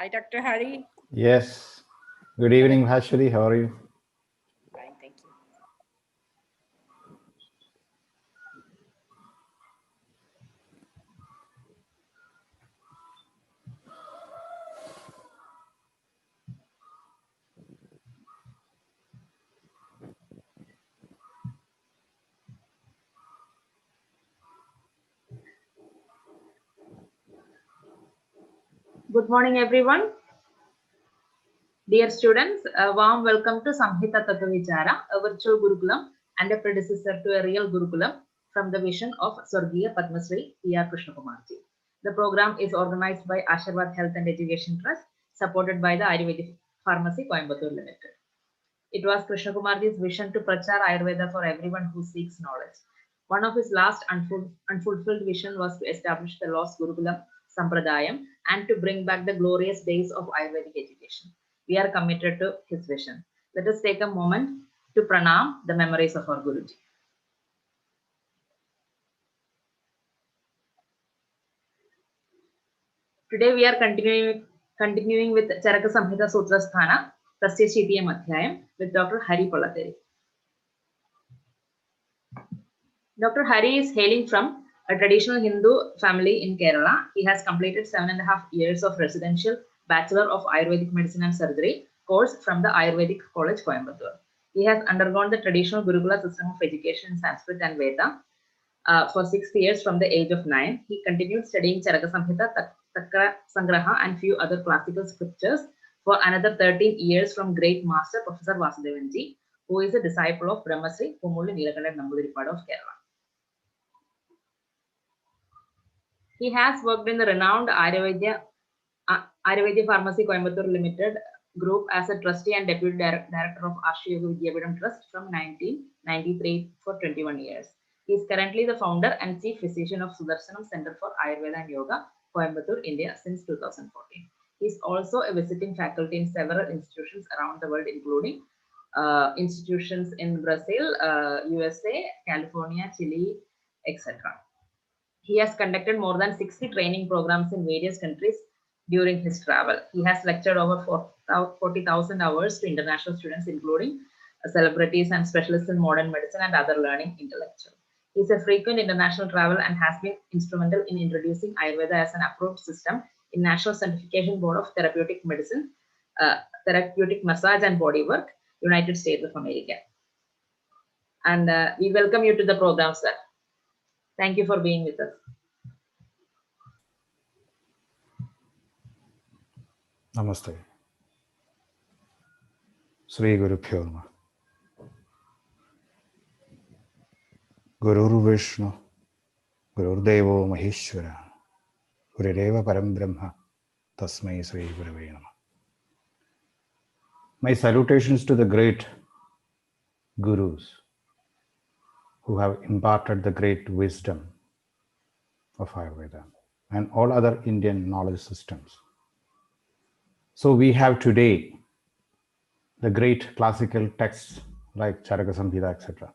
Hi, Dr. Hari. Yes. Good evening, Bhashwari. How are you? Fine, thank you. Good morning, everyone. Dear students, a warm welcome to Samhita Tattva Vichara, a virtual Gurukulam and a predecessor to a real Gurukulam from the vision of Swargiya Padma Shri P.R. Krishnakumarji. The program is organized by Aashirwad Health and Education Trust, supported by the Ayurvedic Pharmacy Coimbatore Limited. It was Krishnakumarji's vision to prachar Ayurveda for everyone who seeks knowledge. One of his last unfulfilled vision was to establish the lost Gurukulam Sampradayam and to bring back the glorious days of Ayurvedic education. We are committed to his vision. Let us take a moment to pranam the memories of our Guruji. Today we are continuing with Charaka Samhita Sutraasthana Tasya Shitiyam Adhyayam with Dr. Hari Pallatheri. Dr. Hari is hailing from a traditional Hindu family in Kerala. He has completed 7.5 years of residential Bachelor of Ayurvedic Medicine and Surgery course from the Ayurvedic College, Coimbatore. He has undergone the traditional Gurukula system of education in Sanskrit and Veda for 6 years from the age of 9. He continued studying Charaka Samhita, Takra Sangraha and few other classical scriptures for another 13 years from great master Professor Vasudevanji, who is a disciple of Brahmasri Pumuli Nilakanda Namboodiripadu of Kerala. He has worked in the renowned Ayurveda Pharmacy Coimbatore Limited Group as a trustee and deputy director of Aashirwad Trust from 1993 for 21 years. He is currently the founder and chief physician of Sudarshanam Center for Ayurveda and Yoga, Coimbatore, India since 2014. He is also a visiting faculty in several institutions around the world, including institutions in Brazil, USA, California, Chile, etc. He has conducted more than 60 training programs in various countries during his travel. He has lectured over 40,000 hours to international students, including celebrities and specialists in modern medicine and other learning intellectual. He is a frequent international travel and has been instrumental in introducing Ayurveda as an approved system in National Certification Board of Therapeutic Medicine, Therapeutic Massage and Bodywork, United States of America. And we welcome you to the program, sir. Thank you for being with us. Namaste. Sri Guru Pyo Namaha. Gurur Vishnu, Gurur Devo Maheshwara, Gurudeva Param Brahma, Tasmai Sri Gurave Namaha. My salutations to the great Gurus who have imparted the great wisdom of Ayurveda and all other Indian knowledge systems. So we have today the great classical texts like Charaka Samhita, etc.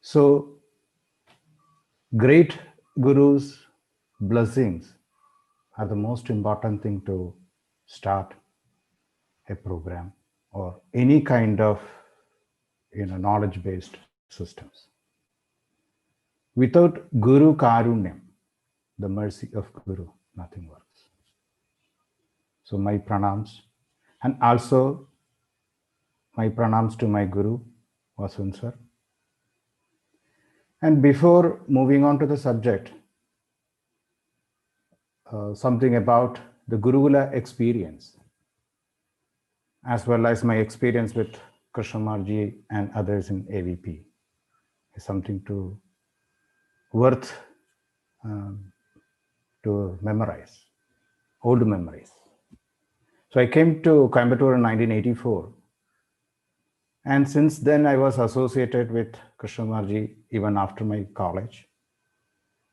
So great Gurus' blessings are the most important thing to start a program or any kind of knowledge-based systems. Without Guru Karunyam, the mercy of Guru, nothing works. So my pranams, and also my pranams to my Guru, Vasun sir. And before moving on to the subject, something about the Gurukula experience, as well as my experience with Krishnakumarji and others in AVP, is something to worth to memorize, old memories. So I came to Coimbatore in 1984. And since then I was associated with Krishnakumarji even after my college.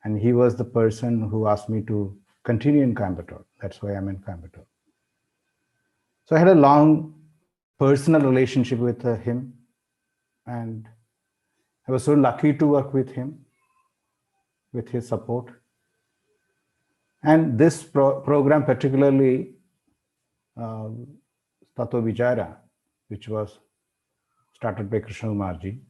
And he was the person who asked me to continue in Coimbatore. That's why I'm in Coimbatore. So I had a long personal relationship with him. And I was so lucky to work with him, with his support. And this program, particularly Tattva Vichara, which was started by Krishnakumarji,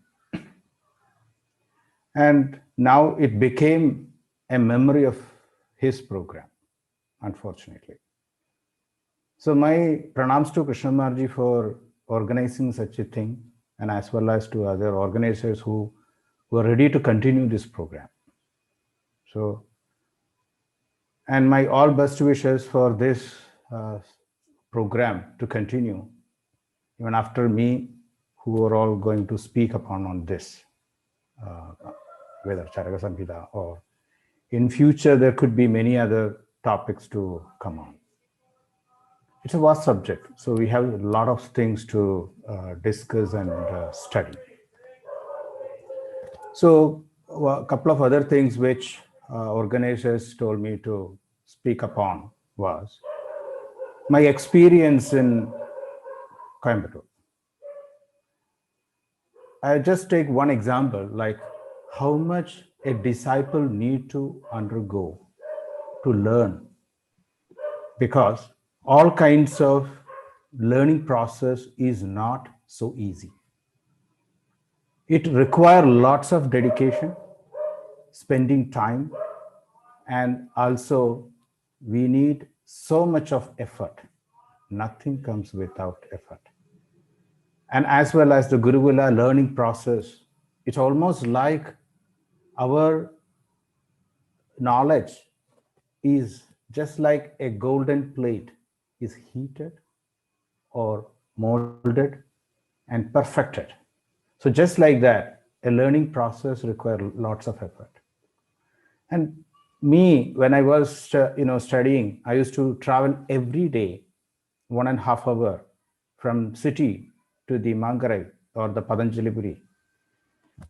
and now it became a memory of his program, unfortunately. So my pranams to Krishnakumarji for organizing such a thing, and as well as to other organizers who were ready to continue this program. So, and my all best wishes for this program to continue, even after me, who are all going to speak upon on this, whether Charaka Samhita or in future, there could be many other topics to come on. It's a vast subject, so we have a lot of things to discuss and study. So a couple of other things which organizers told me to speak upon was my experience in Coimbatore. I just take one example, like how much a disciple need to undergo to learn, because all kinds of learning process is not so easy. It requires lots of dedication, spending time, and also we need so much of effort. Nothing comes without effort. And as well as the Gurukula learning process, it's almost like our knowledge is just like a golden plate is heated or molded and perfected. So just like that, a learning process requires lots of effort. And me, when I was studying, I used to travel every day 1.5 hours from city to the Navakkarai or the Patanjalipuri,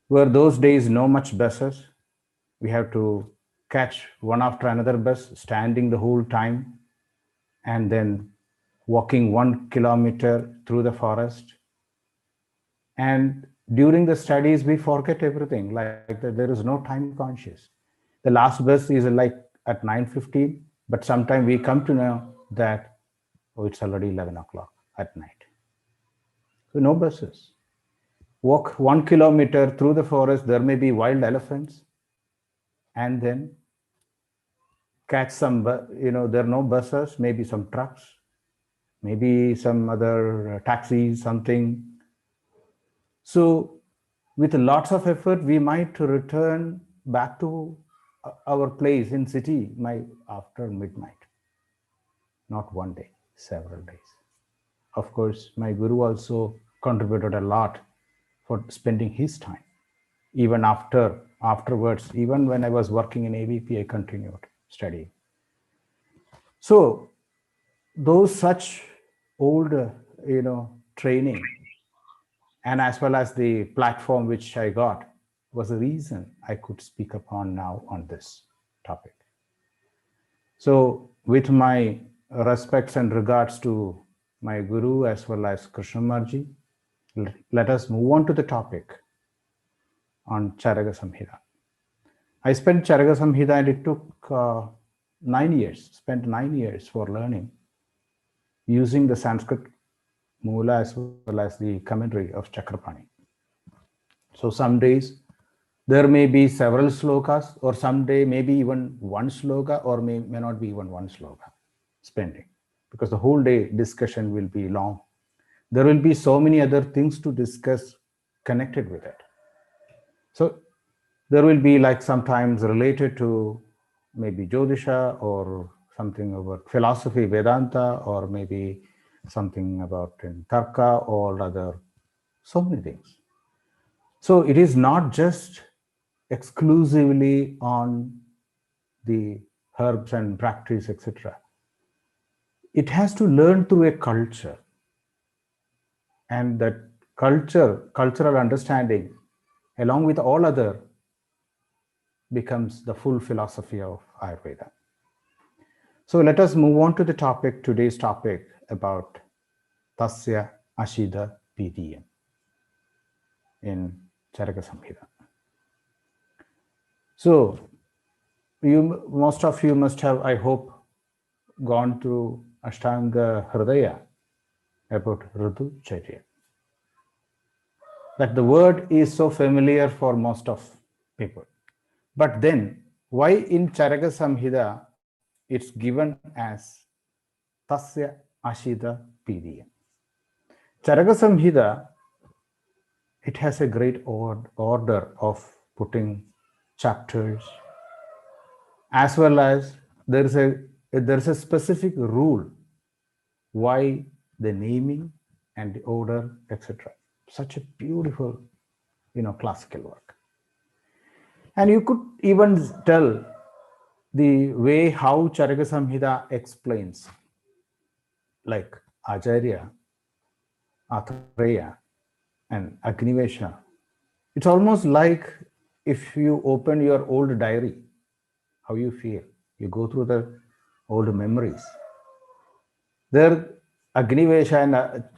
where those days no much buses. We have to catch one after another bus, standing the whole time, and then walking 1 kilometer through the forest. And during the studies, we forget everything, like that there is no time conscious. The last bus is like at 9:15, but sometimes we come to know that, oh, it's already 11 o'clock at night. So no buses. Walk 1 kilometer through the forest, there may be wild elephants, and then catch some, there are no buses, maybe some trucks, maybe some other taxis, something. So with lots of effort, we might return back to our place in city after midnight. Not one day, several days. Of course, my guru also contributed a lot for spending his time. Even afterwards, even when I was working in AVP, I continued studying. So those such old, training, and as well as the platform which I got, was the reason I could speak upon now on this topic. So with my respects and regards to my guru as well as Krishnakumarji, let us move on to the topic on Charaka Samhita. I spent Charaka Samhita and it took 9 years, spent 9 years for learning using the Sanskrit Mula as well as the commentary of Chakrapani. So some days there may be several slokas, or some day maybe even one sloka, or may not be even one sloka spending, because the whole day discussion will be long. There will be so many other things to discuss connected with it. So there will be like sometimes related to maybe Jyotisha or something about philosophy, Vedanta, or maybe something about in Tarka or other, so many things. So it is not just exclusively on the herbs and practice, etc. It has to learn through a culture, and that cultural understanding, along with all other, becomes the full philosophy of Ayurveda. So let us move on to the topic, today's topic, about Tasya Ashida Pidiyam in Charaka Samhita. So most of you must have, I hope, gone through Ashtanga Hridaya about Ritu Charya. That the word is so familiar for most of people. But then, why in Charaka Samhita it's given as Tasya Ashita Pidya? Charaka Samhita, it has a great order of putting chapters, as well as there's a specific rule why the naming and the order, etc. Such a beautiful, classical work. And you could even tell the way how Charaka Samhita explains, like Acharya, Atreya, and Agnivesha. It's almost like if you open your old diary, how you feel. You go through the old memories. There, Agnivesha and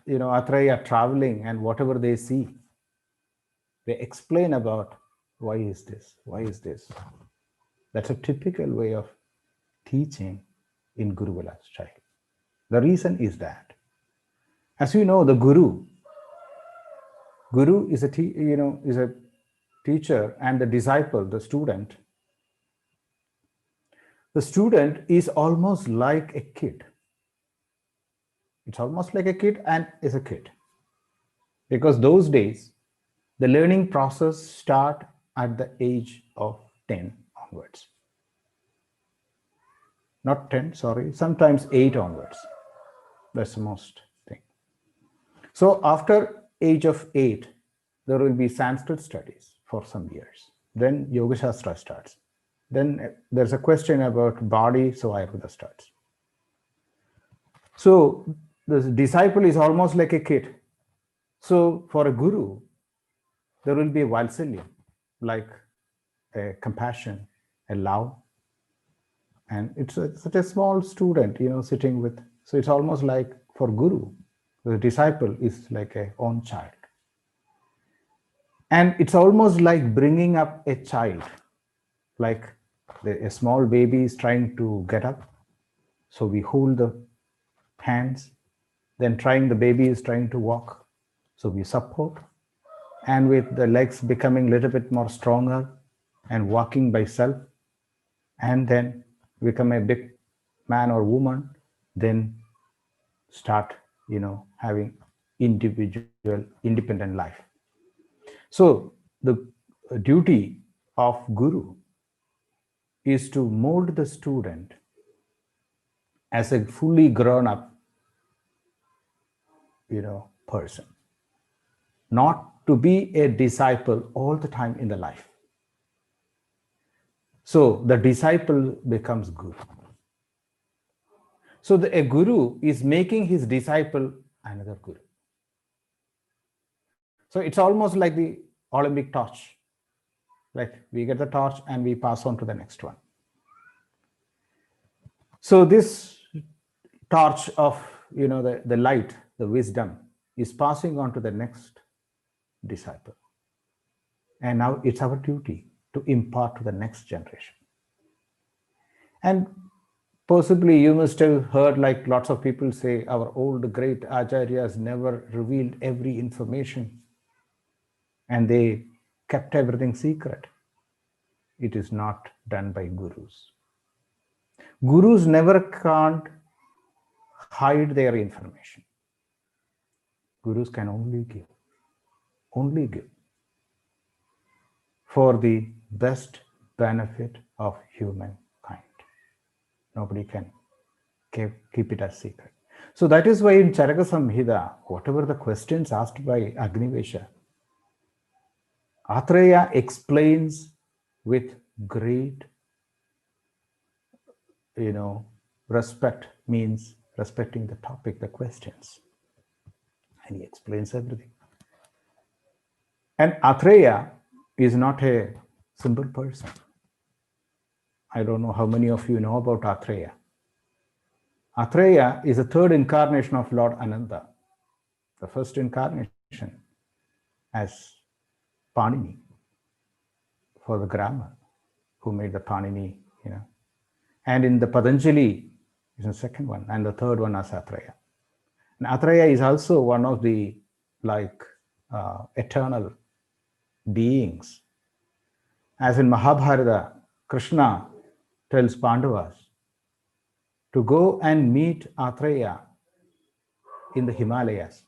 Atreya are traveling, and whatever they see, they explain about why is this, why is this. That's a typical way of teaching in Gurukula style. The reason is that, as you know, the Guru is a teacher, and the disciple, the student. The student is almost like a kid. It's almost like a kid and is a kid. Because those days, the learning process starts at the age of 10 onwards. Not 10, sorry, sometimes 8 onwards. That's the most thing. So after age of 8, there will be Sanskrit studies for some years. Then Yoga Shastra starts. Then there's a question about body, so Ayurveda starts. So the disciple is almost like a kid. So for a guru, there will be a Valsalya, like a compassion, a love. And it's such a small student, sitting with. So it's almost like for guru, the disciple is like a own child. And it's almost like bringing up a child, like a small baby is trying to get up. So we hold the hands, then the baby is trying to walk. So we support. And with the legs becoming a little bit more stronger and walking by self, and then become a big man or woman, then start, having individual, independent life. So the duty of guru is to mold the student as a fully grown up, person, not to be a disciple all the time in the life. So the disciple becomes guru. So a guru is making his disciple another guru. So it's almost like the Olympic torch. Like we get the torch and we pass on to the next one. So this torch of, the light, the wisdom is passing on to the next disciple. And now it's our duty to impart to the next generation. And possibly you must have heard, like lots of people say, our old great acharyas never revealed every information and they kept everything secret. It is not done by gurus. Gurus never can't hide their information. Gurus can only give for the best benefit of humankind. Nobody can keep it as secret. So that is why in Charaka Samhita, whatever the questions asked by Agnivesha, Atreya explains with great, respect, means respecting the topic, the questions. And he explains everything. And Atreya is not a simple person. I don't know how many of you know about Atreya. Atreya is the third incarnation of Lord Ananda. The first incarnation as Panini for the grammar, who made the Panini, And in the Patanjali is the second one, and the third one is Atraya. And Atraya is also one of the eternal beings. As in Mahabharata, Krishna tells Pandavas to go and meet Atraya in the Himalayas.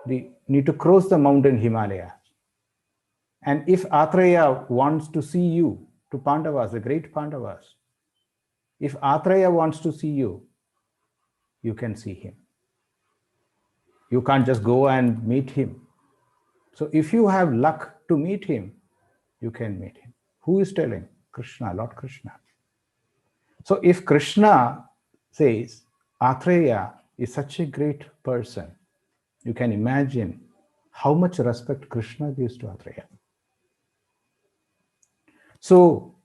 They need to cross the mountain Himalayas. And if Atraya wants to see you, to Pandavas, the great Pandavas, if Atraya wants to see you, you can see him. You can't just go and meet him. So if you have luck to meet him, you can meet him. Who is telling? Krishna, Lord Krishna. So if Krishna says Atraya is such a great person, you can imagine how much respect Krishna gives to Atraya. So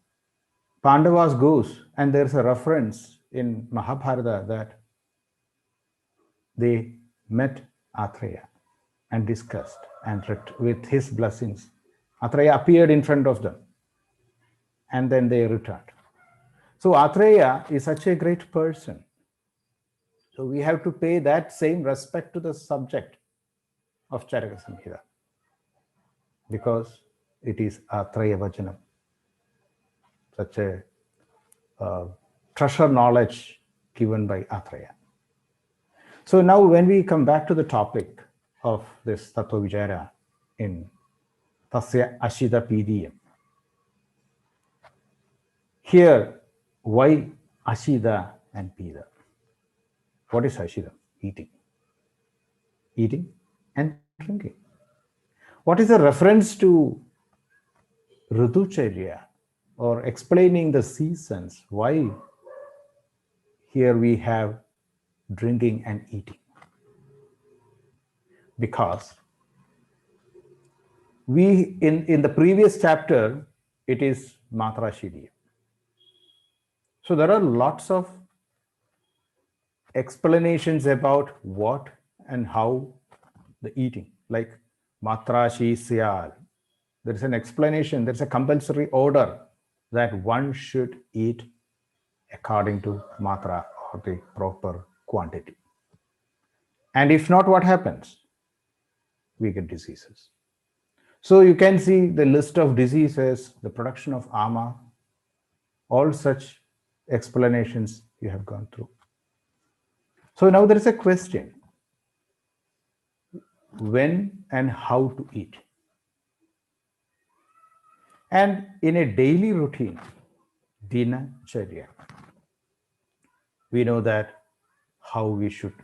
Pandavas goes, and there's a reference in Mahabharata that they met Atraya and discussed, and with his blessings, Atraya appeared in front of them, and then they returned. So Atraya is such a great person. So we have to pay that same respect to the subject of Charaka Samhita, because it is Atraya Vajanam, such a treasure knowledge given by Atraya. So now when we come back to the topic of this Tattva Vichara in Tasya Ashida Pidiyam, here, why Ashida and Pida? What is Ashida? Eating. Eating and drinking. What is the reference to Ritucharya, or explaining the seasons? Why here we have drinking and eating? Because we, in the previous chapter, it is Matra Shidya. So there are lots of explanations about what and how the eating, like Matra Shi Syal. There is an explanation, there's a compulsory order that one should eat according to Matra, or the proper quantity. And if not, what happens? We get diseases. So you can see the list of diseases, the production of ama, all such explanations you have gone through. So now there is a question: when and how to eat? And in a daily routine, dinacharya, we know that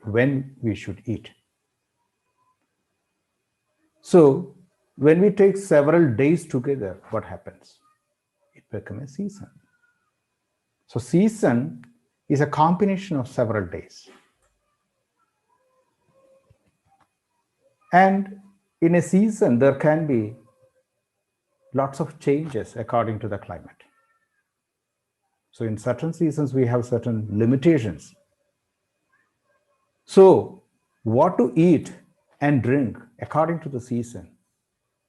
when we should eat. So when we take several days together, what happens? It becomes a season. So season is a combination of several days. And in a season, there can be lots of changes according to the climate. So in certain seasons, we have certain limitations. So what to eat and drink according to the season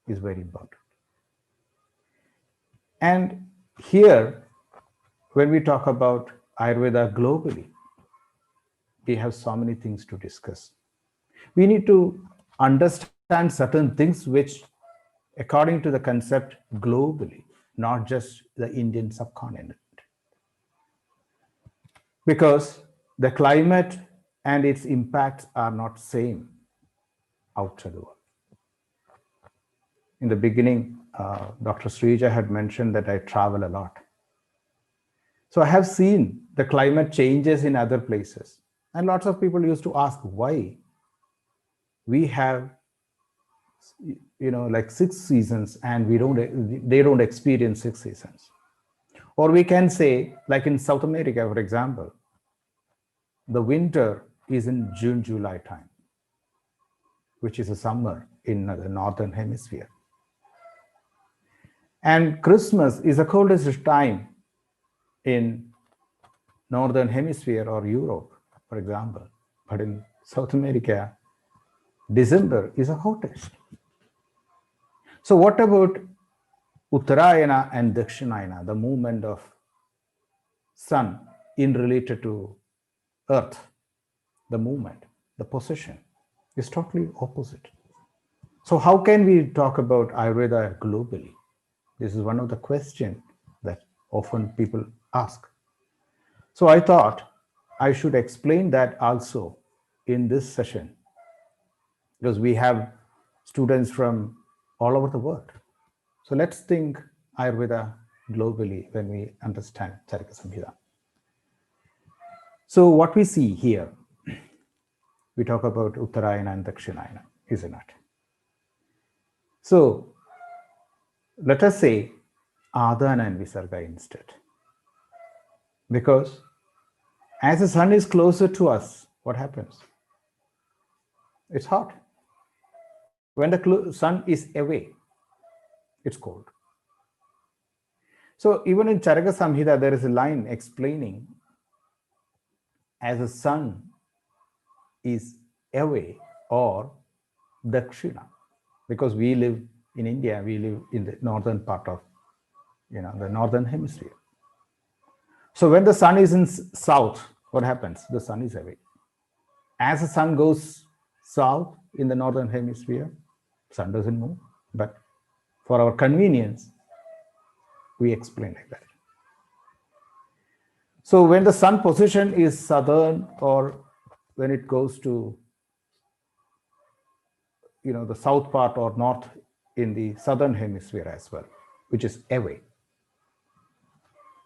is very important. And here, when we talk about Ayurveda globally, we have so many things to discuss. We need to understand certain things which, according to the concept globally, not just the Indian subcontinent. Because the climate and its impacts are not same outside the world. In the beginning, Dr. Srija had mentioned that I travel a lot. So I have seen the climate changes in other places. And lots of people used to ask why we have, like 6 seasons and they don't experience 6 seasons. Or we can say, like in South America, for example, the winter is in June, July time, which is a summer in the northern hemisphere. And Christmas is the coldest time in northern hemisphere or Europe, for example. But in South America, December is the hottest. So what about Uttarayana and Dakshinayana, the movement of sun in related to earth, the movement, the position is totally opposite. So how can we talk about Ayurveda globally? This is one of the questions that often people ask. So I thought I should explain that also in this session, because we have students from all over the world. So let's think Ayurveda globally when we understand Charaka Samhita. So what we see here, we talk about Uttarayana and Dakshinayana, isn't it? So let us say Adana and Visarga instead. Because as the sun is closer to us, what happens? It's hot. When the sun is away, it's cold. So even in Charaka Samhita, there is a line explaining as the sun is away or Dakshina, because we live in India, we live in the northern part of, the northern hemisphere. So when the sun is in south, what happens? The sun is away. As the sun goes south in the northern hemisphere, sun doesn't move. But for our convenience, we explain like that. So when the sun position is southern, or when it goes to the south part or north in the southern hemisphere as well, which is away.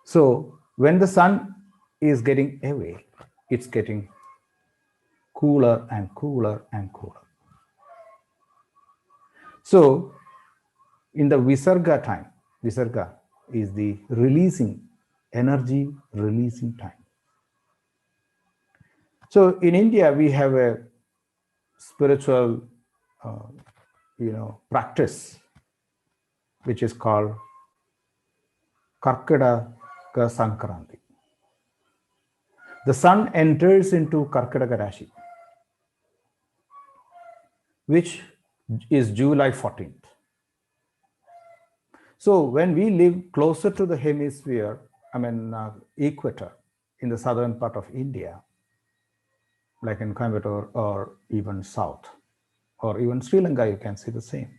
So when the sun is getting away, it's getting cooler and cooler and cooler. So in the Visarga time, Visarga is the energy releasing time. So in India, we have a spiritual practice which is called Karkataka Sankranti. The sun enters into Karkataka Rashi, which is July 14th. So when we live closer to the hemisphere, equator in the southern part of India, like in Coimbatore or even south, or even Sri Lanka, you can see the same.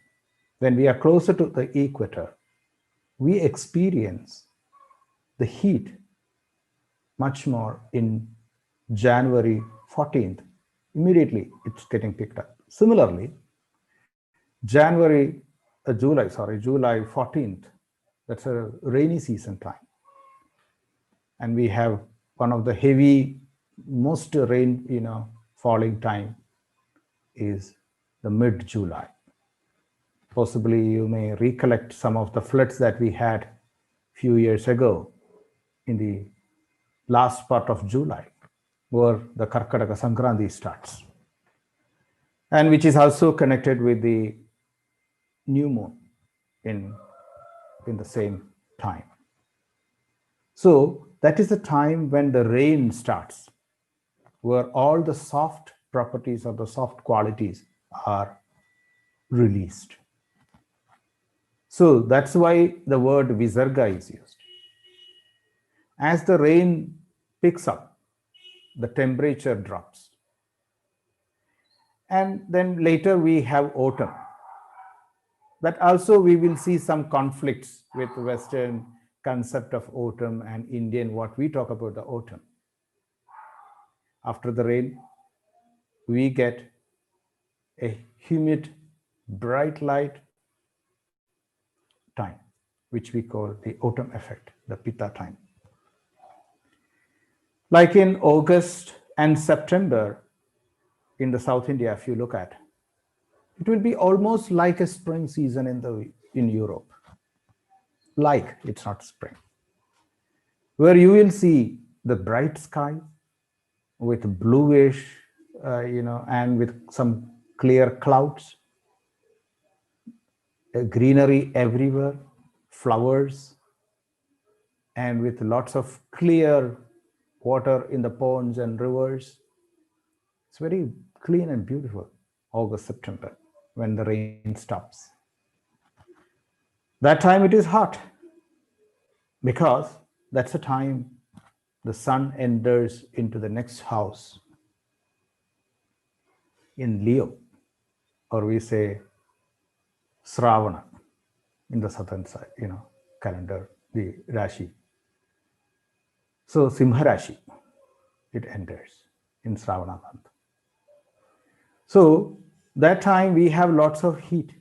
When we are closer to the equator, we experience the heat much more in January 14th. Immediately, it's getting picked up. Similarly, July 14th, that's a rainy season time. And we have one of the most rain, falling time is the mid-July. Possibly you may recollect some of the floods that we had few years ago in the last part of July, where the Karkataka Sankranti starts, and which is also connected with the new moon in the same time. So that is the time when the rain starts, where all the soft properties or the soft qualities are released. So that's why the word Visarga is used. As the rain picks up, the temperature drops. And then later we have autumn. But also we will see some conflicts with Western concept of autumn and Indian, what we talk about the autumn. After the rain, we get a humid, bright light time, which we call the autumn effect, the Pitta time. Like in August and September in the South India, if you look at, it will be almost like a spring season in Europe. Like, it's not spring. Where you will see the bright sky with bluish, and with some clear clouds, greenery everywhere, flowers, and with lots of clear water in the ponds and rivers. It's very clean and beautiful, August, September, when the rain stops. That time it is hot, because that's the time the sun enters into the next house in Leo, or we say Sravana in the southern side, calendar, the Rashi. So Simha Rashi, it enters in Sravana month. So that time we have lots of heat.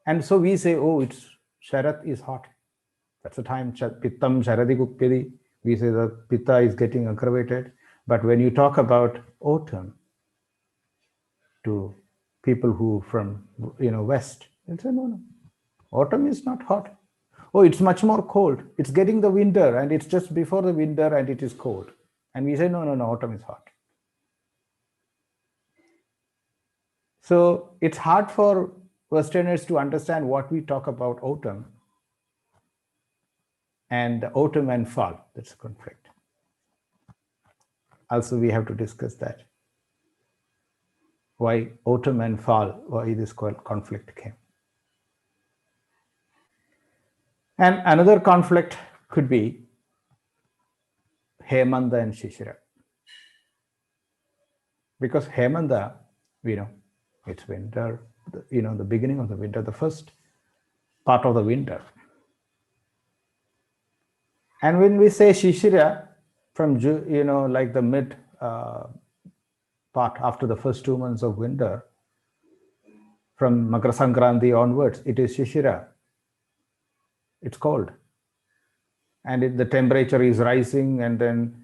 And so we say, oh, it's Sharat is hot. That's the time Pittam Sharadi Kupyadi. We say that Pitta is getting aggravated. But when you talk about autumn to people who from west, they'll say, no, autumn is not hot. Oh, it's much more cold. It's getting the winter and it's just before the winter and it is cold. And we say, no, autumn is hot. So it's hard for Westerners to understand what we talk about autumn and autumn and fall. That's a conflict. Also, we have to discuss that. Why autumn and fall, why this conflict came. And another conflict could be Hemanta and Shishira. Because Hemanta, we know, it's winter, the beginning of the winter, the first part of the winter. And when we say Shishira, from, like the mid part after the first 2 months of winter, from Makara Sankranti onwards, it is Shishira. It's cold. And the temperature is rising, and then,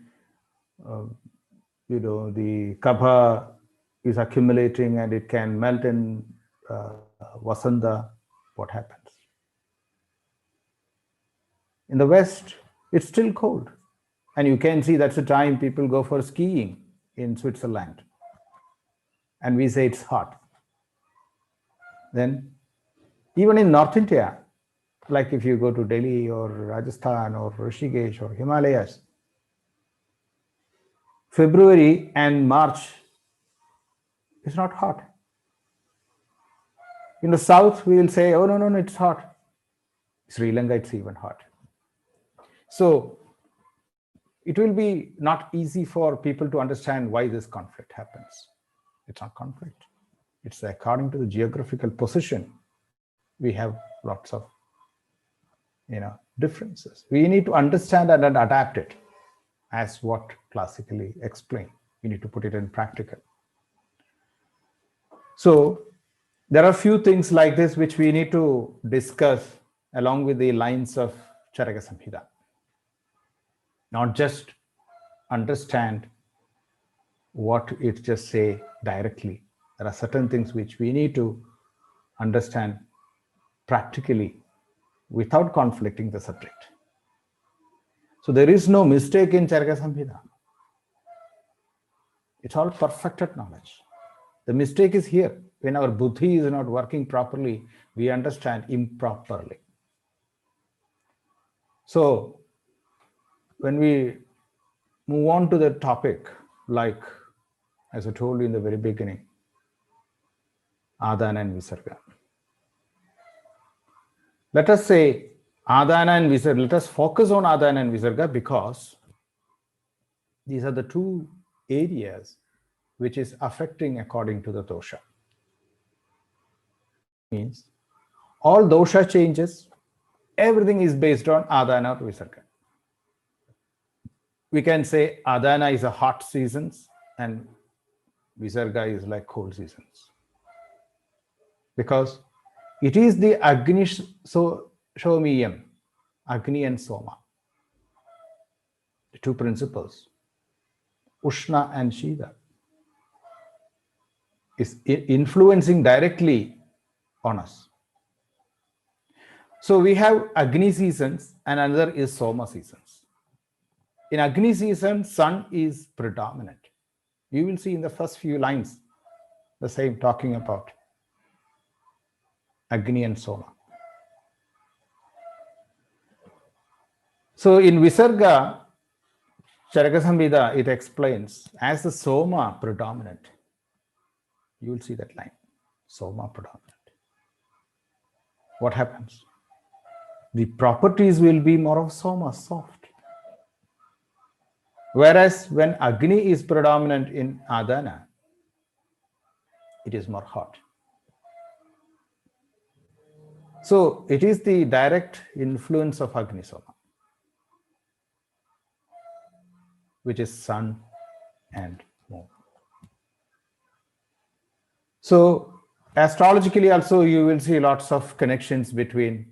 the kapha is accumulating and it can melt in Vasanta. What happens? In the West, it's still cold. And you can see that's the time people go for skiing in Switzerland. And we say it's hot. Then, even in North India, like if you go to Delhi or Rajasthan or Rishikesh or Himalayas, February and March is not hot. In the south, we will say, oh, no, it's hot. Sri Lanka, it's even hot. So it will be not easy for people to understand why this conflict happens. It's not conflict. It's according to the geographical position. We have lots of, differences. We need to understand and adapt it as what classically explained. We need to put it in practical. So there are a few things like this which we need to discuss along with the lines of Charaka Samhita. Not just understand what it just say directly. There are certain things which we need to understand practically without conflicting the subject. So there is no mistake in Charaka Samhita. It's all perfected knowledge. The mistake is here. When our buddhi is not working properly, we understand improperly. So when we move on to the topic, like as I told you in the very beginning, Adana and Visarga. Let us say Adana and Visarga. Let us focus on Adana and Visarga because these are the two areas which is affecting according to the dosha. Means all dosha changes, everything is based on Adana or Visarga. We can say Adana is a hot seasons and Visarga is like cold seasons. Because it is the Agni Shomiyam, Agni and Soma. The two principles, Ushna and Shida, is influencing directly on us. So we have Agni seasons and another is Soma seasons. In Agni season, sun is predominant. You will see in the first few lines the same talking about Agni and Soma. So in Visarga, Charaka Samhita, it explains as the Soma predominant. You will see that line, Soma predominant. What happens? The properties will be more of Soma, soft. Whereas when Agni is predominant in Adana, it is more hot. So it is the direct influence of Agni Soma, which is sun and moon. So astrologically also you will see lots of connections between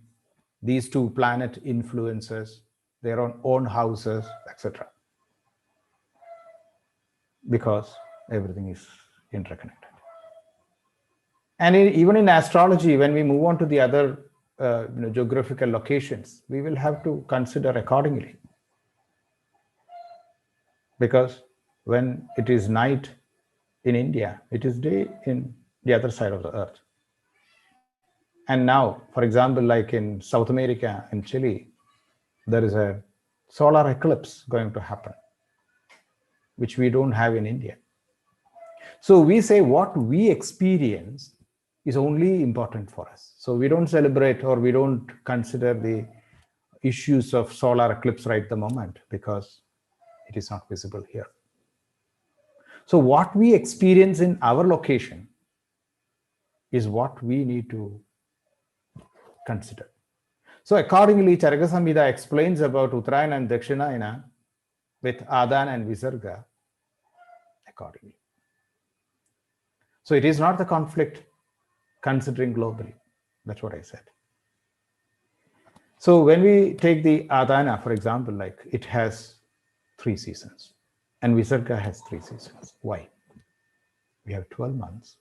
these two planet influences, their own houses, etc. Because everything is interconnected. And even in astrology, when we move on to the other geographical locations, we will have to consider accordingly. Because when it is night in India, it is day in the other side of the earth. And now, for example, like in South America, in Chile, there is a solar eclipse going to happen, which we don't have in India. So we say what we experience is only important for us. So we don't celebrate or we don't consider the issues of solar eclipse right at the moment because it is not visible here. So what we experience in our location is what we need to consider. So accordingly, Charaka Samhita explains about Uttarayana and Dakshinayana with Adana and Visarga accordingly. So it is not the conflict considering globally. That's what I said. So when we take the Adana, for example, like it has 3 seasons and Visarga has 3 seasons. Why? We have 12 months.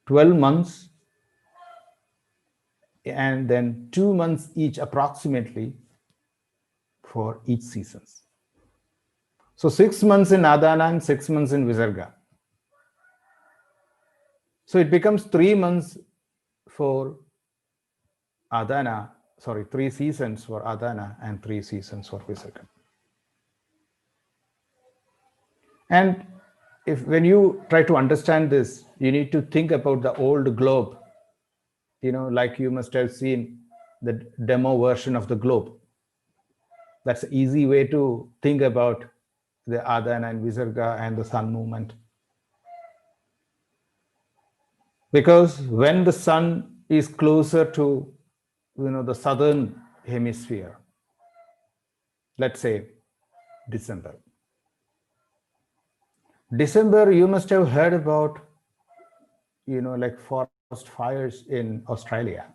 12 months and then 2 months each approximately for each seasons. So 6 months in Adana and 6 months in Visarga. So it becomes 3 months for Adana, 3 seasons for Adana and 3 seasons for Visarga. And when you try to understand this, you need to think about the old globe. Like you must have seen the demo version of the globe. That's an easy way to think about the Adana and Visarga and the sun movement. Because when the sun is closer to the southern hemisphere, let's say December, you must have heard about like forest fires in Australia.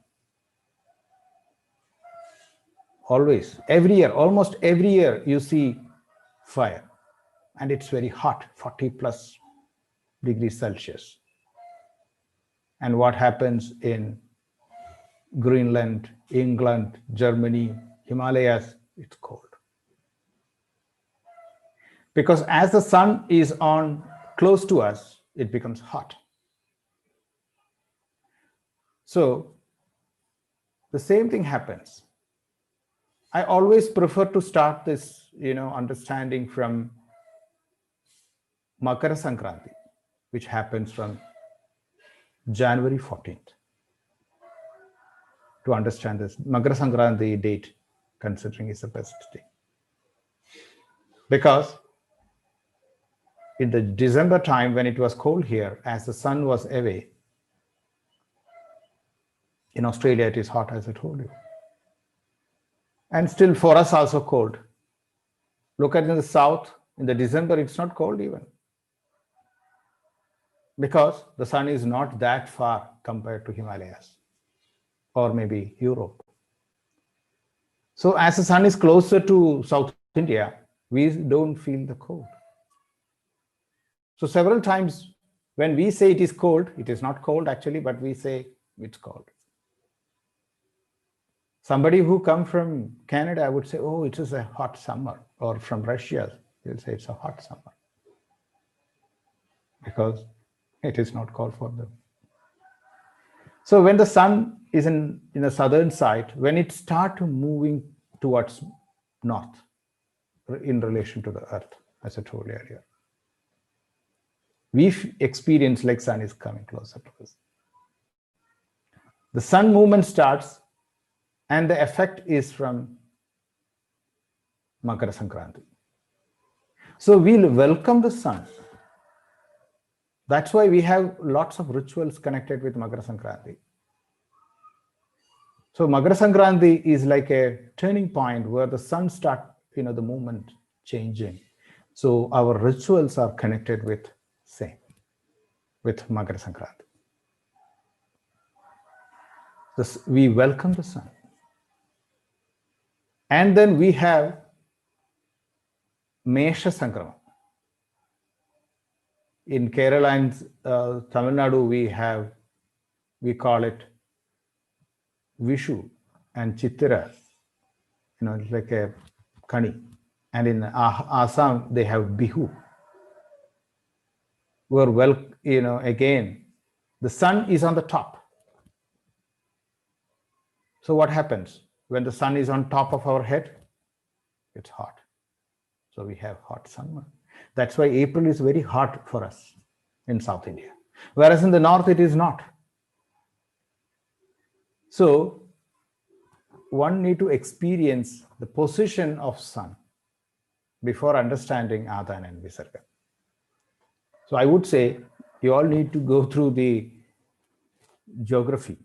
Always, every year, almost every year you see fire, and it's very hot, 40 plus degrees Celsius. And what happens in Greenland, England, Germany, Himalayas, it's cold. Because as the sun is on close to us, it becomes hot. So the same thing happens. I always prefer to start this, understanding from Makara Sankranti, which happens from January 14th. To understand this, Makara Sankranti date, considering is the best day. Because in the December time when it was cold here, as the sun was away, in Australia it is hot, as I told you. And still for us also cold. Look at in the south, in the December it's not cold even. Because the sun is not that far compared to Himalayas or maybe Europe. So as the sun is closer to South India, we don't feel the cold. So several times when we say it is cold, it is not cold actually, but we say it's cold. Somebody who comes from Canada would say, oh, it is a hot summer. Or from Russia, they'll say it's a hot summer. Because it is not cold for them. So when the sun is in the southern side, when it starts moving towards north in relation to the earth, as I told you earlier, we experience like sun is coming closer to us. The sun movement starts, and the effect is from Makara Sankranti. So we'll welcome the sun. That's why we have lots of rituals connected with Makara Sankranti. So Makara Sankranti is like a turning point where the sun starts, the movement changing. So our rituals are connected with Makara Sankranti. We welcome the sun. And then we have Mesha Sankrama. In Kerala and Tamil Nadu, we call it Vishu and Chitira, it's like a Kani. And in Assam, they have Bihu. Where, again, the sun is on the top. So what happens? When the sun is on top of our head, it's hot. So we have hot summer. That's why April is very hot for us in South India. Whereas in the North, it is not. So one need to experience the position of sun before understanding Adana and Visarga. So I would say you all need to go through the geography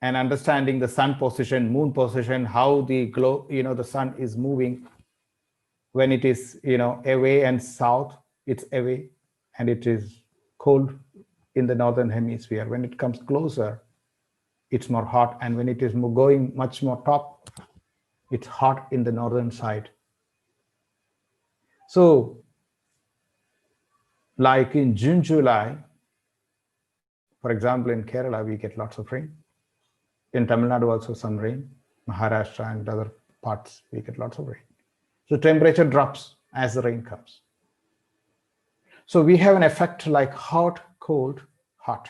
and understanding the sun position, moon position, how the glow, the sun is moving. When it is, away and south, it's away, and it is cold in the northern hemisphere. When it comes closer, it's more hot, and when it is going much more top, it's hot in the northern side. So, like in June, July, for example, in Kerala, we get lots of rain. In Tamil Nadu, also some rain. Maharashtra and other parts, we get lots of rain. So temperature drops as the rain comes. So we have an effect like hot, cold, hot,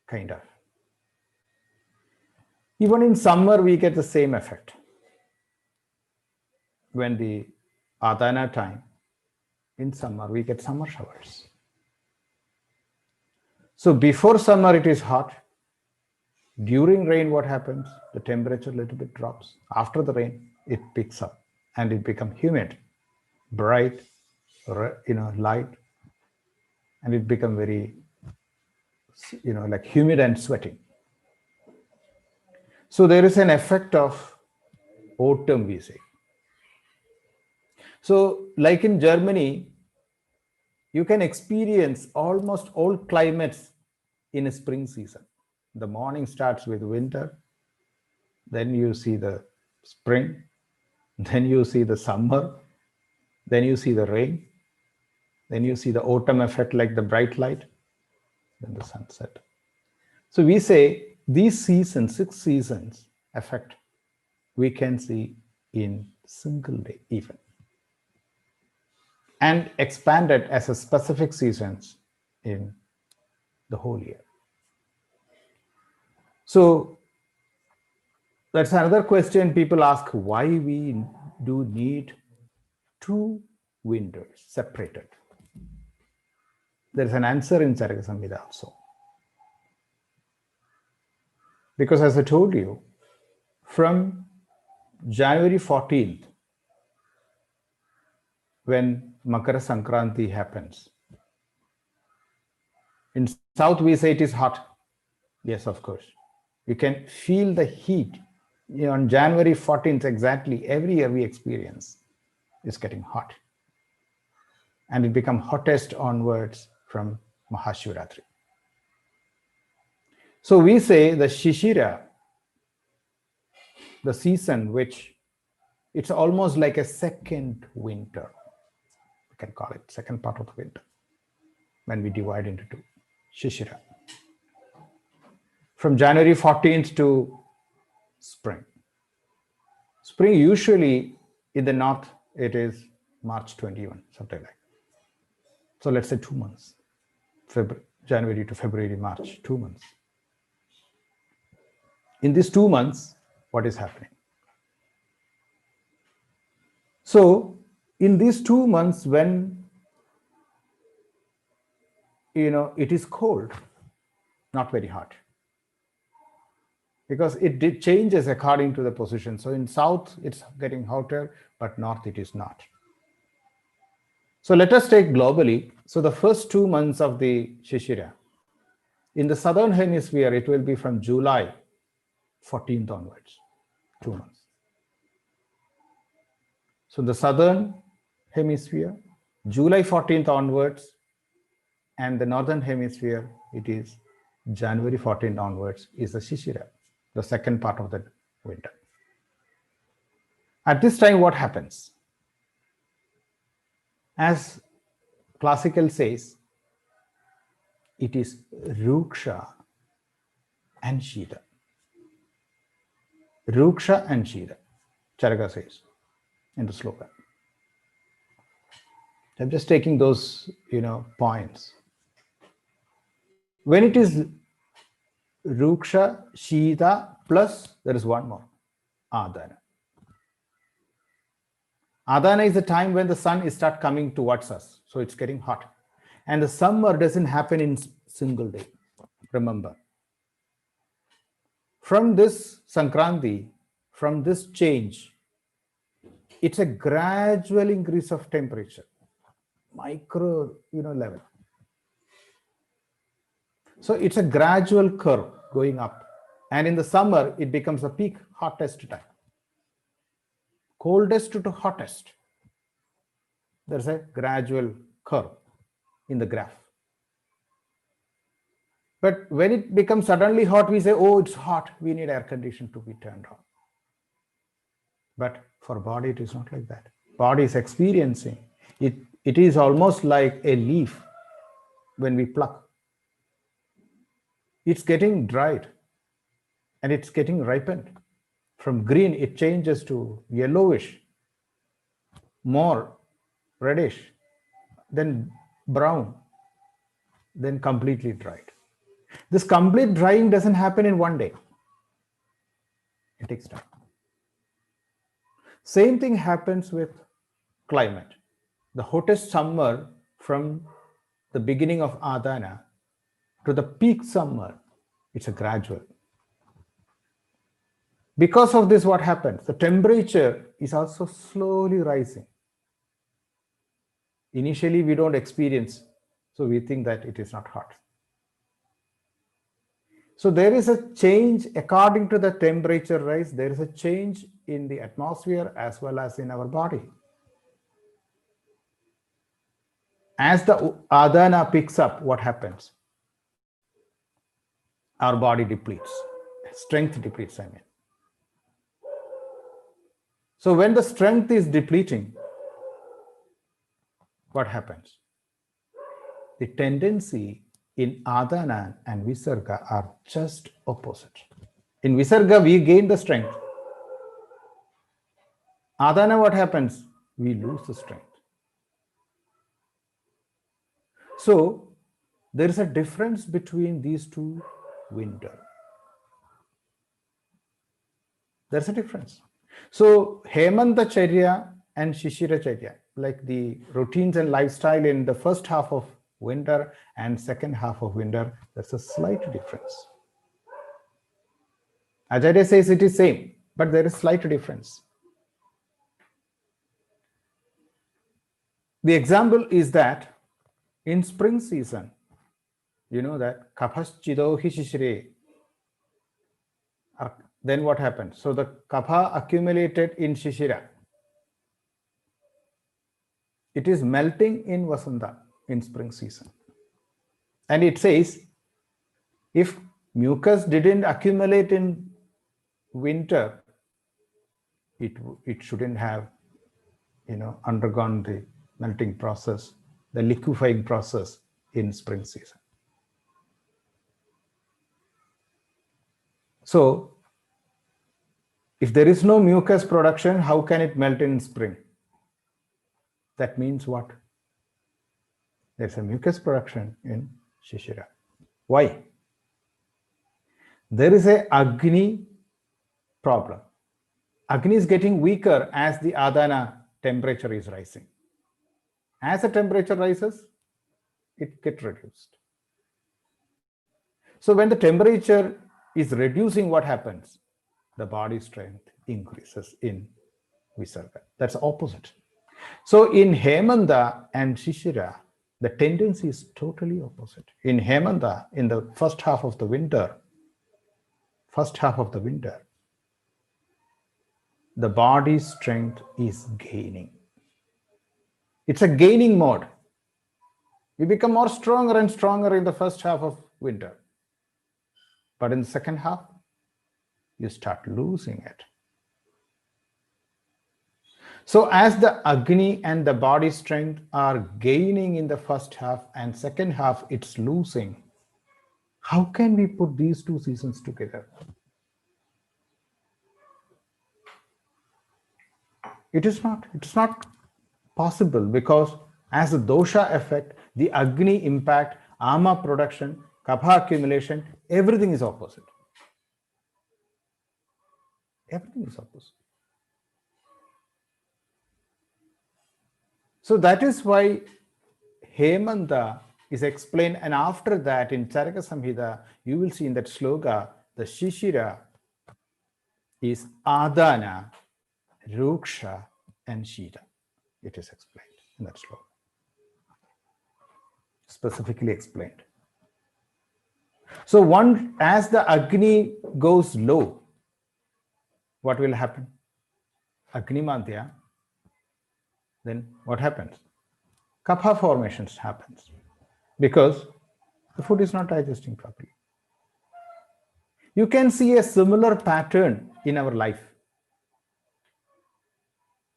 kind of. Even in summer, we get the same effect. When the Adana time, in summer, we get summer showers. So before summer, it is hot. During rain, what happens? The temperature a little bit drops. After the rain, it picks up and it becomes humid, bright, light, and it becomes very, like humid and sweating. So there is an effect of autumn, we say. So like in Germany, you can experience almost all climates in a spring season. The morning starts with winter, then you see the spring, then you see the summer, then you see the rain, then you see the autumn effect like the bright light, then the sunset. So we say these seasons, 6 seasons effect, we can see in single day even, and expanded as a specific seasons in the whole year. So that's another question people ask, why we do need 2 winters separated. There's an answer in Charaka Samhita also. Because as I told you, from January 14th, when Makara Sankranti happens, in South we say it is hot. Yes, of course. You can feel the heat. On January 14th exactly, every year we experience is getting hot. And it becomes hottest onwards from Mahashivratri. So we say the Shishira, the season which it's almost like a second winter. We can call it second part of the winter when we divide into 2. Shishira. From January 14th to spring. Spring usually in the north, it is March 21, something like that. So let's say 2 months, January to February, March, 2 months. In these 2 months, what is happening? So in these 2 months, when it is cold, not very hot, because it changes according to the position. So in south, it's getting hotter, but north, it is not. So let us take globally. So the first 2 months of the Shishira, in the southern hemisphere, it will be from July 14th onwards, 2 months. So the southern hemisphere, July 14th onwards, and the northern hemisphere, it is January 14th onwards, is the Shishira, the second part of the winter. At this time, what happens? As classical says, it is Ruksha and Shita. Ruksha and Shita, Charaka says in the sloka. I'm just taking those, points. When it is Ruksha, Shita, plus there is one more, Adana. Adana is the time when the sun is start coming towards us. So it's getting hot. And the summer doesn't happen in single day. Remember. From this Sankranti, from this change, it's a gradual increase of temperature, micro, level. So it's a gradual curve going up. And in the summer, it becomes the peak hottest time. Coldest to hottest. There's a gradual curve in the graph. But when it becomes suddenly hot, we say, oh, it's hot. We need air condition to be turned on. But for body, it is not like that. Body is experiencing. It is almost like a leaf when we pluck. It's getting dried and it's getting ripened. From green, it changes to yellowish, more reddish, then brown, then completely dried. This complete drying doesn't happen in one day. It takes time. Same thing happens with climate. The hottest summer from the beginning of Adana to the peak summer, it's a gradual. Because of this, what happens? The temperature is also slowly rising. Initially, we don't experience, so we think that it is not hot. So there is a change according to the temperature rise. There is a change in the atmosphere as well as in our body. As the Adana picks up, what happens? Our body depletes. Strength depletes, I mean. So when the strength is depleting, what happens? The tendency in Adana and Visarga are just opposite. In Visarga, we gain the strength. Adana, what happens? We lose the strength. So there is a difference between these two winter. There's a difference. So Hemanta Charya and Shishira Charya, like the routines and lifestyle in the first half of winter and second half of winter, there's a slight difference. Acharya says it is same, but there is slight difference. The example is that in spring season, you know that kaphaschido hi shishire. Then what happens? So the kapha accumulated in Shishira, it is melting in Vasanta, in spring season. And it says, if mucus didn't accumulate in winter, it shouldn't have, undergone the melting process, the liquefying process in spring season. So, if there is no mucus production, how can it melt in spring? That means what? There's a mucus production in Shishira. Why? There is a Agni problem. Agni is getting weaker as the Adana temperature is rising. As the temperature rises, it gets reduced. So when the temperature is reducing, what happens? The body strength increases in Visarga. That's opposite. So in Hemanta and Shishira, the tendency is totally opposite. In Hemanta, in the first half of the winter, the body strength is gaining. It's a gaining mode. We become more stronger and stronger in the first half of winter. But in the second half, you start losing it. So as the Agni and the body strength are gaining in the first half and second half it's losing, how can we put these two seasons together? It's not possible, because as a dosha effect, the Agni impact, Ama production, Kapha accumulation, everything is opposite. Everything is opposite. So that is why Hemanta is explained, and after that in Charaka Samhita, you will see in that sloka, the Shishira is Adana, Ruksha and Shita. It is explained in that sloka. Specifically explained. So as the Agni goes low, what will happen? Agni Madhya, then what happens? Kapha formations happens, because the food is not digesting properly. You can see a similar pattern in our life.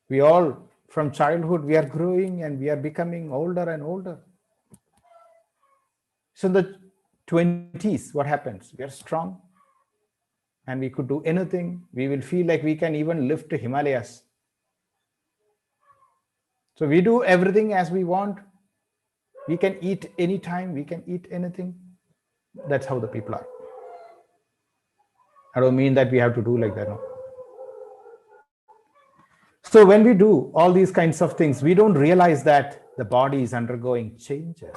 We all, from childhood, we are growing and we are becoming older and older. So in the 20s, what happens? We are strong and we could do anything. We will feel like we can even lift the Himalayas. So we do everything as we want. We can eat anytime, we can eat anything. That's how the people are. I don't mean that we have to do like that, no. So when we do all these kinds of things, we don't realize that the body is undergoing changes.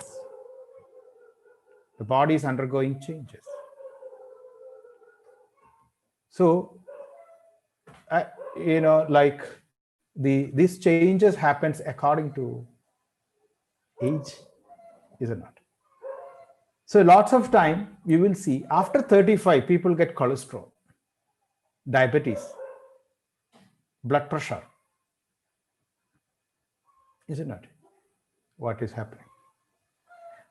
The body is undergoing changes. So, like these changes happens according to age, is it not? So lots of time you will see after 35 people get cholesterol, diabetes, blood pressure. Is it not? What is happening?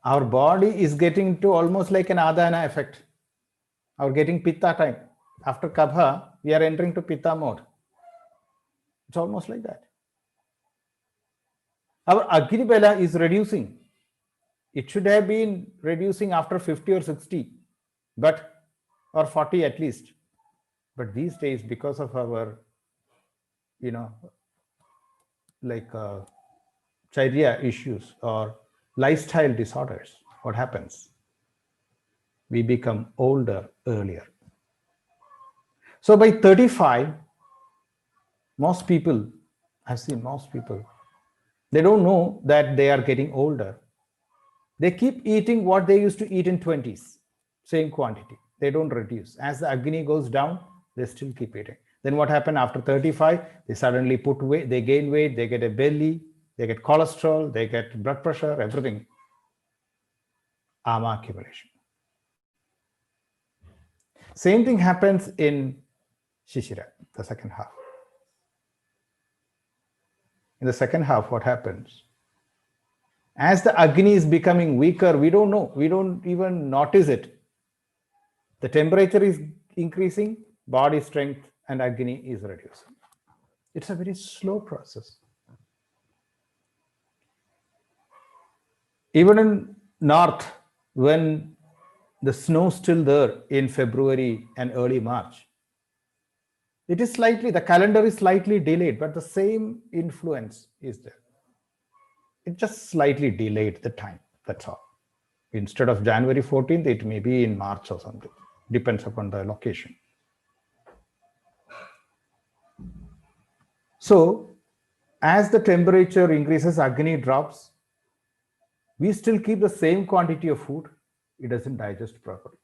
Our body is getting to almost like an Adana effect. Our getting Pitta time. After Kapha, we are entering to Pitta mode. It's almost like that. Our Agni Bala is reducing. It should have been reducing after 50 or 60, or 40 at least. But these days, because of our, charya issues or lifestyle disorders, what happens? We become older earlier. So by 35, most people, I've seen most people, they don't know that they are getting older. They keep eating what they used to eat in 20s, same quantity. They don't reduce. As the Agni goes down, they still keep eating. Then what happened after 35? They suddenly put weight, they gain weight, they get a belly, they get cholesterol, they get blood pressure, everything. Ama accumulation. Same thing happens in Shishira, the second half. In the second half, what happens? As the Agni is becoming weaker, we don't know, we don't even notice it. The temperature is increasing, body strength and Agni is reducing. It's a very slow process. Even in north, when the snow is still there in February and early March, it is slightly, the calendar is slightly delayed, but the same influence is there. It just slightly delayed the time, that's all. Instead of January 14th, it may be in March or something. Depends upon the location. So, as the temperature increases, Agni drops, we still keep the same quantity of food, it doesn't digest properly.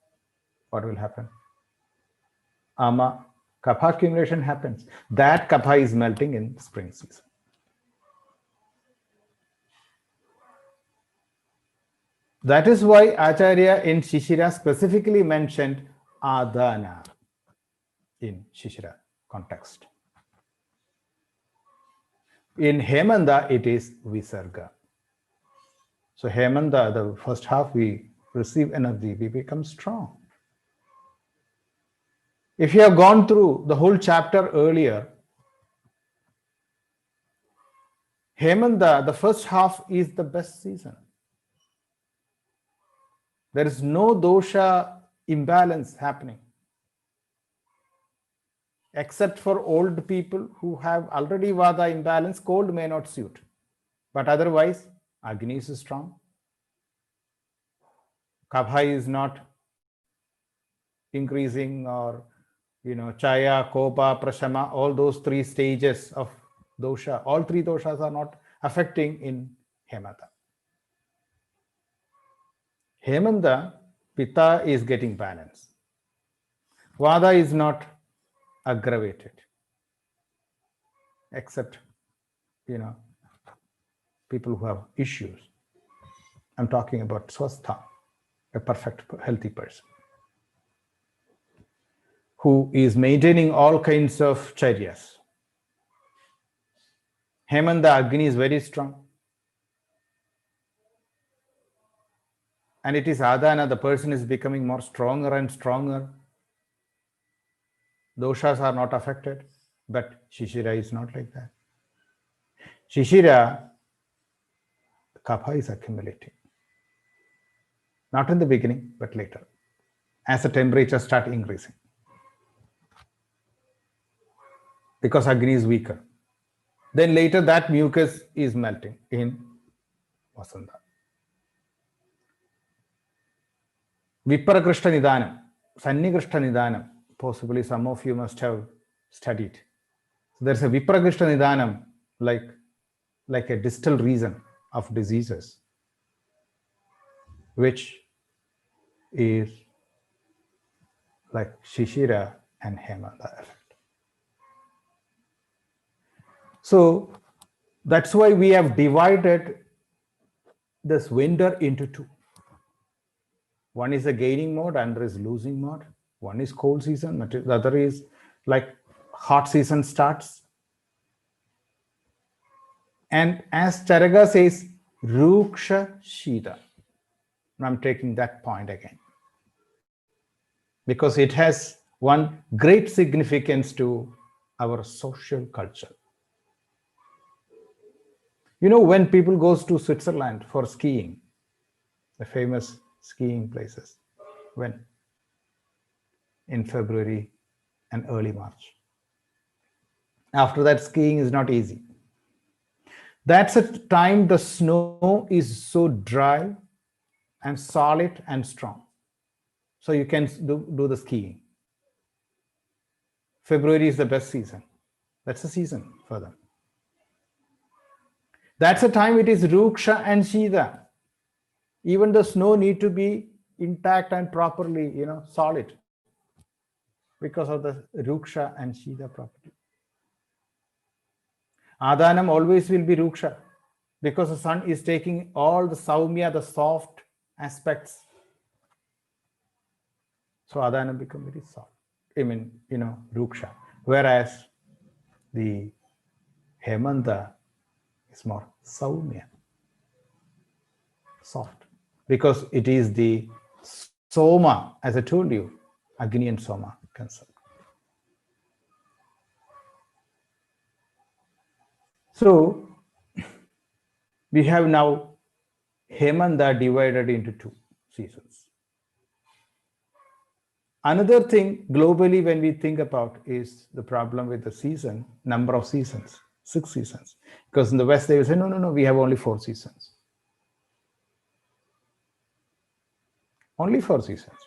What will happen? ama, kapha accumulation happens. That kapha is melting in spring season. That is why Acharya in Shishira specifically mentioned adana in Shishira context. In Hemanda, it is Visarga. So Hemanda, the first half, we receive energy, we become strong. If you have gone through the whole chapter earlier, Hemanda, the first half is the best season. There is no dosha imbalance happening. Except for old people who have already Vata imbalance, cold may not suit. But otherwise, Agni is strong. Kapha is not increasing, or Chaya, Kopa, Prashama, all those three stages of dosha, all three doshas are not affecting in Hemanta. Hemanta, Pitta is getting balance. Vata is not aggravated, except people who have issues. I'm talking about swastha, a perfect healthy person who is maintaining all kinds of charyas. Hemanta Agni is very strong. And it is Adana, the person is becoming more stronger and stronger. Doshas are not affected, but Shishira is not like that. Shishira, kapha is accumulating. Not in the beginning, but later, as the temperature starts increasing. Because Agni is weaker. Then later that mucus is melting in Vasanta. Viprakrishta Nidanam, Sannikrishta Nidanam, possibly some of you must have studied. So there's a Viprakrishta Nidanam, like a distal reason of diseases, which is like Shishira and Hemanta effect. So that's why we have divided this winter into two. One is a gaining mode, another is losing mode. One is cold season, the other is like hot season starts. And as Charaka says, Ruksha Shita. I'm taking that point again, because it has one great significance to our social culture. When people goes to Switzerland for skiing, the famous skiing places, when? In February and early March. After that, skiing is not easy. That's a time the snow is so dry and solid and strong. So you can do the skiing. February is the best season. That's the season for them. That's the time it is Ruksha and Shida. Even the snow need to be intact and properly, solid, because of the Ruksha and Shida property. Adhanam always will be Ruksha, because the sun is taking all the Saumya, the soft aspects. So Adhanam becomes very soft. Ruksha. Whereas the Hemanta is more Saumya, soft, because it is the Soma, as I told you, Agni and Soma concept. So we have now Hemanta divided into two seasons. Another thing globally when we think about is the problem with the season, number of seasons, 6 seasons. Because in the West they will say, no, we have only 4 seasons. Only 4 seasons.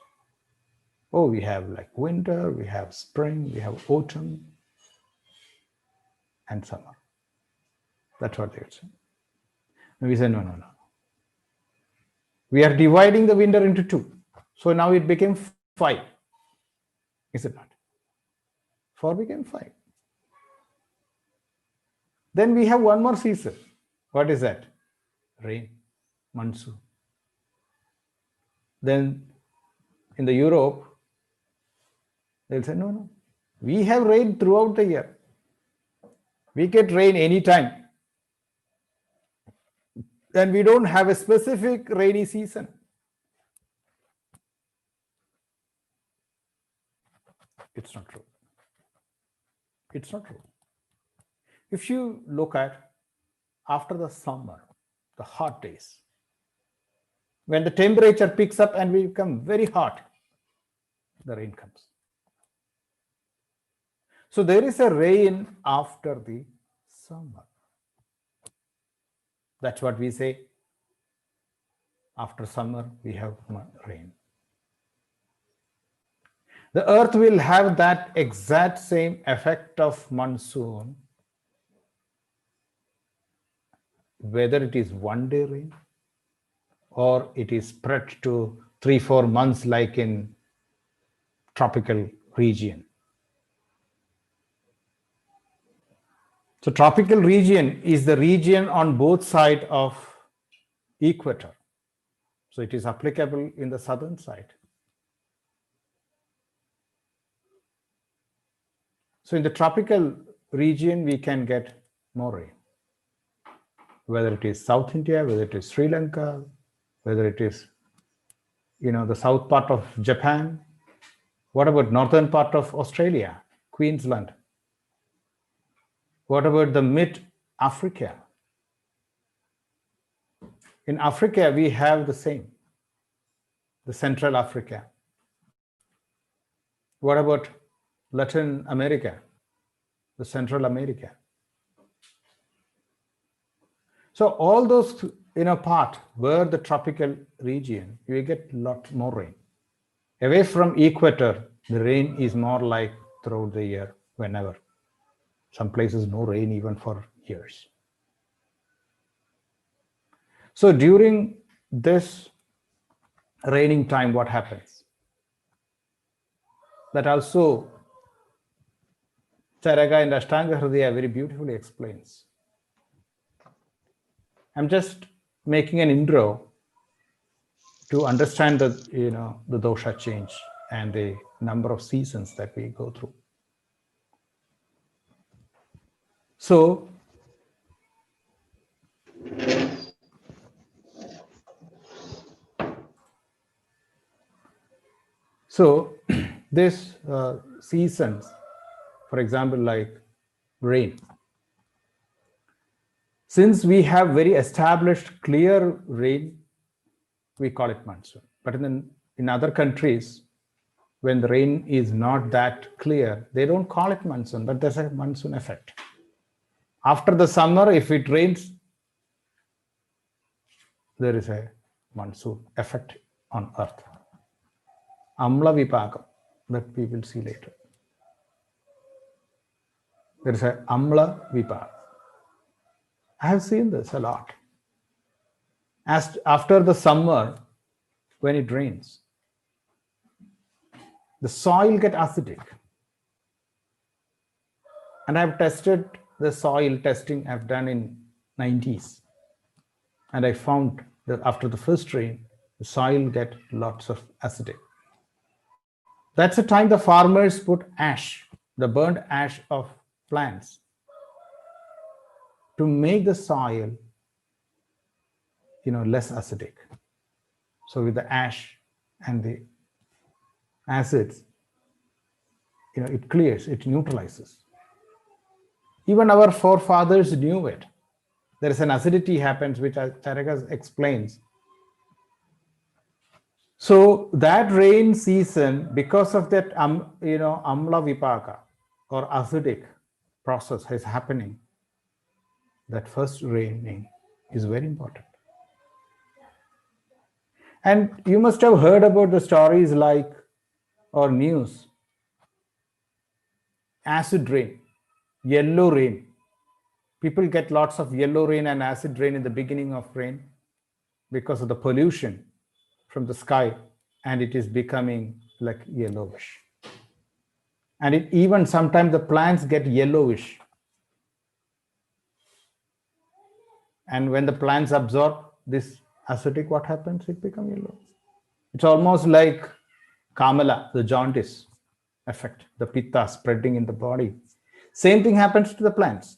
Oh, we have like winter, we have spring, we have autumn, and summer. That's what they would say. And we say, no. We are dividing the winter into 2. So now it became 5. Is it not? 4 became 5. Then we have one more season. What is that? Rain, monsoon. Then in the Europe, they'll say, no, we have rain throughout the year. We get rain anytime. And we don't have a specific rainy season. It's not true. It's not true. If you look at after the summer, the hot days, when the temperature picks up and we become very hot, the rain comes. So there is a rain after the summer. That's what we say. After summer, we have rain. The earth will have that exact same effect of monsoon, whether it is one day rain or it is spread to 3-4 months like in tropical region. So tropical region is the region on both sides of equator. So it is applicable in the southern side. So in the tropical region, we can get more rain. Whether it is South India, whether it is Sri Lanka, whether it is, the south part of Japan. What about northern part of Australia, Queensland? What about the mid-Africa? In Africa, we have the same, the Central Africa. What about Latin America, the Central America? So all those, part where the tropical region, you get a lot more rain. Away from equator, the rain is more like throughout the year, whenever. Some places no rain even for years. So during this raining time, what happens? That also Charaka and Ashtanga Hridaya very beautifully explains. I'm just making an intro to understand the, the dosha change and the number of seasons that we go through. So this seasons, for example, like rain. Since we have very established clear rain, we call it monsoon. But in other countries, when the rain is not that clear, they don't call it monsoon, but there's a monsoon effect. After the summer, if it rains, there is a monsoon effect on earth. Amla Vipakam, that we will see later. There is a Amla Vipakam. I have seen this a lot. As after the summer, when it rains, the soil gets acidic. And I've tested the soil testing I've done in 90s. And I found that after the first rain, the soil gets lots of acidic. That's the time the farmers put ash, the burnt ash of plants, to make the soil, less acidic. So with the ash and the acids, it clears, it neutralizes. Even our forefathers knew it. There is an acidity happens, which Charaka explains. So that rain season, because of that, Amla Vipaka or acidic process is happening, that first raining is very important. And you must have heard about the stories like, or news, acid rain, yellow rain. People get lots of yellow rain and acid rain in the beginning of rain because of the pollution from the sky, and it is becoming like yellowish. And even sometimes the plants get yellowish. And when the plants absorb this acidic, what happens? It becomes yellow. It's almost like Kamala, the jaundice effect, the pitta spreading in the body. Same thing happens to the plants.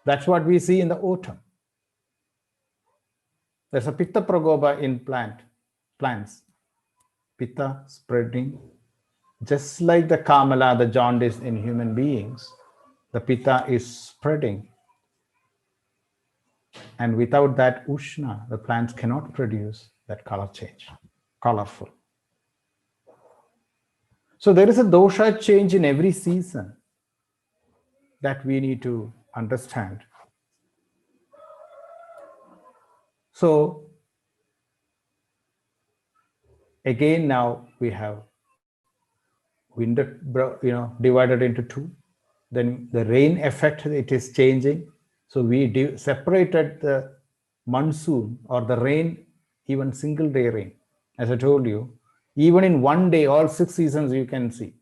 That's what we see in the autumn. There's a pitta pragopa in plants. Pitta spreading, just like the Kamala, the jaundice in human beings, the pitta is spreading. And without that Ushna, the plants cannot produce that color change, colorful. So there is a dosha change in every season that we need to understand. So again, now we have winter, divided into two. Then the rain effect, it is changing. So we separated the monsoon or the rain, even single day rain. As I told you, even in one day, all 6 seasons you can see.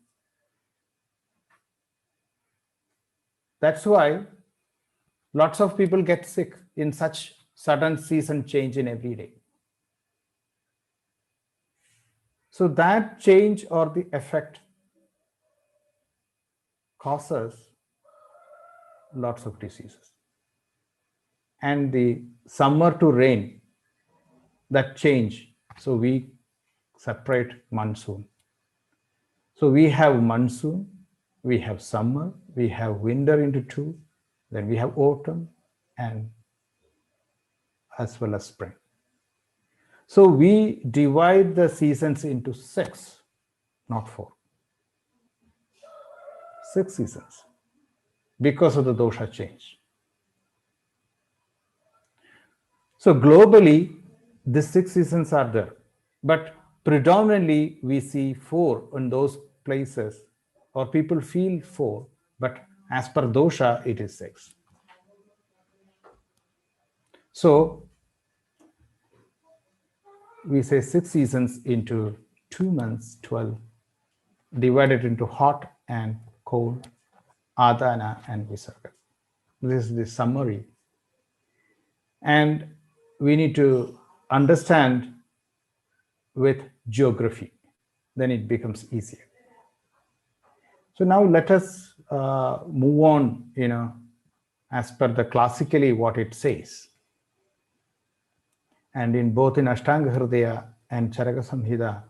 That's why lots of people get sick in such sudden season change in every day. So that change or the effect causes lots of diseases. And the summer to rain, that change, so we separate monsoon. So we have monsoon, we have summer, we have winter into two, then we have autumn, and as well as spring. So we divide the seasons into 6, not 4. 6 seasons because of the dosha change. So globally, the 6 seasons are there, but predominantly we see 4 in those places, or people feel 4, but as per dosha, it is 6. So we say 6 seasons into 2 months, 12, divided into hot and cold, adana and visarga. This is the summary. And we need to understand with geography, then it becomes easier. So now let us move on, as per the classically what it says. And in both in Ashtanga Hridaya and Charaka Samhita,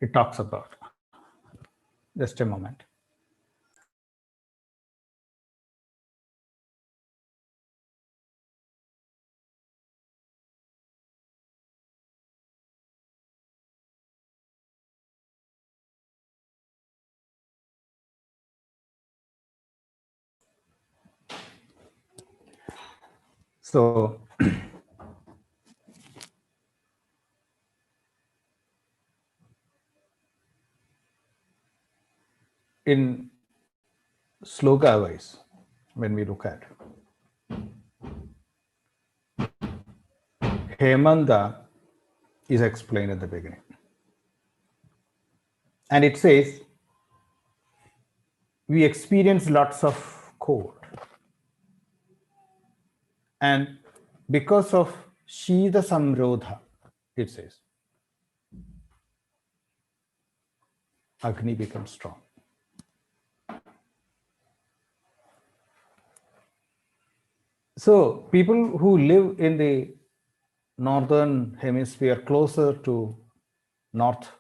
it talks about. Just a moment. So in sloka wise, when we look at Hemanta is explained at the beginning. And it says, we experience lots of cold. And because of Shida Samrodha, it says, Agni becomes strong. So people who live in the northern hemisphere, closer to north,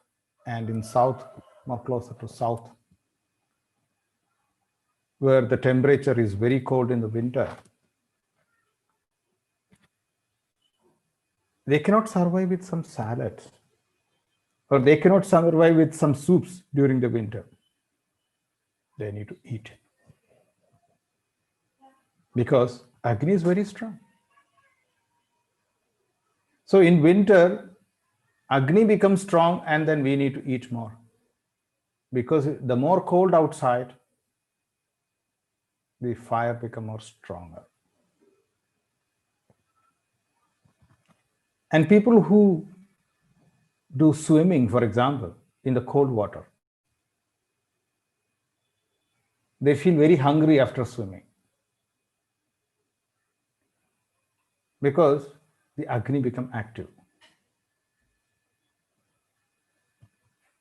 and in south, more closer to south, where the temperature is very cold in the winter, they cannot survive with some salads, or they cannot survive with some soups during the winter. They need to eat, because Agni is very strong. So in winter, Agni becomes strong, and then we need to eat more, because the more cold outside, the fire becomes more stronger. And people who do swimming, for example, in the cold water, They feel very hungry after swimming because the Agni become active.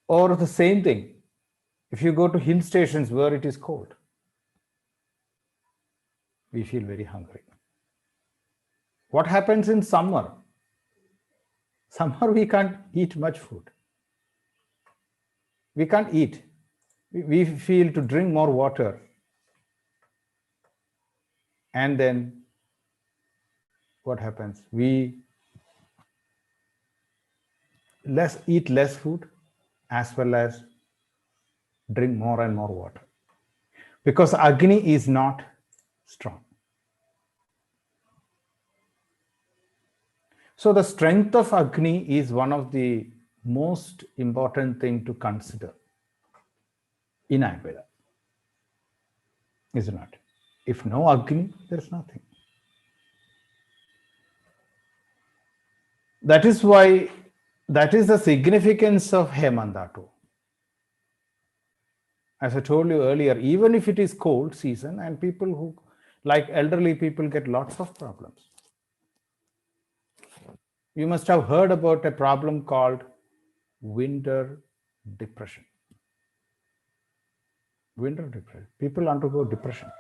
Or the same thing, if you go to hill stations where it is cold, we feel very hungry. What happens in summer? Summer we can't eat much food. We can't eat. We feel to drink more water. And then what happens? We eat less food as well as drink more and more water. Because Agni is not strong. So the strength of Agni is one of the most important thing to consider in Ayurveda, is it not? If no Agni, there is nothing. That is why, that is the significance of Hemandatu. As I told you earlier, even if it is cold season and people who, like elderly people, get lots of problems. You must have heard about a problem called winter depression. Winter depression. People undergo depression.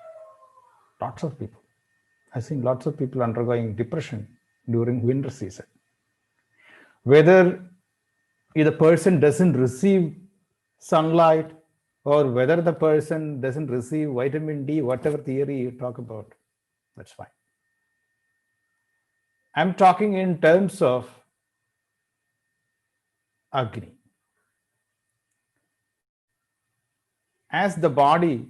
Lots of people. I've seen lots of people undergoing depression during winter season. Whether the person doesn't receive sunlight or whether the person doesn't receive vitamin D, whatever theory you talk about, that's fine. I'm talking in terms of Agni. As the body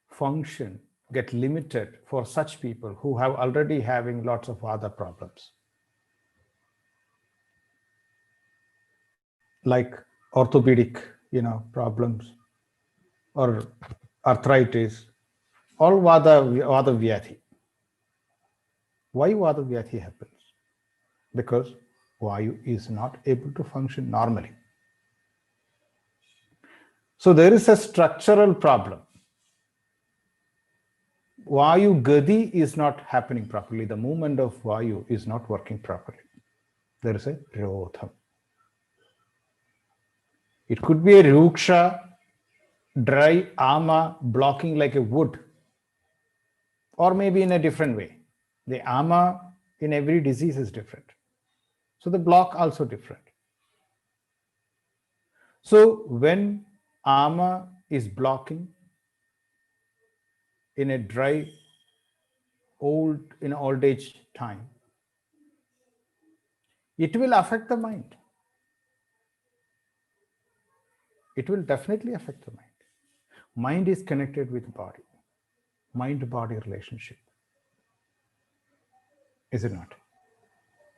function get limited for such people who have already having lots of other problems, like orthopedic, problems or arthritis, all Vada Vyadhi. Why Vada Vyadhi happens? Because Vayu is not able to function normally. So there is a structural problem. Vayu Gadi is not happening properly. The movement of Vayu is not working properly. There is a Rodham. It could be a Ruksha, dry ama blocking like a wood, or maybe in a different way. The ama in every disease is different. So the block also different. So when ama is blocking in a dry, old age time, it will affect the mind. It will definitely affect the mind. Mind is connected with body. Mind-body relationship. Is it not?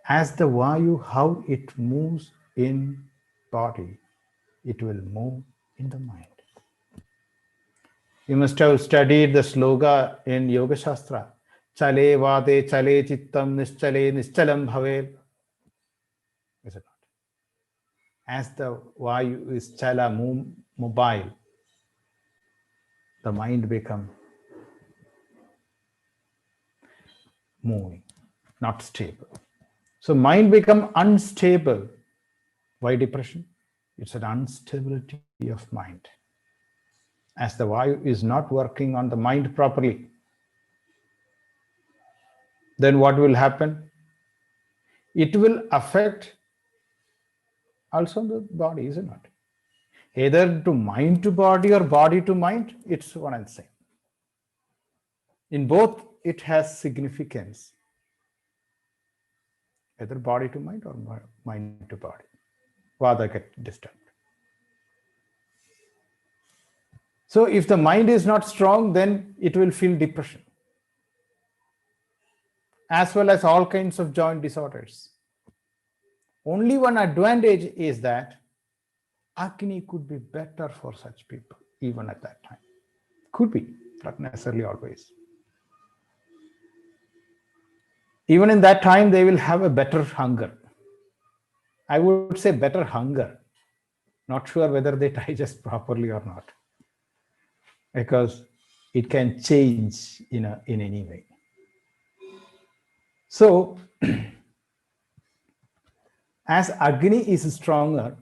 As the Vayu, how it moves in body, it will move in the mind. You must have studied the sloga in Yoga Shastra. Chale vade chale chittam nischale nischalam bhaver. Is it not? As the Vayu is chala, mobile, the mind become moving, not stable. So mind become unstable. Why depression? It's an instability of mind. As the Vayu is not working on the mind properly, then what will happen? It will affect also the body, is it not? Either to mind to body or body to mind, it's one and same. In both, it has significance. Either body to mind or mind to body. Vada get disturbed. So if the mind is not strong, then it will feel depression, as well as all kinds of joint disorders. Only one advantage is that Agni could be better for such people, even at that time. Could be, not necessarily always. Even in that time, they will have a better hunger. I would say better hunger. Not sure whether they digest properly or not. because it can change in any way. So as Agni is stronger,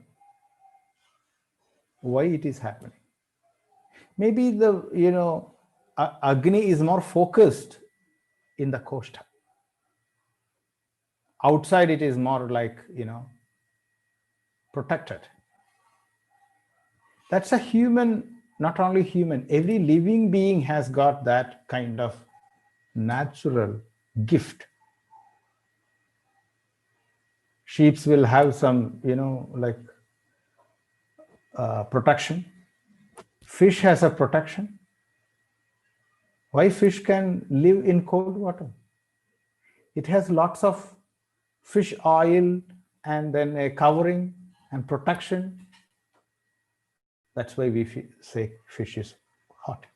why it is happening? Maybe the Agni is more focused in the koshta. Outside it is more like protected. That's a human, not only human, every living being has got that kind of natural gift. Sheep will have some protection. Fish has a protection. Why fish can live in cold water? It has lots of fish oil and then a covering and protection. That's why we say fish is hot,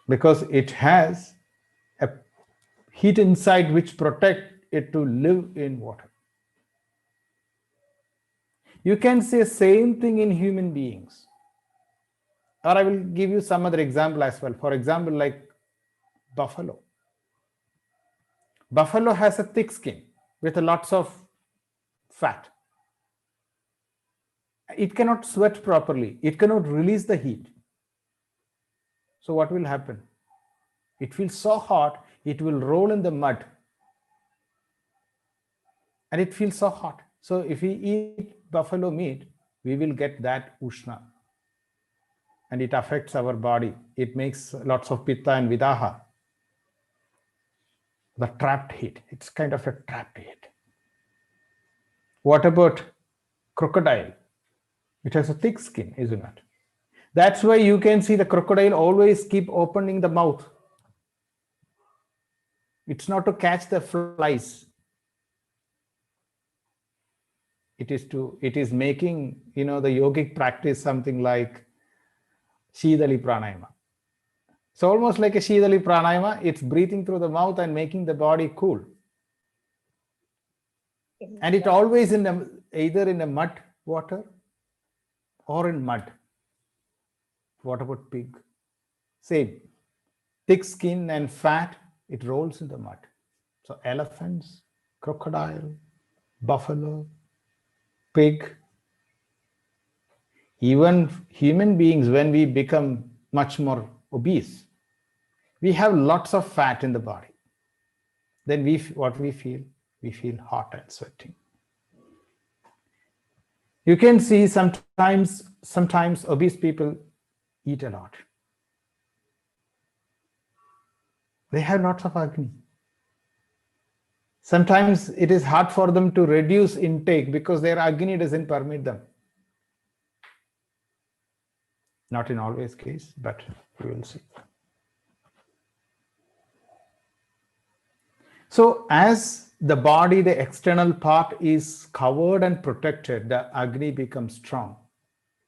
because it has a heat inside which protect it to live in water. You can say same thing in human beings. Or I will give you some other example as well. For example, like buffalo. Buffalo has a thick skin with lots of fat. It cannot sweat properly. It cannot release the heat. So what will happen? It feels so hot, it will roll in the mud. And it feels so hot. So if we eat buffalo meat, we will get that ushna. And it affects our body. It makes lots of pitta and vidaha. The trapped heat. It's kind of a trapped heat. What about crocodile? It has a thick skin, isn't it? That's why you can see the crocodile always keep opening the mouth. It's not to catch the flies. It is making, the yogic practice something like Shidali Pranayama. So almost like a Shidali Pranayama, it's breathing through the mouth and making the body cool. And it always either in a mud water or in mud. What about pig? Same. Thick skin and fat, it rolls in the mud. So elephants, crocodile, buffalo, pig, even human beings, when we become much more obese, we have lots of fat in the body. Then what we feel? We feel hot and sweating. You can see sometimes obese people eat a lot. They have lots of Agni. Sometimes it is hard for them to reduce intake because their Agni doesn't permit them. Not in always case, but we will see. So as the body, the external part is covered and protected, the Agni becomes strong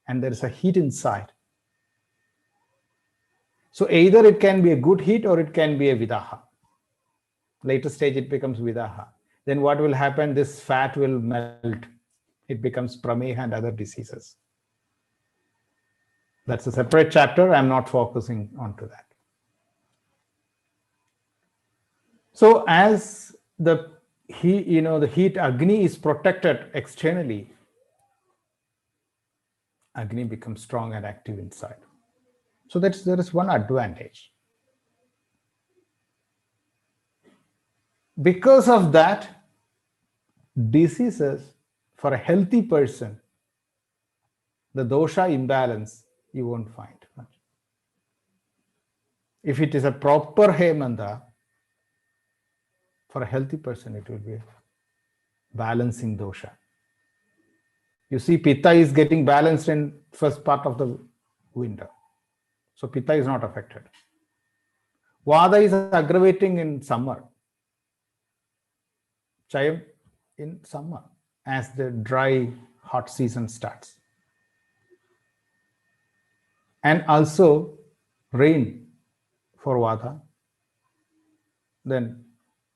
and there is a heat inside. So either it can be a good heat or it can be a vidaha. Later stage it becomes vidaha. Then what will happen? This fat will melt. It becomes prameha and other diseases. That's a separate chapter. I'm not focusing onto that. So as the heat Agni is protected externally, Agni becomes strong and active inside. So there is one advantage. Because of that, diseases for a healthy person, the dosha imbalance, you won't find much. If it is a proper hemanda, for a healthy person, it will be a balancing dosha. You see, pitta is getting balanced in first part of the winter. So pitta is not affected. Vada is aggravating in summer. Chayam in summer as the dry, hot season starts. And also rain for Vata. Then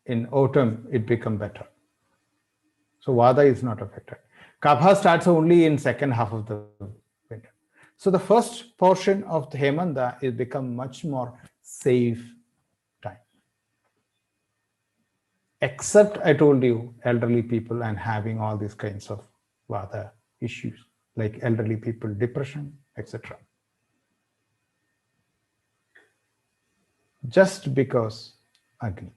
in autumn, it becomes better. So Vata is not affected. Kapha starts only in second half of the winter. So the first portion of the Hemanta is become much more safe time. Except I told you, elderly people and having all these kinds of Vata issues, like elderly people, depression, etc. Just because Agni.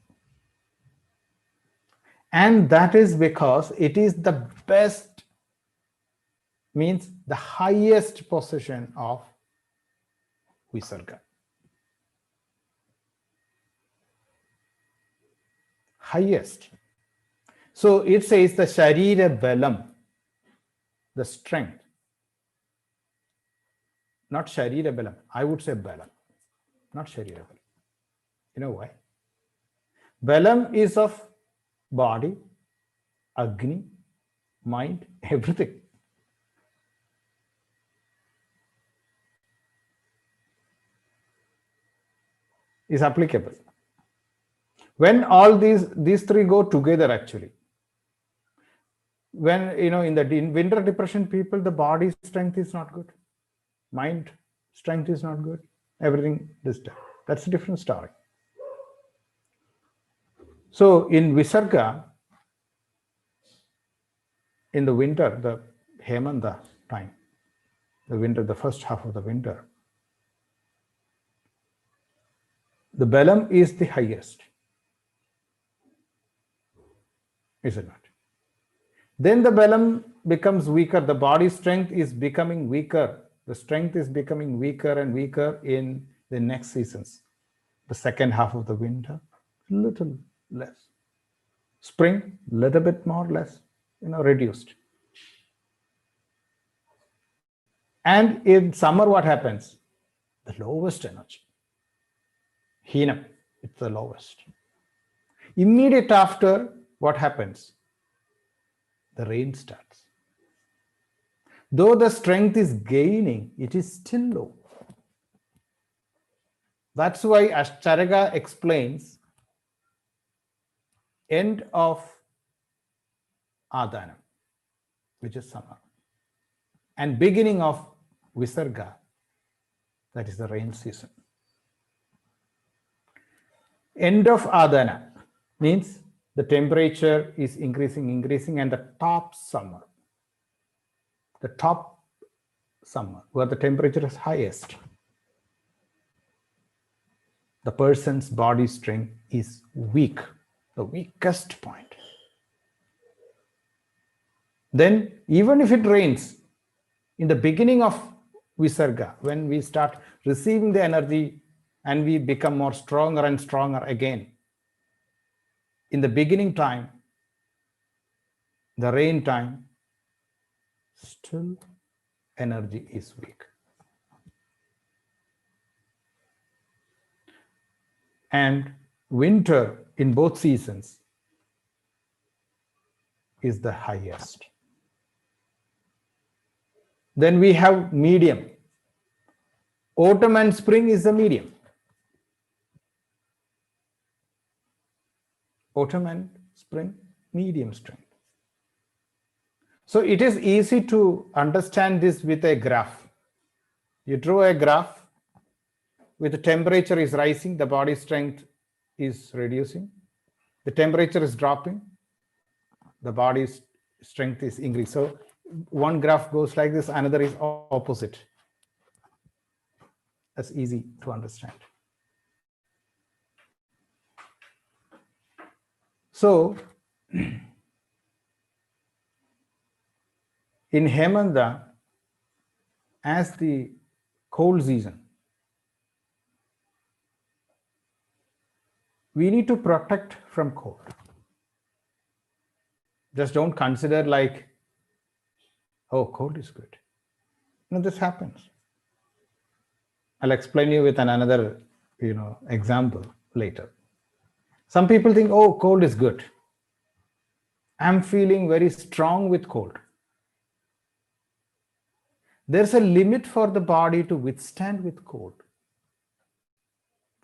And that is because it is the best, means the highest position of Visarga. Highest. So it says the Sharira Balam, the strength. Not Sharira Balam. I would say Balam, not Sharira Balam. You know why? Balam is of body, Agni, mind, everything. Is applicable. When all these three go together, actually, when in the winter depression people, the body strength is not good, mind strength is not good, everything disturbed. That's a different story. So in Visarga, in the winter, the Hemanta time, the winter, the first half of the winter, the Balam is the highest. Is it not? Then the Balam becomes weaker. The body strength is becoming weaker. The strength is becoming weaker and weaker in the next seasons. The second half of the winter, little less. Spring, little bit more, less, reduced. And in summer, what happens? The lowest energy. Heenam, it's the lowest. Immediate after, what happens? The rain starts. Though the strength is gaining, it is still low. That's why Charaka explains end of Adana, which is summer, and beginning of Visarga, that is the rain season. End of Adana means the temperature is increasing, and the top summer, where the temperature is highest, the person's body strength is weak, the weakest point. Then even if it rains, in the beginning of Visarga, when we start receiving the energy and we become more stronger and stronger again, in the beginning time, the rain time, still energy is weak. And winter in both seasons is the highest. Then we have medium. Autumn and spring is the medium. Autumn and spring, medium strength. So it is easy to understand this with a graph. You draw a graph with the temperature is rising, the body strength is reducing. The temperature is dropping, the body's strength is increasing. So one graph goes like this, another is opposite. That's easy to understand. So in Hemanta, as the cold season, we need to protect from cold. Just don't consider like, oh, cold is good. No, this happens. I'll explain you with another, example later. Some people think, oh, cold is good. I'm feeling very strong with cold. There's a limit for the body to withstand with cold.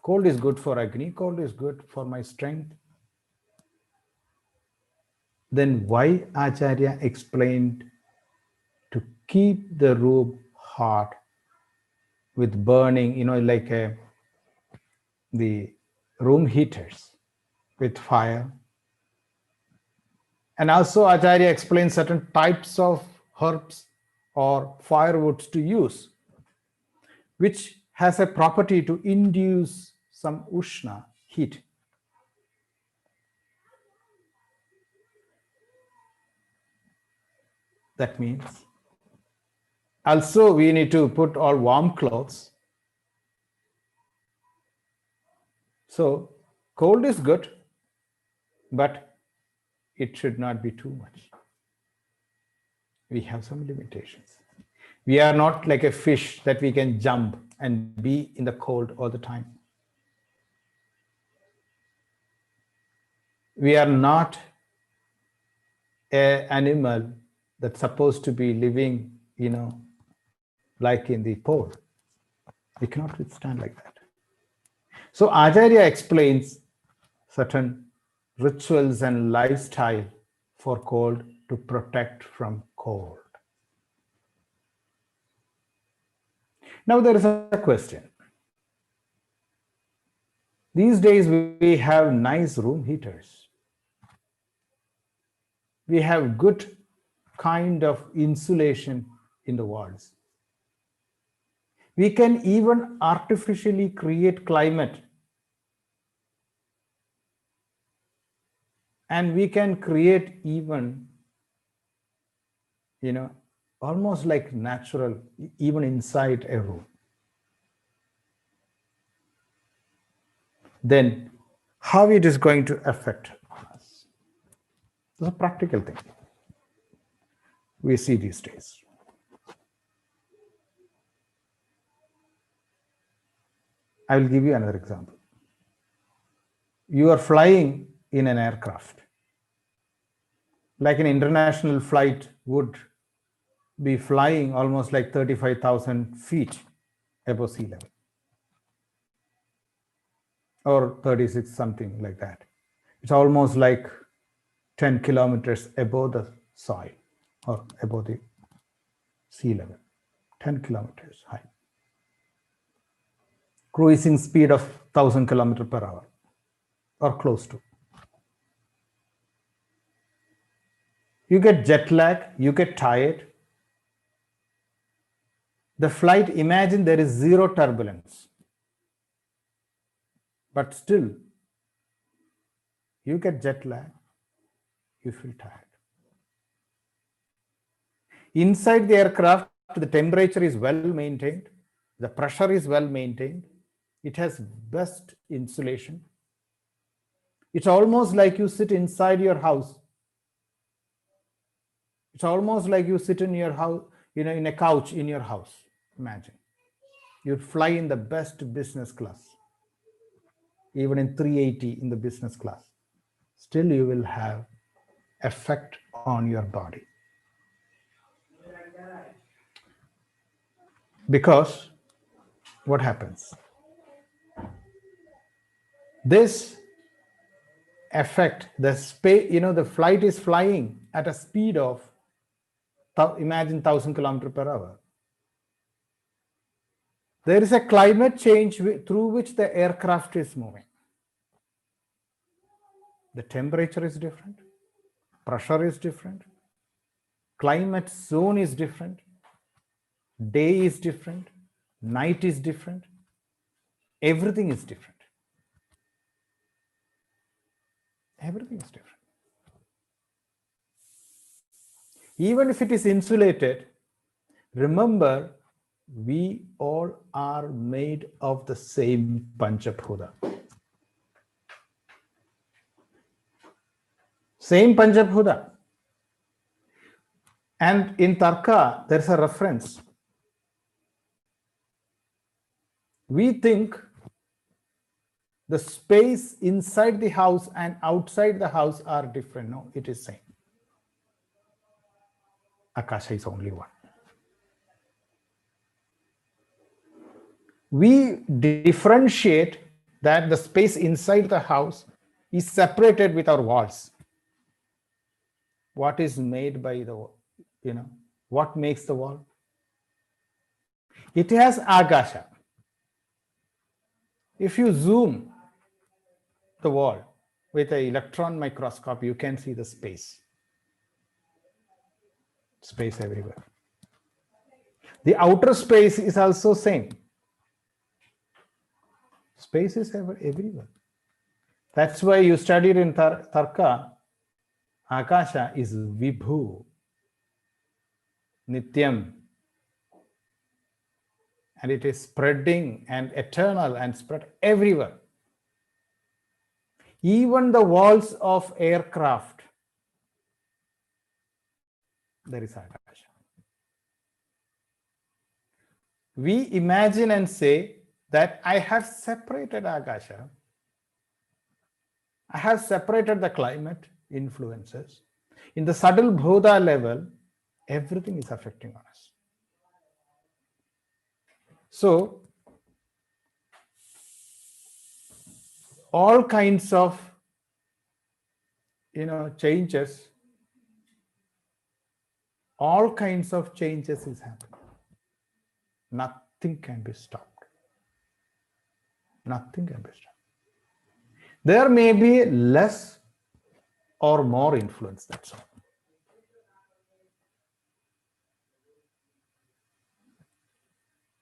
Cold is good for Agni, cold is good for my strength. Then why Acharya explained to keep the robe hot with burning, like the room heaters with fire. And also Acharya explains certain types of herbs or firewoods to use, which has a property to induce some Ushna, heat. That means also we need to put all warm clothes. So cold is good, but it should not be too much. We have some limitations. We are not like a fish that we can jump and be in the cold all the time. We are not an animal that's supposed to be living, like in the pole. We cannot withstand like that. So Acharya explains certain rituals and lifestyle for cold to protect from cold. Now there is a question. These days we have nice room heaters. We have good kind of insulation in the walls. We can even artificially create climate. And we can create even, almost like natural, even inside a room. Then how it is going to affect us? It's a practical thing we see these days. I will give you another example. You are flying in an aircraft. Like an international flight would be flying almost like 35,000 feet above sea level. Or 36, something like that. It's almost like 10 kilometers above the soil or above the sea level. 10 kilometers high. Cruising speed of 1,000 kilometers per hour or close to. You get jet lag, you get tired. The flight, imagine there is zero turbulence. But still, you get jet lag, you feel tired. Inside the aircraft, the temperature is well maintained, the pressure is well maintained, it has best insulation. It's almost like you sit inside your house. It's almost like you sit in your house, in a couch in your house. Imagine. You'd fly in the best business class, even in 380 in the business class. Still you will have effect on your body. Because what happens? This effect, the space, the flight is flying at a speed of, imagine 1,000 kilometers per hour. There is a climate change through which the aircraft is moving. The temperature is different, pressure is different, climate zone is different, day is different, night is different, everything is different. Everything is different. Even if it is insulated, remember, we all are made of the same Panchabhuta. Same Panchabhuta. And in Tarka, there's a reference. We think the space inside the house and outside the house are different. No, it is same. Akasha is only one. We differentiate that the space inside the house is separated with our walls. What is made by the, what makes the wall? It has Akasha. If you zoom the wall with an electron microscope, you can see the space. Space everywhere. The outer space is also same. Space is everywhere. That's why you studied in Tarka, Akasha is Vibhu, Nityam, and it is spreading and eternal and spread everywhere. Even the walls of aircraft, there is Akasha. We imagine and say that I have separated Akasha. I have separated the climate influences. In the subtle Bhoda level, everything is affecting us. So, all kinds of changes, all kinds of changes is happening. Nothing can be stopped. Nothing can be stopped. There may be less or more influence, that's all.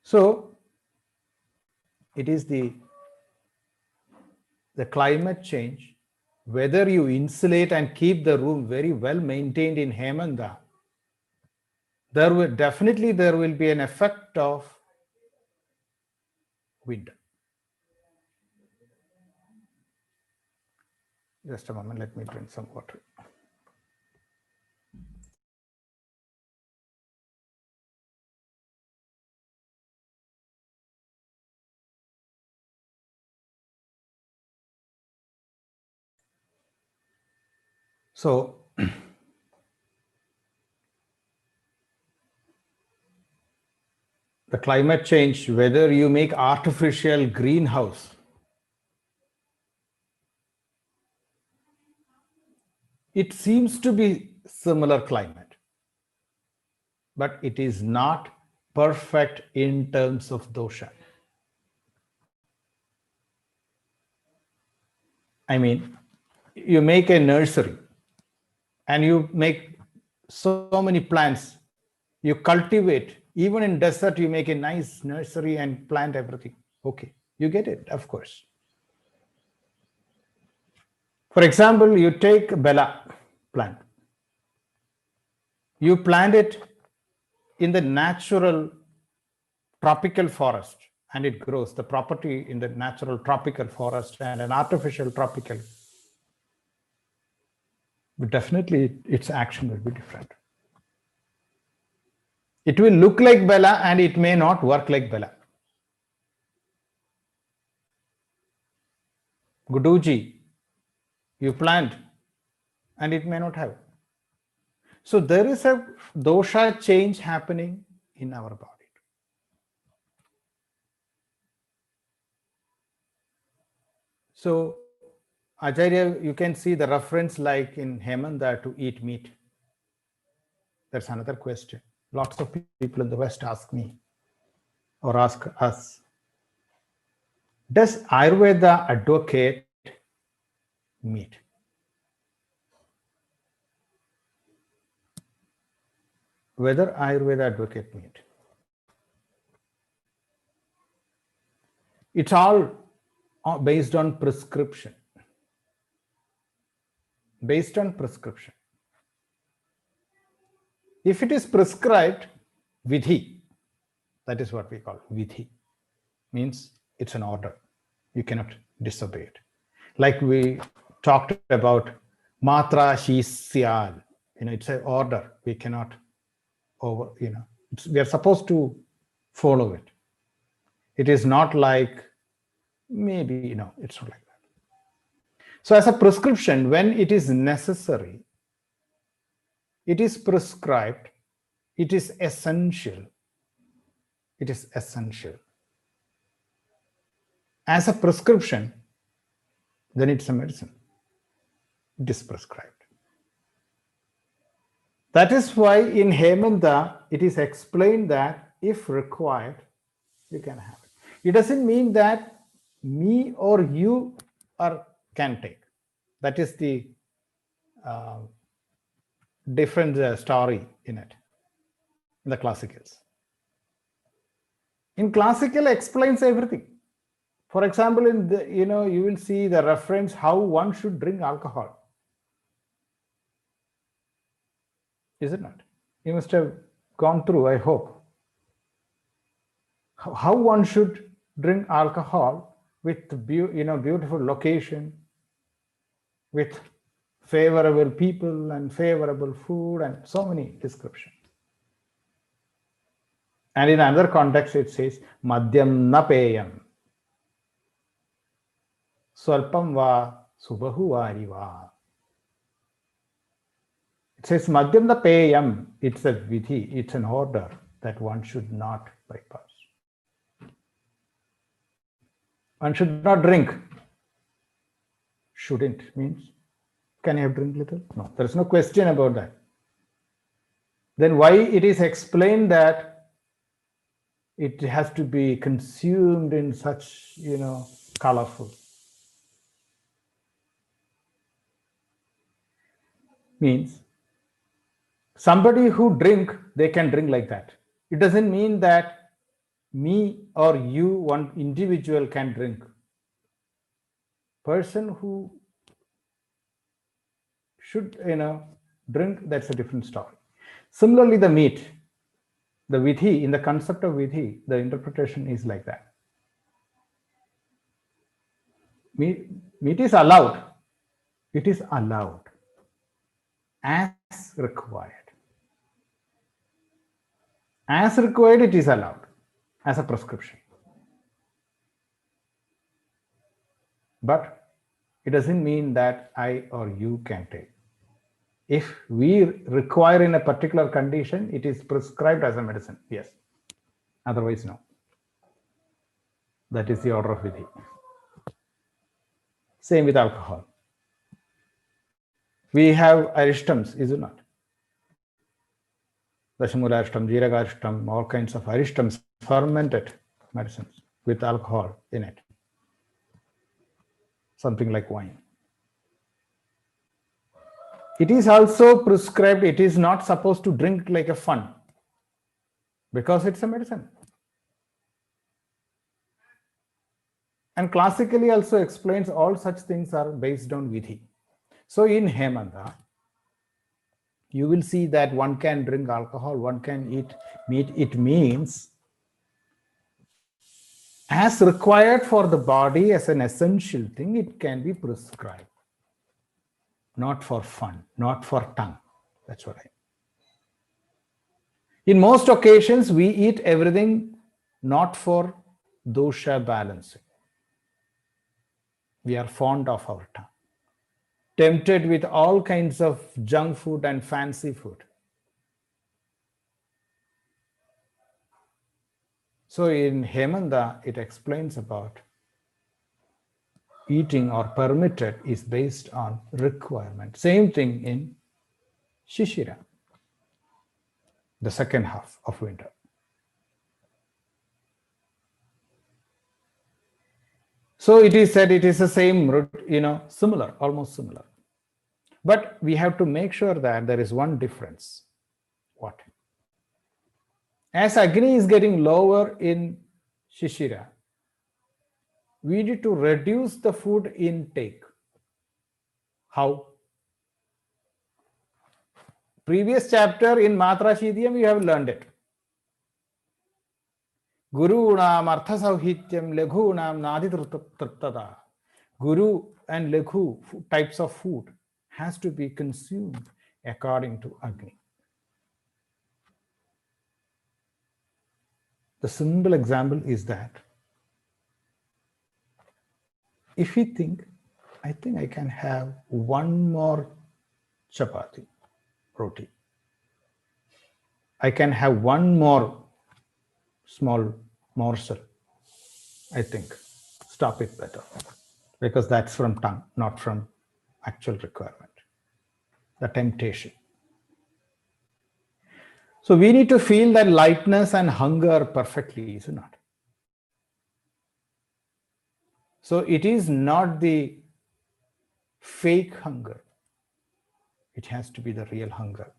So, it is the climate change, whether you insulate and keep the room very well maintained in Hemanta, there will be an effect of wind. Just a moment, let me drink some water. So, the climate change, whether you make artificial greenhouse, it seems to be similar climate, but it is not perfect in terms of dosha. I mean, you make a nursery and you make so many plants, you cultivate, even in desert, you make a nice nursery and plant everything. Okay, you get it, of course. For example, you take Bella plant. You plant it in the natural tropical forest and it grows. The property in the natural tropical forest and an artificial tropical, but definitely its action will be different. It will look like Bella and it may not work like Bella. Guduji, you plant and it may not have. So there is a dosha change happening in our body. So Acharya, you can see the reference like in Hemanta to eat meat. That's another question. Lots of people in the West ask me or ask us, does Ayurveda advocate meat? Whether Ayurveda advocate meat? It's all based on prescription. Based on prescription. If it is prescribed, vidhi, that is what we call vidhi, means it's an order. You cannot disobey it. Like we talked about matra shisyal, it's an order. We cannot we are supposed to follow it. It is not like maybe, it's not like that. So as a prescription, when it is necessary, it is prescribed, it is essential. It is essential. As a prescription, then it's a medicine. It is prescribed. That is why in Hemanta, it is explained that if required, you can have it. It doesn't mean that me or you can take. That is the different story in it, in the classicals. In classical explains everything. For example, in the, you will see the reference how one should drink alcohol. Is it not? You must have gone through, I hope, how one should drink alcohol with beautiful location, with favorable people and favorable food, and so many descriptions. And in another context, it says madhyam na peyam, swalpam va subahu variva. It says madhyam na peyam. It's a vidhi, it's an order that one should not bypass. One should not drink. Shouldn't means, can you have drink little? No, there is no question about that. Then why it is explained that it has to be consumed in such, colorful. Means somebody who drink, they can drink like that. It doesn't mean that me or you, one individual, can drink. Person who should, drink, that's a different story. Similarly, the meat, the vidhi, in the concept of vidhi, the interpretation is like that. Meat is allowed. It is allowed as required. As required, it is allowed as a prescription. But it doesn't mean that I or you can take. If we require in a particular condition, it is prescribed as a medicine. Yes. Otherwise, no. That is the order of vidhi. Same with alcohol. We have arishtams, is it not? Dashamula arishtam, Jeeraga arishtam, all kinds of arishtams, fermented medicines with alcohol in it. Something like wine. It is also prescribed, it is not supposed to drink like a fun, because it's a medicine. And classically also explains all such things are based on vidhi. So in Hemanta, you will see that one can drink alcohol, one can eat meat. It means as required for the body as an essential thing, it can be prescribed. Not for fun, not for tongue. That's what I mean. In most occasions, we eat everything not for dosha balancing. We are fond of our tongue, tempted with all kinds of junk food and fancy food. So in Hemanta, it explains about eating or permitted is based on requirement. Same thing in Shishira, the second half of winter. So it is said it is the same, similar, almost similar. But we have to make sure that there is one difference. What? As Agni is getting lower in Shishira, we need to reduce the food intake. How? Previous chapter in Matra Shidiyam, you have learned it. Gurunam artha sauhityam leghunam naditrutada. Guru and leghu types of food has to be consumed according to Agni. The simple example is that if we think, I think I can have one more chapati, roti. I can have one more small morsel. I think stop it better, because that's from tongue, not from actual requirement. The temptation. So we need to feel that lightness and hunger perfectly, is it not? So it is not the fake hunger. It has to be the real hunger.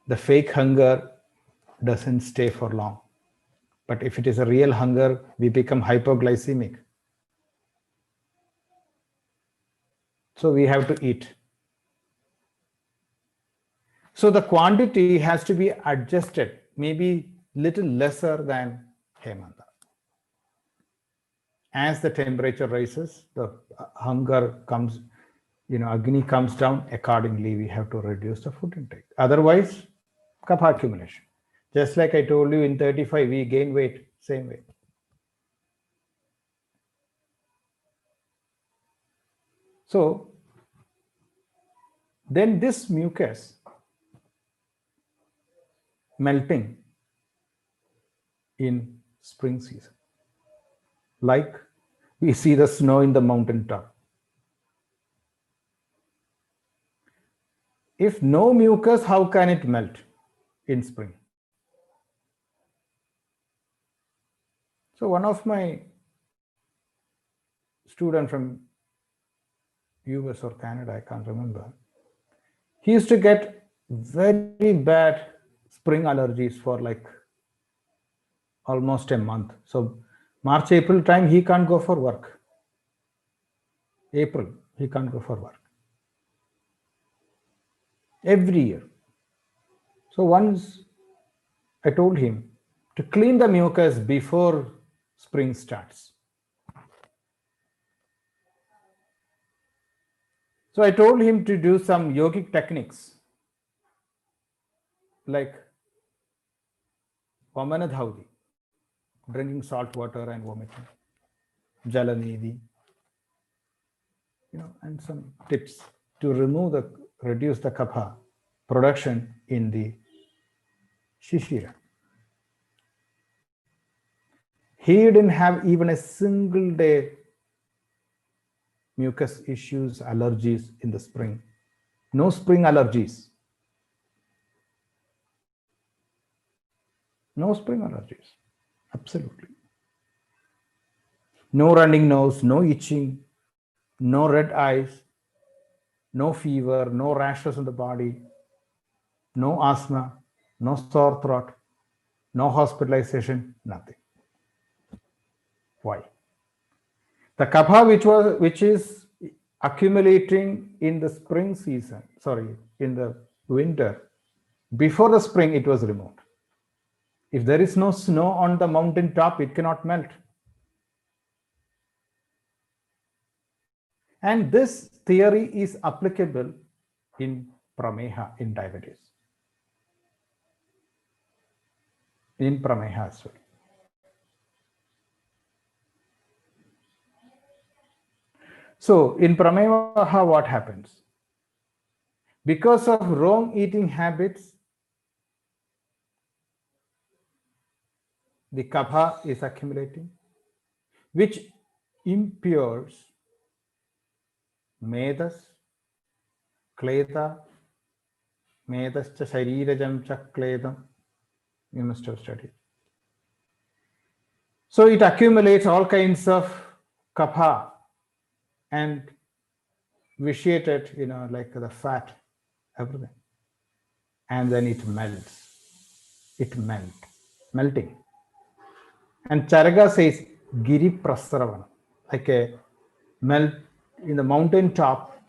The fake hunger doesn't stay for long. But if it is a real hunger, we become hypoglycemic. So we have to eat. So the quantity has to be adjusted, maybe little lesser than Hemanta. As the temperature rises, the hunger comes, Agni comes down, accordingly we have to reduce the food intake. Otherwise, kapha accumulation. Just like I told you, in 35, we gain weight, same way. So, then this mucus melting in spring season, like we see the snow in the mountain top. If no mucus, how can it melt in spring? So one of my students from US or Canada, I can't remember, he used to get very bad spring allergies for like almost a month. So March, April time, he can't go for work. April, he can't go for work. Every year. So once I told him to clean the mucus before spring starts. So I told him to do some yogic techniques like Vamanadhaudi, drinking salt water and vomiting, Jalanidhi, and some tips to reduce the kapha production in the shishira. He didn't have even a single day mucus issues, allergies in the spring. No spring allergies. No spring allergies. Absolutely. No running nose, no itching, no red eyes, no fever, no rashes on the body, no asthma, no sore throat, no hospitalization, nothing. Why? The kapha which is accumulating in the spring season, in the winter, before the spring it was removed. If there is no snow on the mountain top, it cannot melt. And this theory is applicable in prameha, in diabetes. In prameha as well. So in prameha, what happens? Because of wrong eating habits, the kapha is accumulating, which impures medas, kleda, medascha sharirajam cha kledam. You must have studied. So it accumulates all kinds of kapha and vitiated, like the fat, everything. And then it melts. Melting. And Charaka says, Giri Prasaravan, like a melt in the mountain top.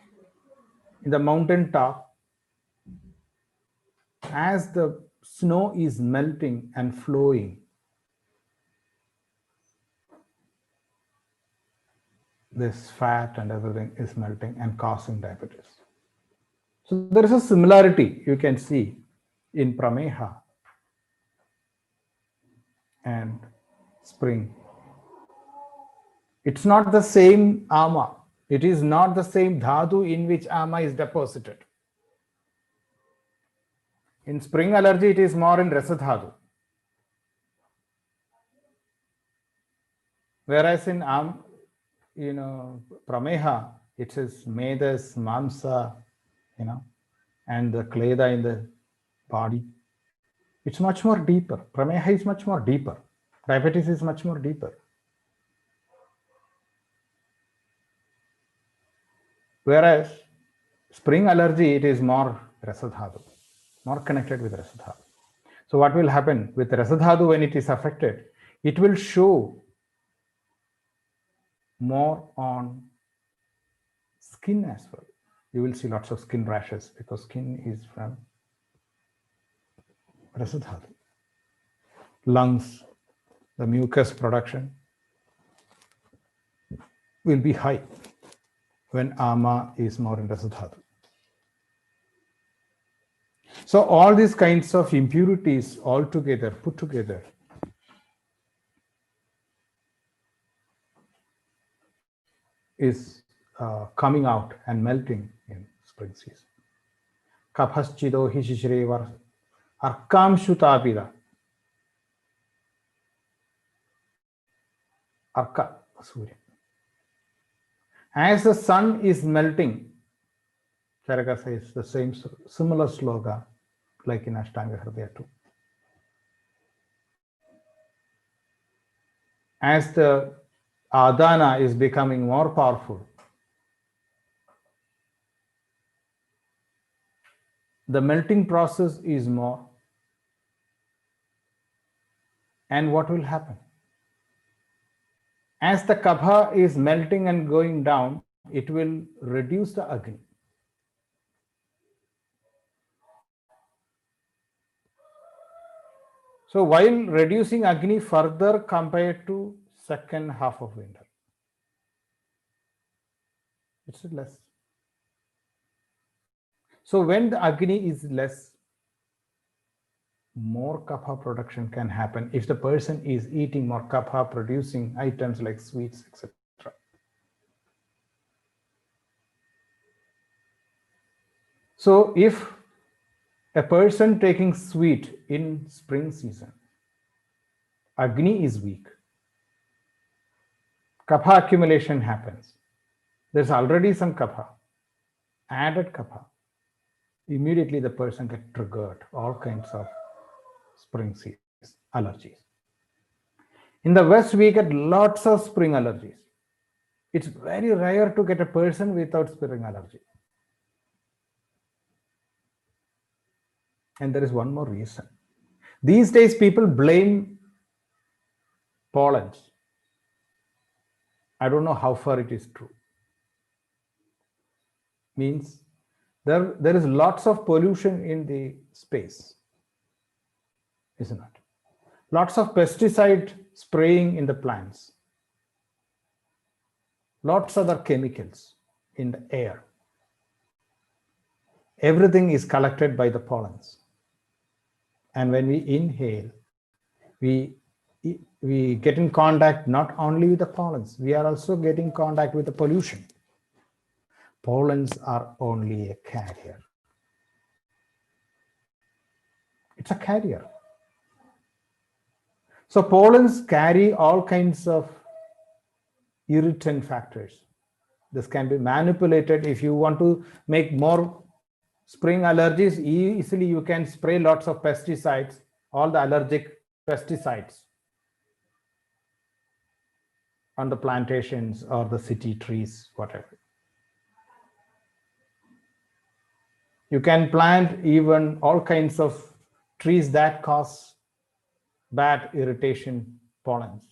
In the mountain top, as the snow is melting and flowing, this fat and everything is melting and causing diabetes. So there is a similarity you can see in prameha and spring. It's not the same ama. It is not the same dhatu in which ama is deposited. In spring allergy, it is more in rasadhatu. Whereas in prameha, it is medas, mamsa, and the kleda in the body. It's much more deeper. Prameha is much more deeper. Diabetes is much more deeper. Whereas spring allergy, it is more rasadhatu, more connected with rasadhatu. So what will happen with rasadhatu when it is affected? It will show more on skin as well. You will see lots of skin rashes because skin is from rasadhatu. Lungs, the mucus production will be high when ama is more in rasadhatu. So all these kinds of impurities all together, put together, is coming out and melting in spring season. Kaphaschido hishishrevar arkam shutapida. Arka, Surya. As the sun is melting, Charaka says the same similar sloga like in Ashtanga Hridaya too. As the adana is becoming more powerful, the melting process is more. And what will happen? As the kapha is melting and going down, it will reduce the agni. So while reducing agni further compared to second half of winter, it's less. So when the agni is less, more kapha production can happen if the person is eating more kapha producing items like sweets, etc. So if a person taking sweet in spring season, agni is weak, kapha accumulation happens. There's already some kapha, added kapha. Immediately the person gets triggered, all kinds of spring season allergies. In the West, we get lots of spring allergies. It's very rare to get a person without spring allergy. And there is one more reason. These days, people blame pollens. I don't know how far it is true. Means there is lots of pollution in the space, isn't it? Lots of pesticide spraying in the plants. Lots of other chemicals in the air. Everything is collected by the pollens. And when we inhale, we get in contact not only with the pollens, we are also getting contact with the pollution. Pollens are only a carrier. It's a carrier. So pollens carry all kinds of irritant factors. This can be manipulated. If you want to make more spring allergies, easily you can spray lots of pesticides, all the allergic pesticides on the plantations or the city trees, whatever. You can plant even all kinds of trees that cause bad irritation pollens.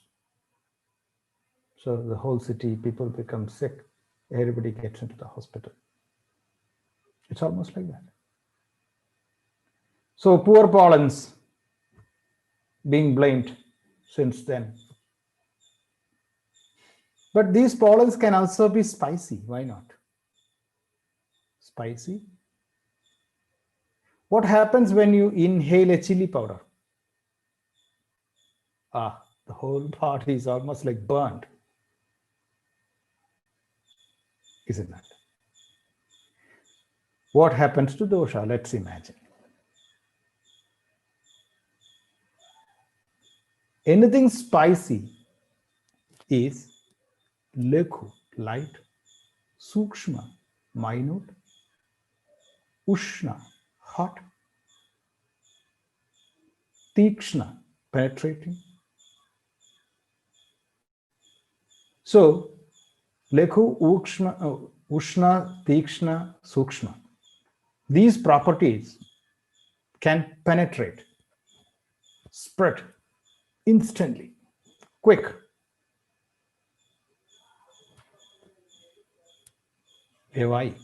So the whole city, people become sick. Everybody gets into the hospital. It's almost like that. So poor pollens being blamed since then. But these pollens can also be spicy. Why not? Spicy. What happens when you inhale a chili powder? The whole body is almost like burnt. Isn't that? What happens to dosha? Let's imagine. Anything spicy is lekhu, light, sukshma, minute, ushna, hot, tikshna, penetrating. So, lekhu, ushna, tikshna, sukshma. These properties can penetrate, spread instantly, quick. Vyavai.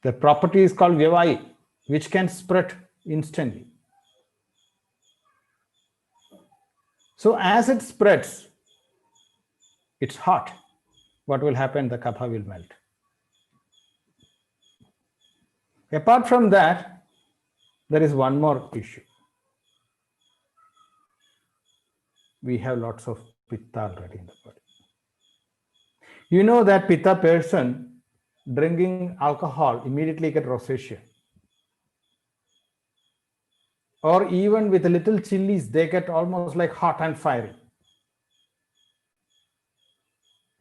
The property is called Vyavai, which can spread instantly. So as it spreads, it's hot. What will happen? The kapha will melt. Apart from that, there is one more issue. We have lots of pitta already in the body. You know that pitta person drinking alcohol immediately get rosacea. Or even with a little chilies, they get almost like hot and fiery.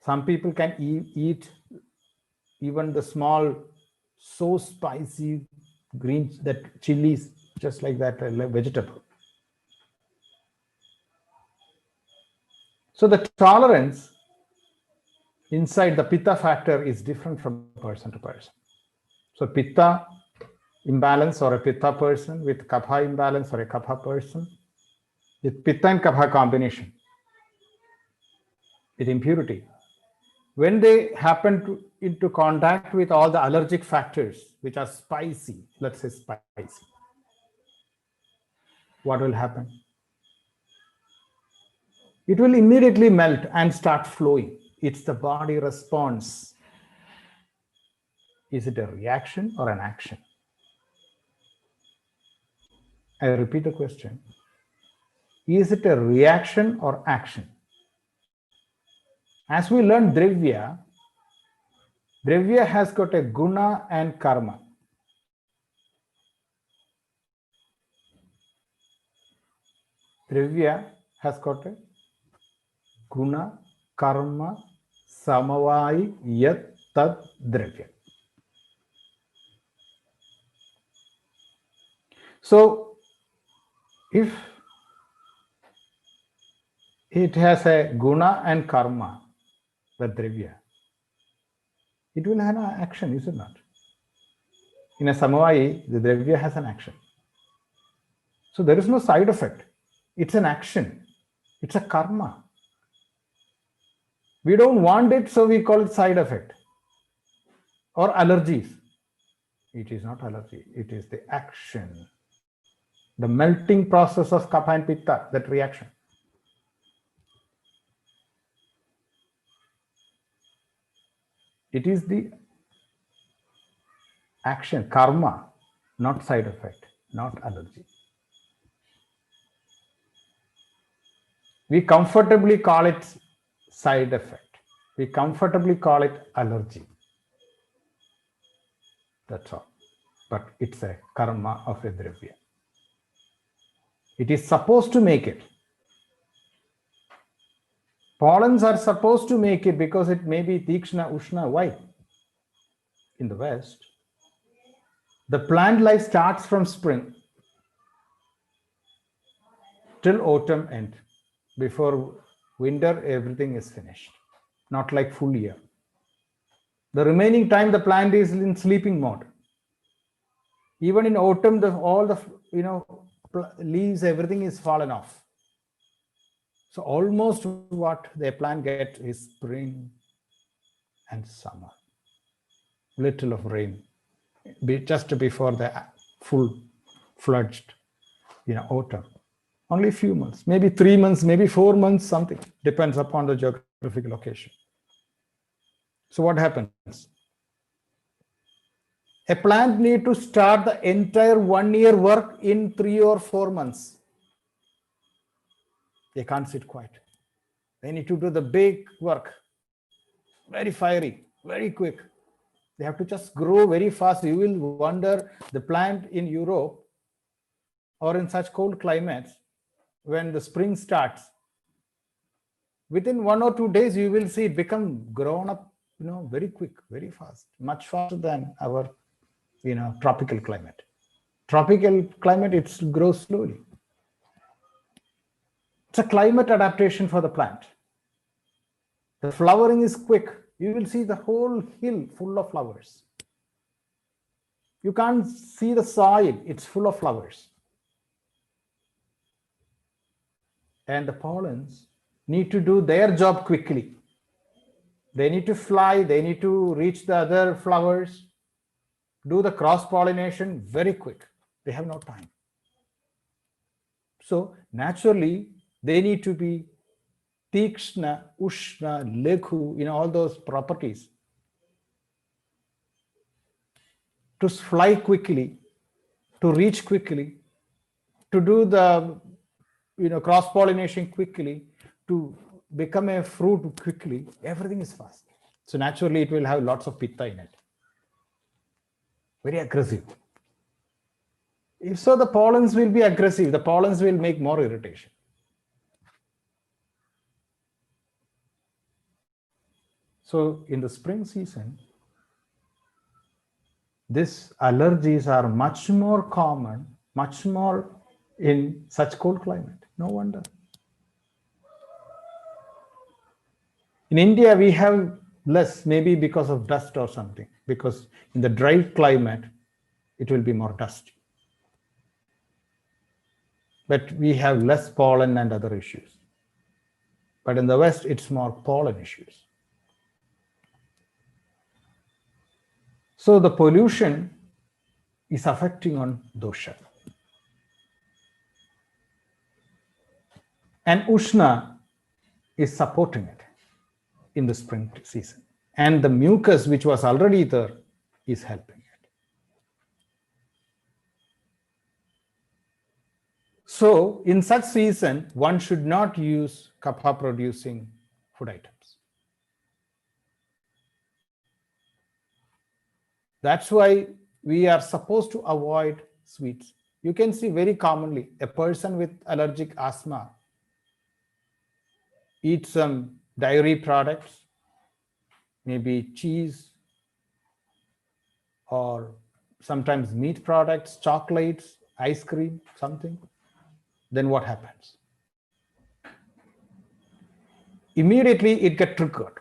Some people can eat even the small, so spicy greens, that chilies, just like that, like vegetable. So the tolerance inside the pitta factor is different from person to person. So pitta imbalance or a pitta person with kapha imbalance or a kapha person with pitta and kapha combination with impurity, when they happen into contact with all the allergic factors which are spicy, let's say spicy, what will happen? It will immediately melt and start flowing. It's the body response. Is it a reaction or an action? I repeat the question. Is it a reaction or action? As we learn Dravya, Dravya has got a guna and karma. Dravya has got a guna, karma, samavai, yat, tad, dravya. So, if it has a guna and karma, the dravya, it will have an action, is it not? In a samavai, the dravya has an action. So there is no side effect. It's an action. It's a karma. We don't want it, so we call it side effect or allergies. It is not allergy. It is the action, the melting process of kapha and pitta, that reaction. It is the action, karma, not side effect, not allergy. We comfortably call it side effect. We comfortably call it allergy. That's all. But it's a karma of a dravya. It is supposed to make it. Pollens are supposed to make it because it may be tikshna, ushna. Why? In the West, the plant life starts from spring till autumn end. Before winter, everything is finished. Not like full year. The remaining time, the plant is in sleeping mode. Even in autumn, all the leaves, everything is fallen off. So almost what the plant gets is spring and summer. Little of rain, just before the full-fledged, autumn. Only a few months, maybe 3 months, maybe 4 months, something. Depends upon the geographic location. So what happens? A plant needs to start the entire 1 year work in 3 or 4 months. They can't sit quiet. They need to do the big work. Very fiery, very quick. They have to just grow very fast. You will wonder the plant in Europe or in such cold climates, when the spring starts, within 1 or 2 days, you will see it become grown up, very quick, very fast, much faster than our, tropical climate. Tropical climate, it grows slowly. It's a climate adaptation for the plant. The flowering is quick. You will see the whole hill full of flowers. You can't see the soil, it's full of flowers. And the pollens need to do their job quickly. They need to fly, they need to reach the other flowers, do the cross-pollination very quick. They have no time. So naturally, they need to be tikshna, ushna, lekhu, all those properties to fly quickly, to reach quickly, to do the cross-pollination quickly, to become a fruit quickly. Everything is fast. So naturally, it will have lots of pitta in it. Very aggressive. If so, the pollens will be aggressive. The pollens will make more irritation. So in the spring season, these allergies are much more common, much more in such cold climate. No wonder. In India, we have less, maybe because of dust or something, because in the dry climate, it will be more dusty. But we have less pollen and other issues. But in the West, it's more pollen issues. So the pollution is affecting on dosha. And Ushna is supporting it in the spring season. And the mucus, which was already there, is helping it. So in such season, one should not use kapha producing food items. That's why we are supposed to avoid sweets. You can see very commonly a person with allergic asthma eats some dairy products, maybe cheese, or sometimes meat products, chocolates, ice cream, something. Then what happens? Immediately it gets triggered.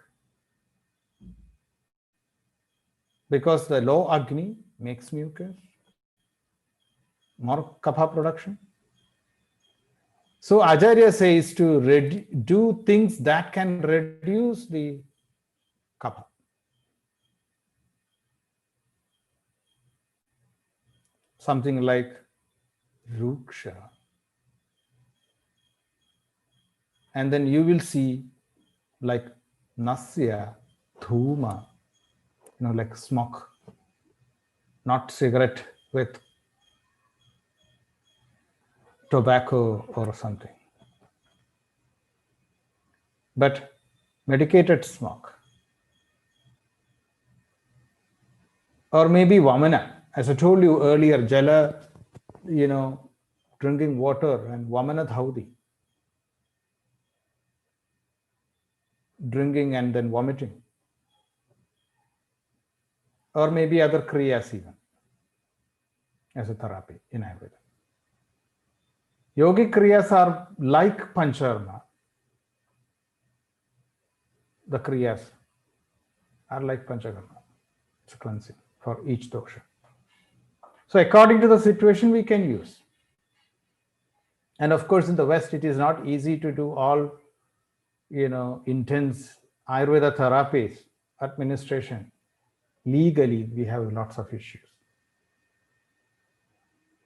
Because the low Agni makes mucus, more kapha production. So Acharya says to do things that can reduce the kapha. Something like ruksha. And then you will see like nasya, dhuma, like smoke, not cigarette with tobacco or something, but medicated smoke. Or maybe vamana, as I told you earlier, jala, drinking water, and vamana dhaudi, drinking and then vomiting. Or maybe other kriyas even, as a therapy in Ayurveda. Yogic kriyas are like pancharma. The kriyas are like panchakarma. It's a cleansing for each dosha. So according to the situation, we can use. And of course, in the West, it is not easy to do all, intense Ayurveda therapies, administration. Legally, we have lots of issues.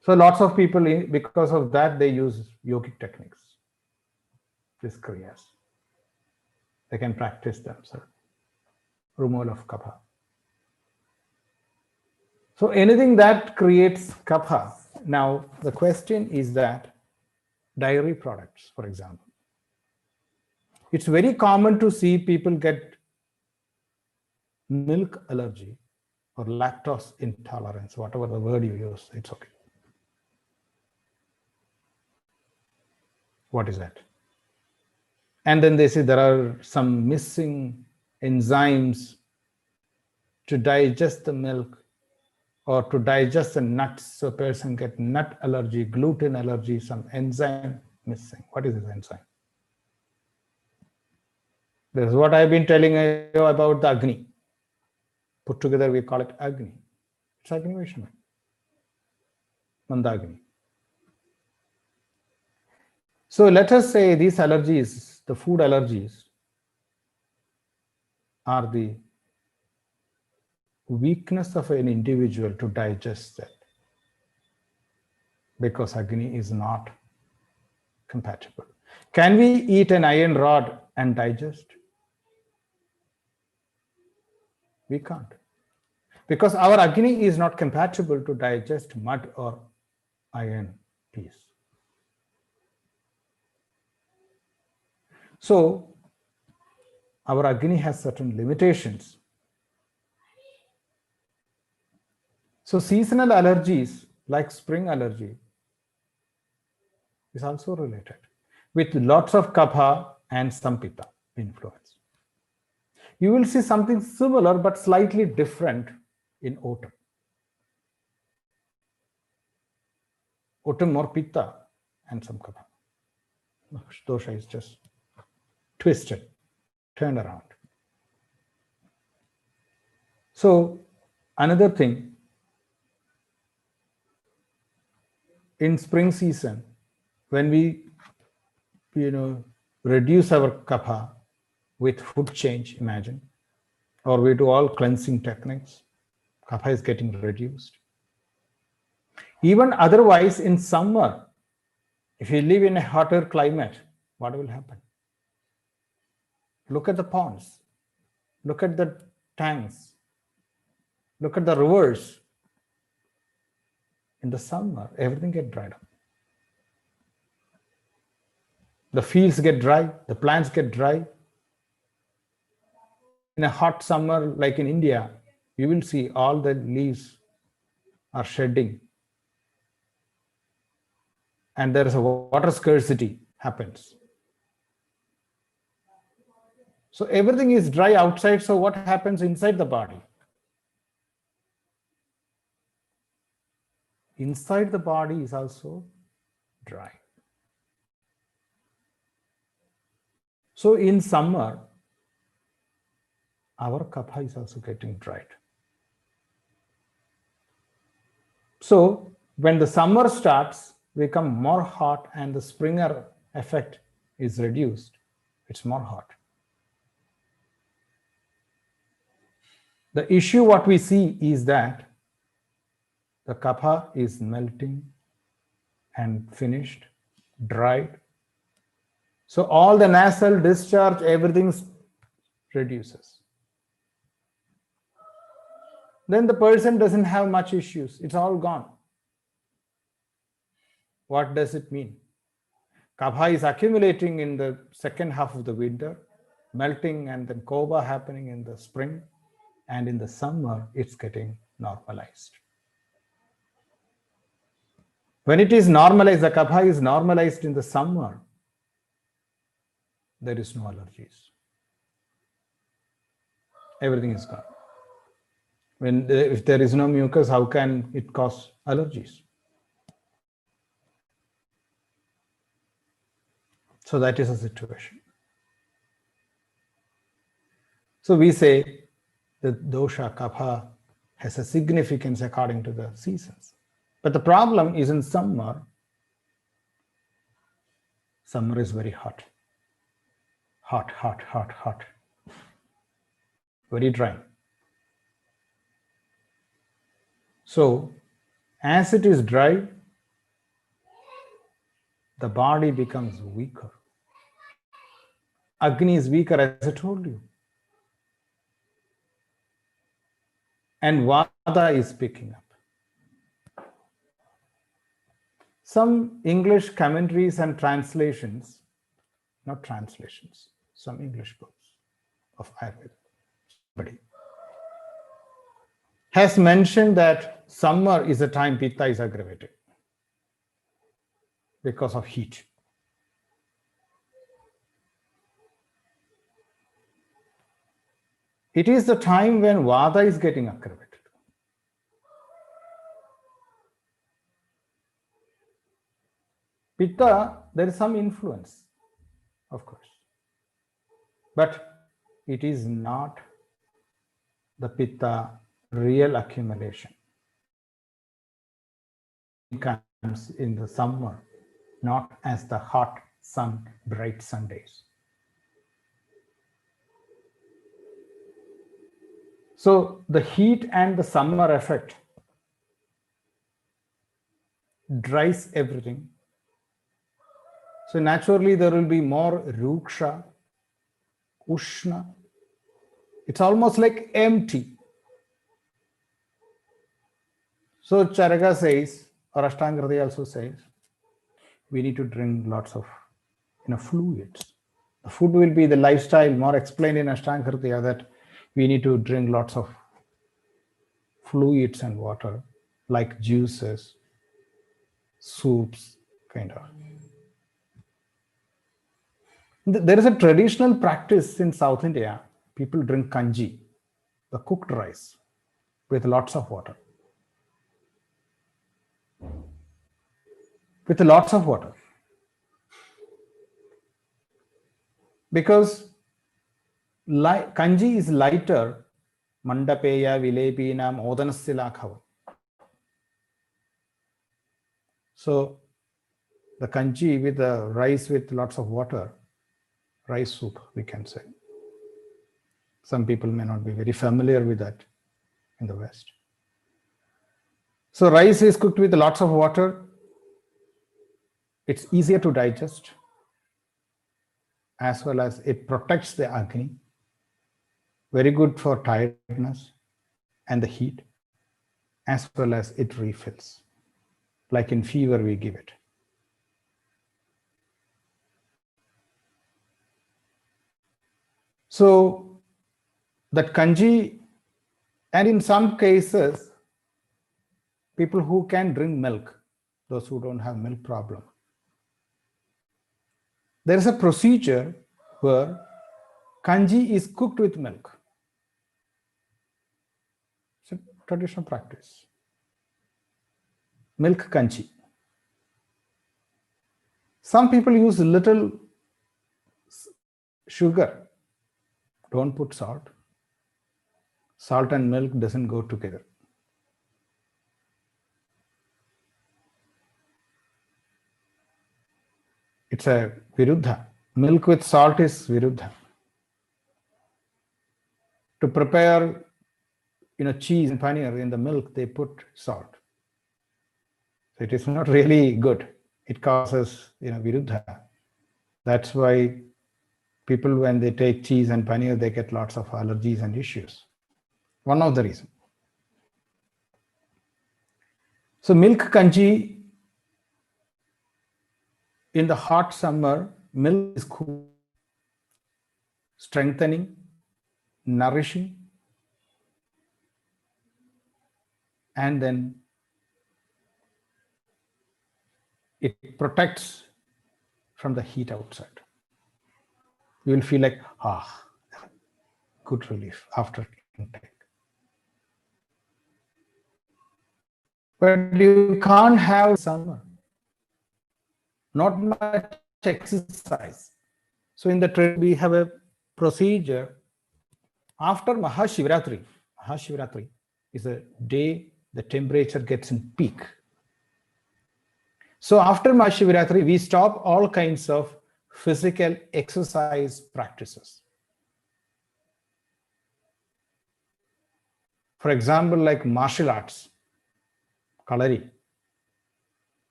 So lots of people, because of that, they use yogic techniques, these kriyas. They can practice themselves. Removal of kapha. So anything that creates kapha. Now, the question is that dairy products, for example. It's very common to see people get milk allergy or lactose intolerance, whatever the word you use, it's okay. What is that? And then they say there are some missing enzymes to digest the milk or to digest the nuts. So a person gets nut allergy, gluten allergy, some enzyme missing. What is this enzyme? This is what I've been telling you about the Agni. Put together, we call it Agni. It's Agni Vaishnava. Mandagni. So let us say these allergies, the food allergies, are the weakness of an individual to digest that, because Agni is not compatible. Can we eat an iron rod and digest? We can't. Because our Agni is not compatible to digest mud or iron piece. So, our Agni has certain limitations. So, seasonal allergies like spring allergy is also related with lots of kapha and Saṃhitātattvavicāra influence. You will see something similar but slightly different in autumn. Autumn more pitta and some kapha. Dosha is just twisted, turned around. So another thing, in spring season, when we reduce our kapha with food change, imagine, or we do all cleansing techniques, kapha is getting reduced. Even otherwise, in summer, if you live in a hotter climate, what will happen? Look at the ponds, look at the tanks, look at the rivers. In the summer, everything gets dried up. The fields get dry, the plants get dry. In a hot summer like in India, you will see all the leaves are shedding. And there is a water scarcity happens. So everything is dry outside, so what happens inside the body? Inside the body is also dry. So in summer, our kapha is also getting dried. So when the summer starts, we become more hot and the springer effect is reduced. It's more hot. The issue what we see is that the kapha is melting and finished, dried. So all the nasal discharge, everything reduces. Then the person doesn't have much issues. It's all gone. What does it mean? Kapha is accumulating in the second half of the winter, melting, and then kobha happening in the spring, and in the summer, it's getting normalized. When it is normalized, the kapha is normalized in the summer, there is no allergies. Everything is gone. If there is no mucus, how can it cause allergies? So that is the situation. So we say that dosha, kapha has a significance according to the seasons. But the problem is in summer. Summer is very hot. Hot, hot, hot, hot. Very dry. So as it is dry, the body becomes weaker. Agni is weaker, as I told you. And Vata is picking up. Some English commentaries and translations, not translations, some English books of Ayurveda, has mentioned that summer is a time Pitta is aggravated because of heat. It is the time when Vata is getting aggravated. Pitta, there is some influence, of course. But it is not the pitta real accumulation. It comes in the summer, not as the hot sun, bright Sundays. So the heat and the summer effect dries everything. So naturally there will be more ruksha, ushna. It's almost like empty. So Charaka says, or Ashtanga also says, we need to drink lots of fluids. The food will be the lifestyle, more explained in Ashtanga that we need to drink lots of fluids and water, like juices, soups, kind of. There is a traditional practice in South India. People drink kanji, the cooked rice, with lots of water. With lots of water. Because kanji is lighter, mandapeya, vilepinam, odanassilakhavam. So the kanji with the rice with lots of water, rice soup, we can say. Some people may not be very familiar with that in the West. So rice is cooked with lots of water. It's easier to digest, as well as it protects the agni. Very good for tiredness and the heat, as well as it refills. Like in fever, we give it. So that kanji, and in some cases, people who can drink milk, those who don't have milk problem, there is a procedure where kanji is cooked with milk. It's a traditional practice. Milk kanji. Some people use little sugar. Don't put salt. Salt and milk doesn't go together. It's a viruddha. Milk with salt is viruddha. To prepare, cheese and paneer in the milk, they put salt. So it is not really good. It causes, viruddha. That's why people, when they take cheese and paneer, they get lots of allergies and issues. One of the reasons. So milk kanji, in the hot summer, milk is cool, strengthening, nourishing, and then it protects from the heat outside. You will feel like, good relief after intake. But you can't have summer. Not much exercise. So in the trade, we have a procedure after Mahashivratri. Mahashivratri is a day the temperature gets in peak. So after Mahashivratri, we stop all kinds of physical exercise practices. For example, like martial arts, kalari.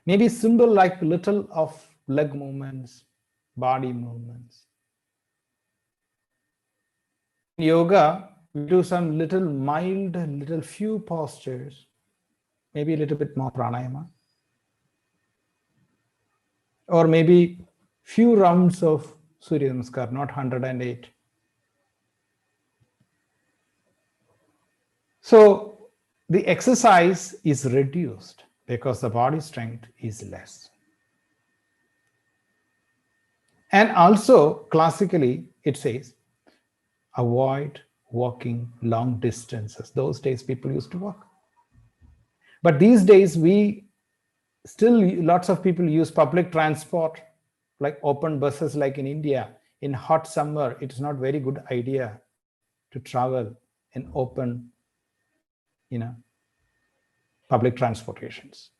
Maybe simple like little of leg movements, body movements. In yoga, we do some little few postures, maybe a little bit more pranayama. Or maybe few rounds of Surya Namaskar, not 108. So the exercise is reduced because the body strength is less. And also, classically, it says, avoid walking long distances. Those days people used to walk. But these days, lots of people use public transport, like open buses like in India. in hot summer, it is not very good idea to travel in open, public transportations.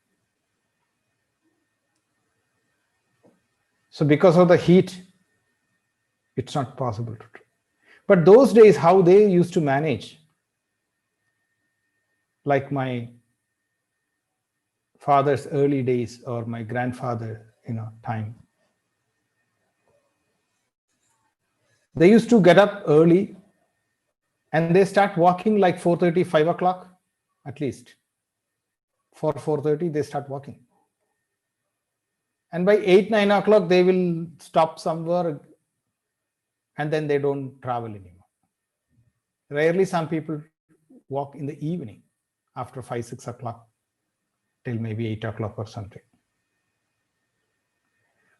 So because of the heat, it's not possible to. But those days, how they used to manage, like my father's early days or my grandfather, time. They used to get up early and they start walking like 4:30, 5 o'clock at least. 4:30, they start walking. And by 8, 9 o'clock, they will stop somewhere and then they don't travel anymore. Rarely some people walk in the evening after 5, 6 o'clock till maybe 8 o'clock or something.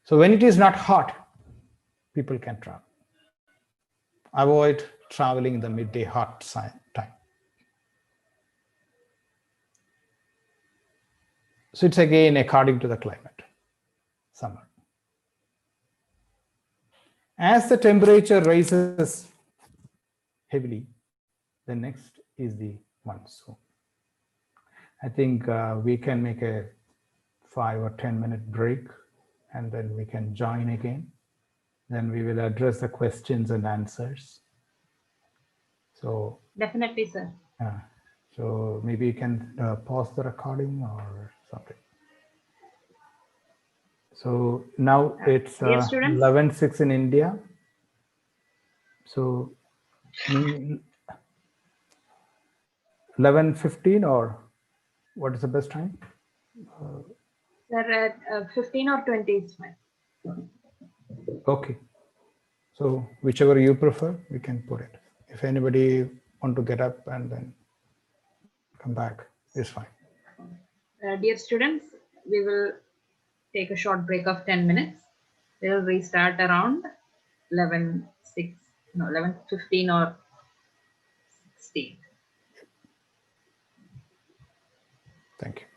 So when it is not hot, people can travel. Avoid traveling in the midday hot time. So it's again according to the climate, summer. As the temperature rises heavily, the next is the monsoon. I think we can make a 5 or 10-minute break and then we can join again. Then we will address the questions and answers. So Definitely, sir. So maybe you can pause the recording or something. So now it's 11:06 in India. So 11:15 or what is the best time? Sir, at 15 or 20 is fine. Okay. So whichever you prefer, we can put it. If anybody want to get up and then come back, it's fine. Dear students, we will take a short break of 10 minutes. We will restart around 11:15 or 16. Thank you.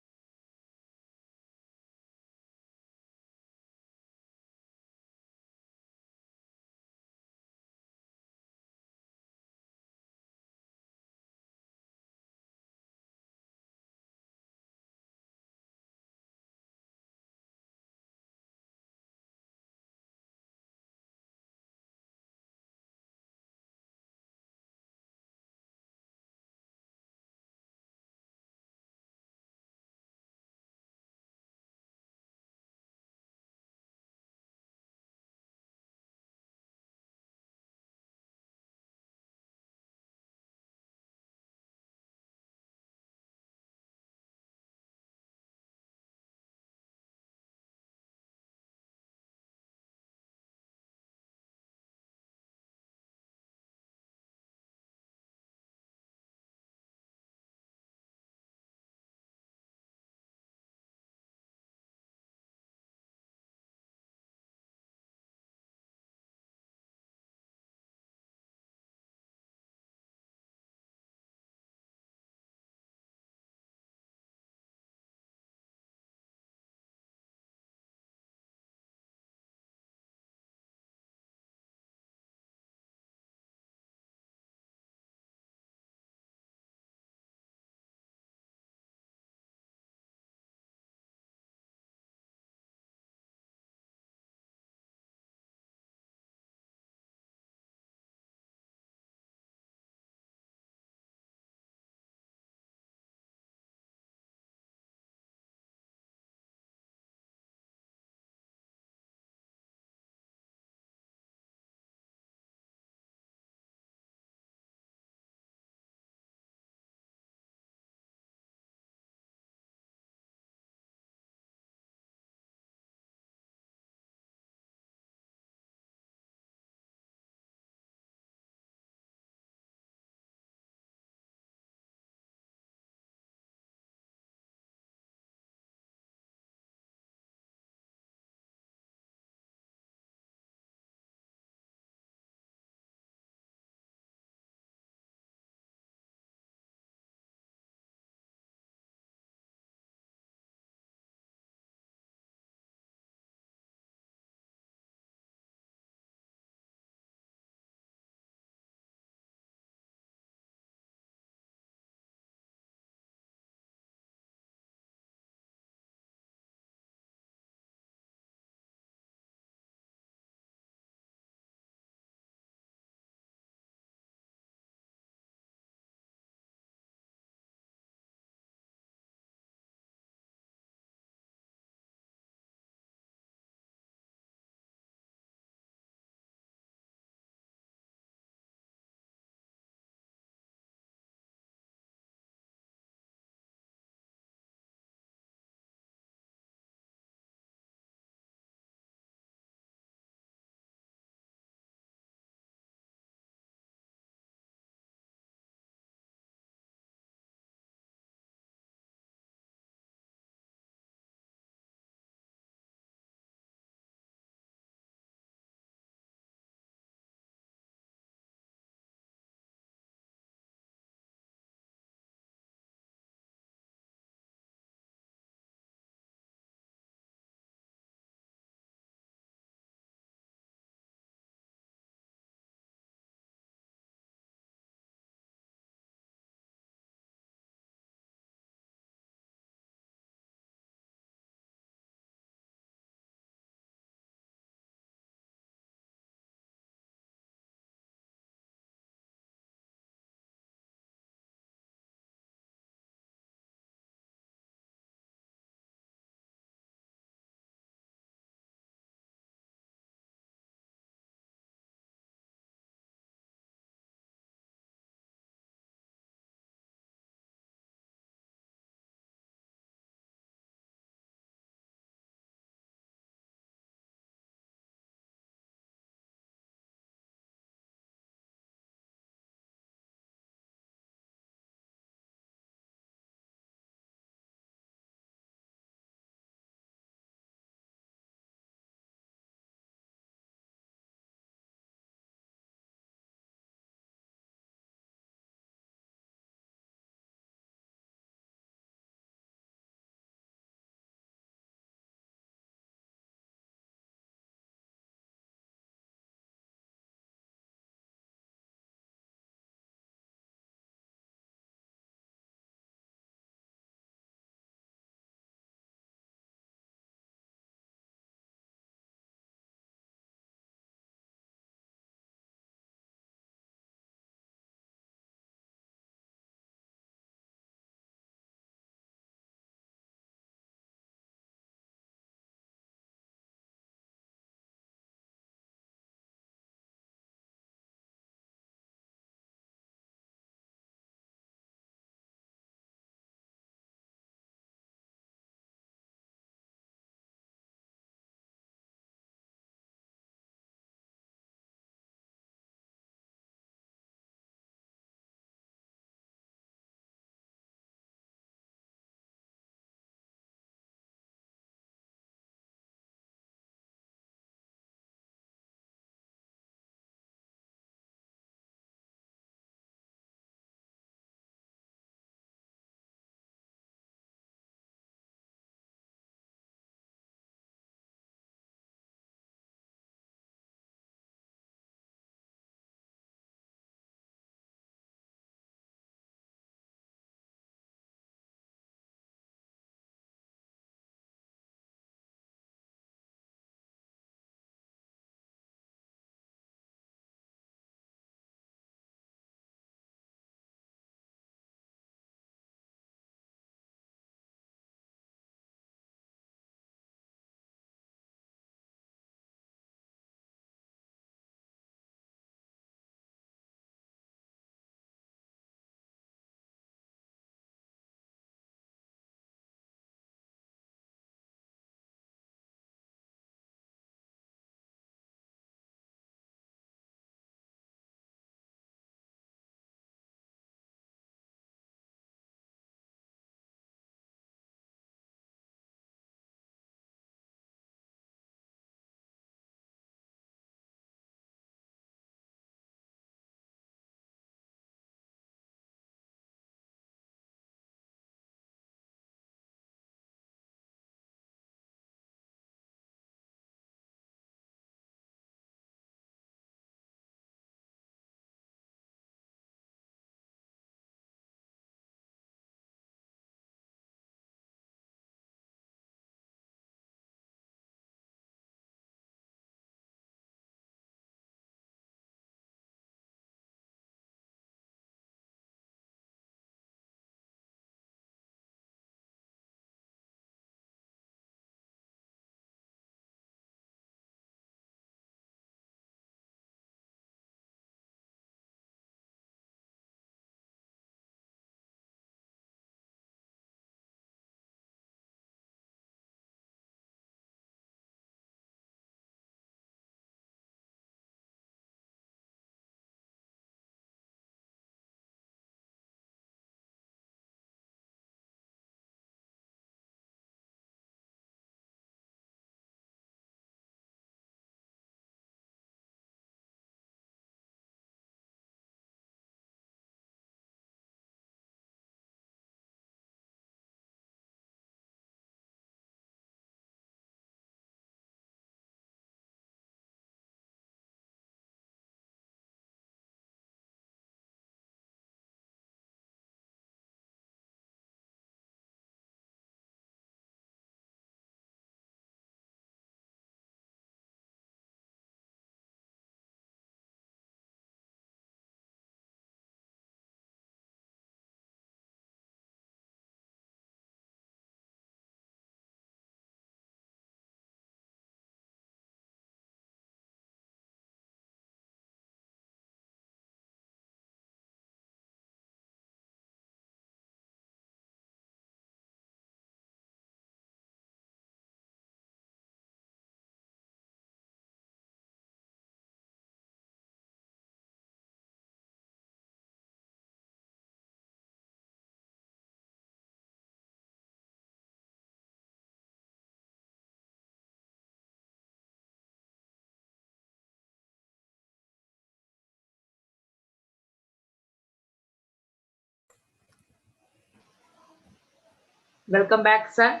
Welcome back, sir,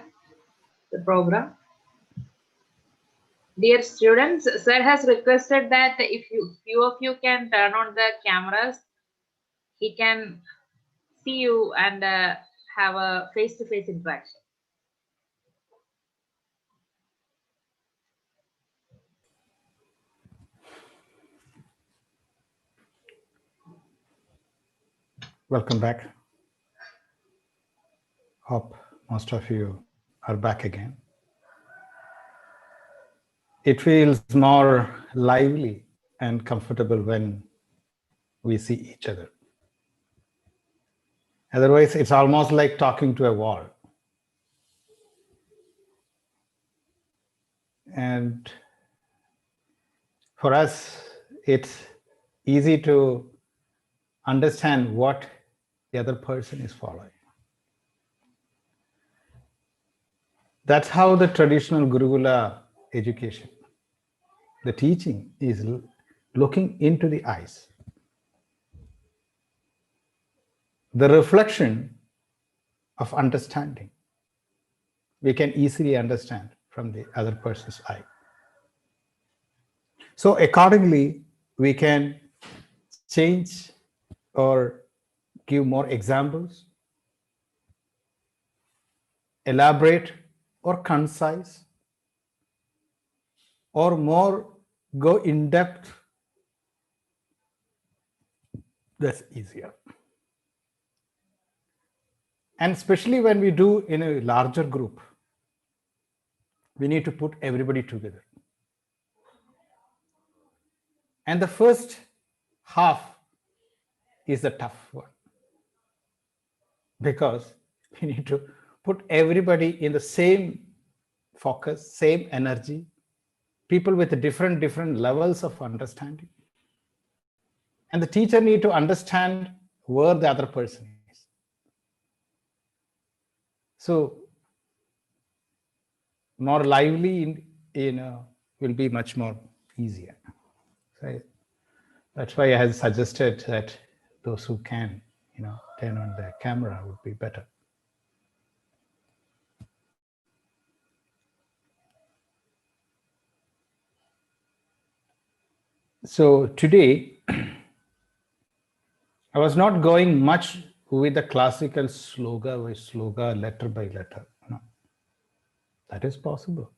to the program. Dear students, sir has requested that if few of you can turn on the cameras, he can see you and have a face-to-face interaction. Welcome back. Hope most of you are back again. It feels more lively and comfortable when we see each other. Otherwise, it's almost like talking to a wall. And for us, it's easy to understand what the other person is following. That's how the traditional Gurukula education, the teaching is looking into the eyes. The reflection of understanding, we can easily understand from the other person's eye. So accordingly, we can change or give more examples, elaborate or concise, or more go in depth. That's easier. And especially when we do in a larger group, we need to put everybody together. And the first half is the tough one, because we need to put everybody in the same focus, same energy, people with different levels of understanding. And the teacher need to understand where the other person is. So more lively will be much more easier. So that's why I have suggested that those who can, turn on the camera would be better. So today, I was not going much with the classical sloga by sloga, letter by letter. No, that is possible.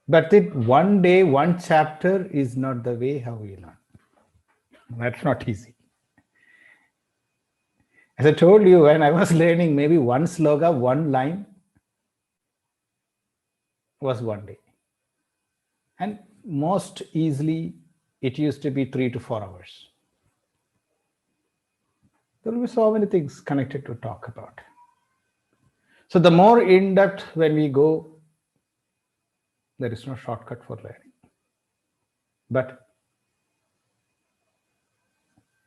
But one day, one chapter is not the way how we learn. That's not easy. As I told you, when I was learning, maybe one sloga, one line was one day. And most easily, it used to be 3 to 4 hours. There will be so many things connected to talk about. So the more in depth when we go, there is no shortcut for learning. But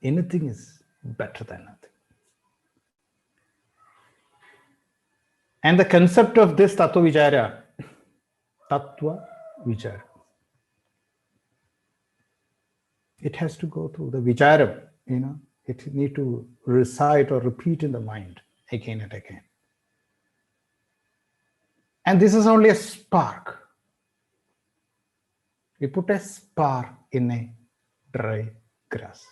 anything is better than nothing. And the concept of this Tattva Vichara, it has to go through the Vichara, it need to recite or repeat in the mind again and again. And this is only a spark. We put a spark in a dry grass.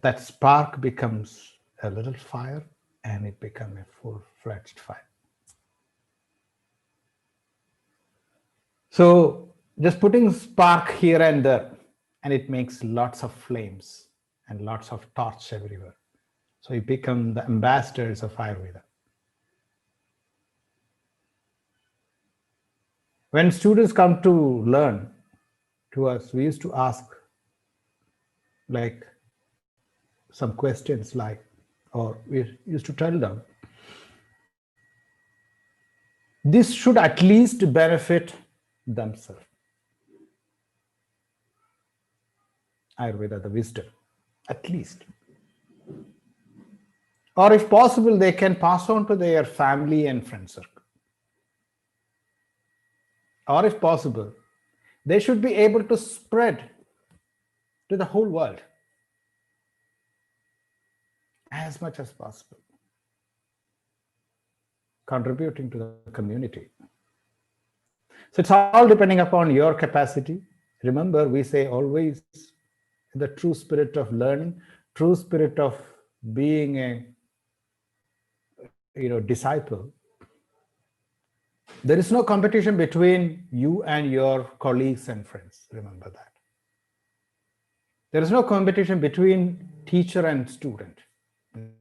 That spark becomes a little fire and it becomes a full-fledged fire. So just putting spark here and there, and it makes lots of flames and lots of torch everywhere. So we become the ambassadors of Ayurveda. When students come to learn to us, we used to ask like some questions or we used to tell them, this should at least benefit themselves. Ayurveda, the wisdom, at least. Or if possible, they can pass on to their family and friend circle. Or if possible, they should be able to spread to the whole world as much as possible. contributing to the community. So it's all depending upon your capacity. Remember, we say always the true spirit of learning, true spirit of being a disciple. There is no competition between you and your colleagues and friends. Remember that. There is no competition between teacher and student.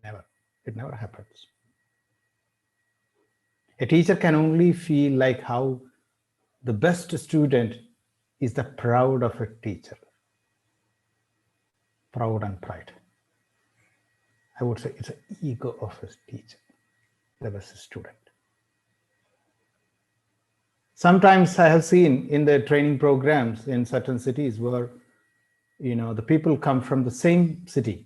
Never. It never happens. A teacher can only feel like how the best student is the proud of a teacher. Proud and pride. I would say it's an ego of a teacher, the best student. Sometimes I have seen in the training programs in certain cities where, the people come from the same city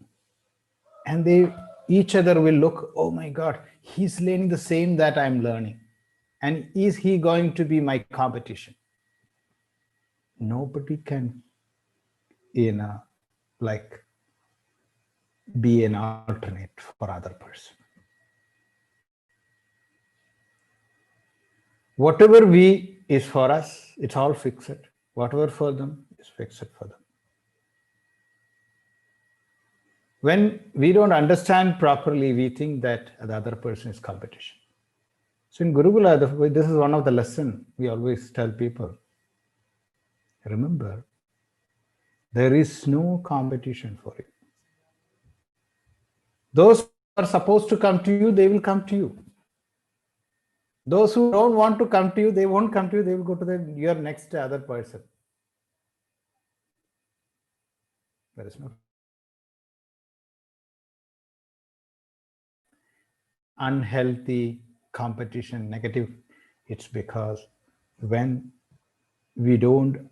and they each other will look, oh my God, he's learning the same that I'm learning. And is he going to be my competition? Nobody can, be an alternate for other person. Whatever we is for us, it's all fixed. Whatever for them is fixed for them. When we don't understand properly, we think that the other person is competition. So in Gurukula, this is one of the lessons we always tell people. Remember, there is no competition for you. Those who are supposed to come to you, they will come to you. Those who don't want to come to you, they won't come to you, they will go to your next other person. There is no unhealthy competition, negative. It's because when we don't,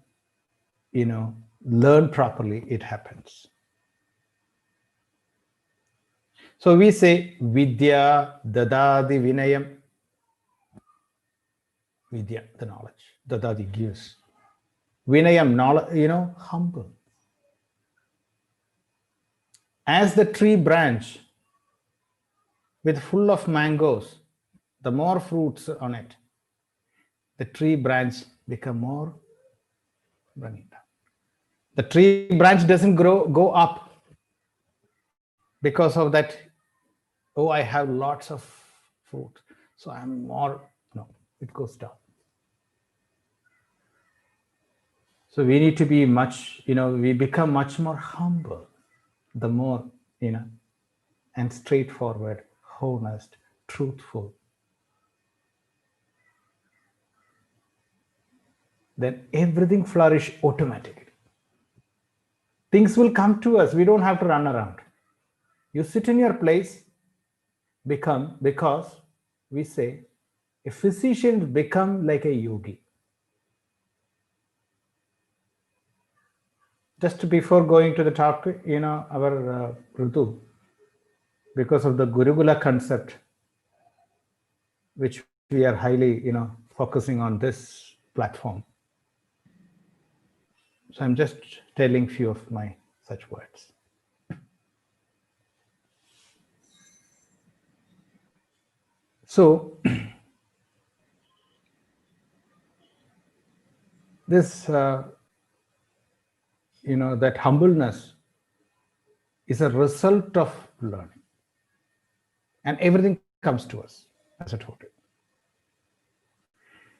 learn properly, it happens. So we say Vidya Dadadi Vinayam. Vidya, the knowledge. Dadadi gives. Vinayam, knowledge, humble. As the tree branch with full of mangoes, the more fruits on it, the tree branch become more Ramita. The tree branch doesn't go up because of that, oh, I have lots of fruit, so I'm more, no, it goes down. So we need to be much, we become much more humble, the more, and straightforward, honest, truthful. Then everything flourish automatically. Things will come to us. We don't have to run around. You sit in your place, because we say a physician become like a yogi. Just before going to the topic, our Ritu, because of the Gurukula concept, which we are highly, focusing on this platform. So I'm just telling few of my such words. So this, that humbleness is a result of learning. And everything comes to us, as I told you.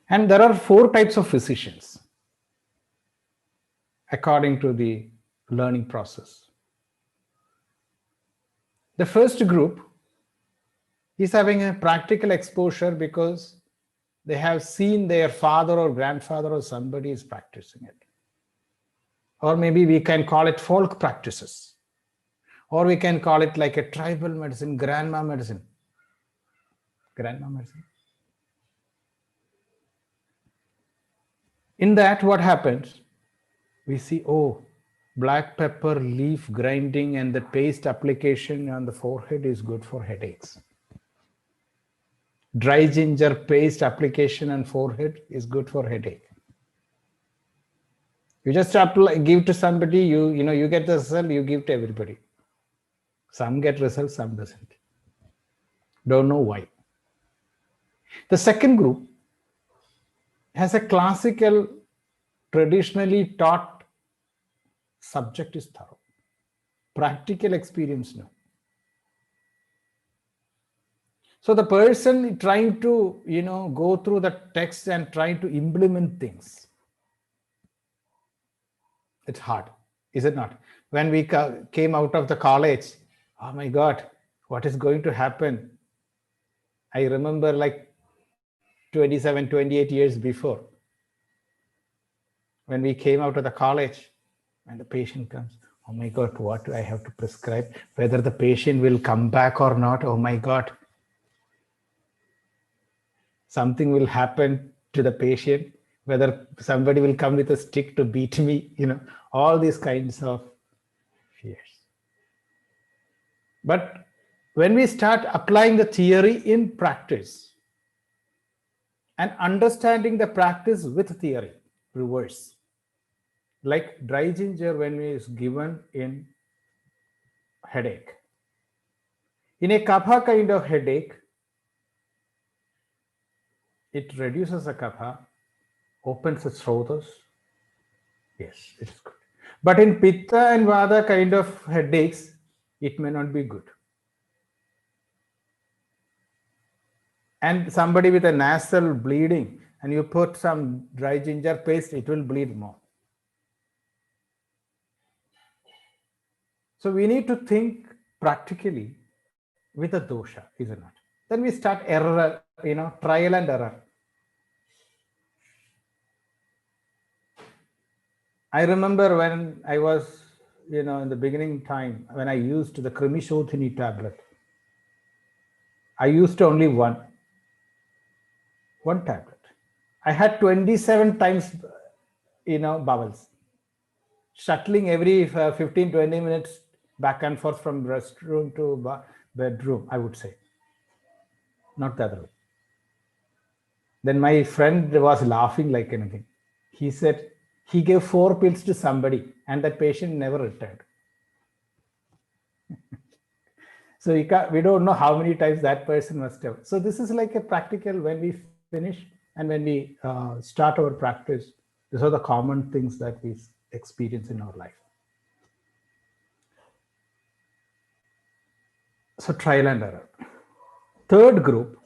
And there are 4 types of physicians, according to the learning process. The first group is having a practical exposure because they have seen their father or grandfather or somebody is practicing it. Or maybe we can call it folk practices. Or we can call it like a tribal medicine, grandma medicine. Grandma medicine. In that, what happens? We see, oh, black pepper leaf grinding and the paste application on the forehead is good for headaches. Dry ginger paste application on forehead is good for headache. You just give to somebody, you get the result, you give to everybody. Some get results, some doesn't. Don't know why. The second group has a classical, traditionally taught subject is thorough. Practical experience, no. So the person trying to, go through the text and trying to implement things, it's hard, is it not? When we came out of the college, oh my God, what is going to happen? I remember like 27, 28 years before, when we came out of the college, and the patient comes, oh my God, what do I have to prescribe? Whether the patient will come back or not, oh my God. Something will happen to the patient, whether somebody will come with a stick to beat me, all these kinds of fears. But when we start applying the theory in practice and understanding the practice with theory, reverse, like dry ginger when it is given in headache. In a kapha kind of headache, it reduces the kapha, opens the throats. Yes, it is good. But in pitta and vata kind of headaches, it may not be good. And somebody with a nasal bleeding, and you put some dry ginger paste, it will bleed more. So we need to think practically with a dosha, is it not? Then we start error, trial and error. I remember when I was, in the beginning time, when I used the Krimishodhini tablet, I used only one tablet. I had 27 times, bowels, shuttling every 15, 20 minutes back and forth from restroom to bedroom, I would say. Not the other way. Then my friend was laughing like anything. He said he gave 4 pills to somebody and that patient never returned. So we don't know how many times that person must have. So this is like a practical, when we finish and when we start our practice, these are the common things that we experience in our life. So trial and error. Third group,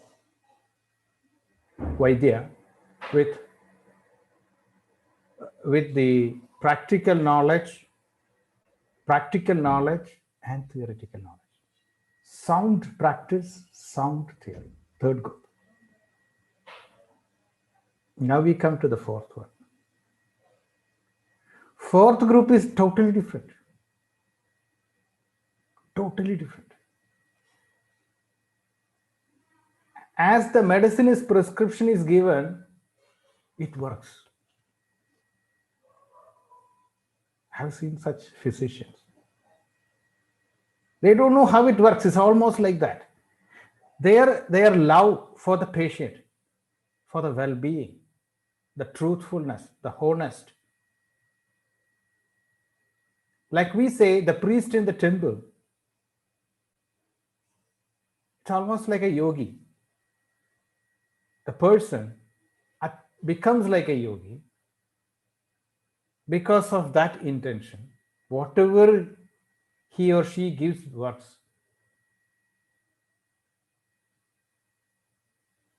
Vaidya, with the practical knowledge and theoretical knowledge. Sound practice, sound theory. Third group. Now we come to the fourth one. Fourth group is totally different. Totally different. As the prescription is given, it works. I have seen such physicians. They don't know how it works. It's almost like that. Their love for the patient, for the well-being, the truthfulness, the honest. Like we say, the priest in the temple, it's almost like a yogi. The person becomes like a yogi because of that intention. Whatever he or she gives works.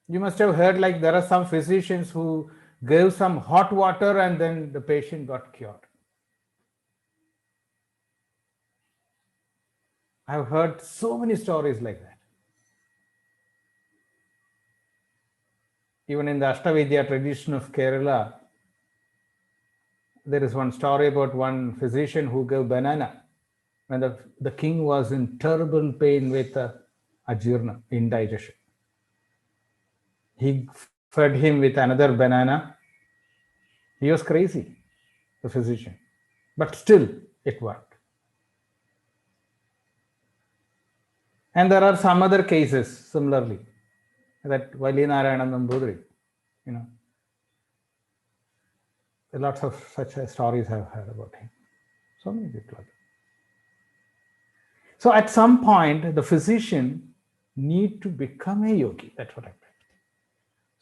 You must have heard like there are some physicians who gave some hot water and then the patient got cured. I've heard so many stories like that. Even in the Ashtavidya tradition of Kerala, there is one story about one physician who gave banana when the king was in terrible pain with ajirna, indigestion. He fed him with another banana. He was crazy, the physician, but still it worked. And there are some other cases similarly, that Valinarayana Nambudri, lots of such stories I've heard about him. So many people are there. So at some point, the physician need to become a yogi. That's what I meant.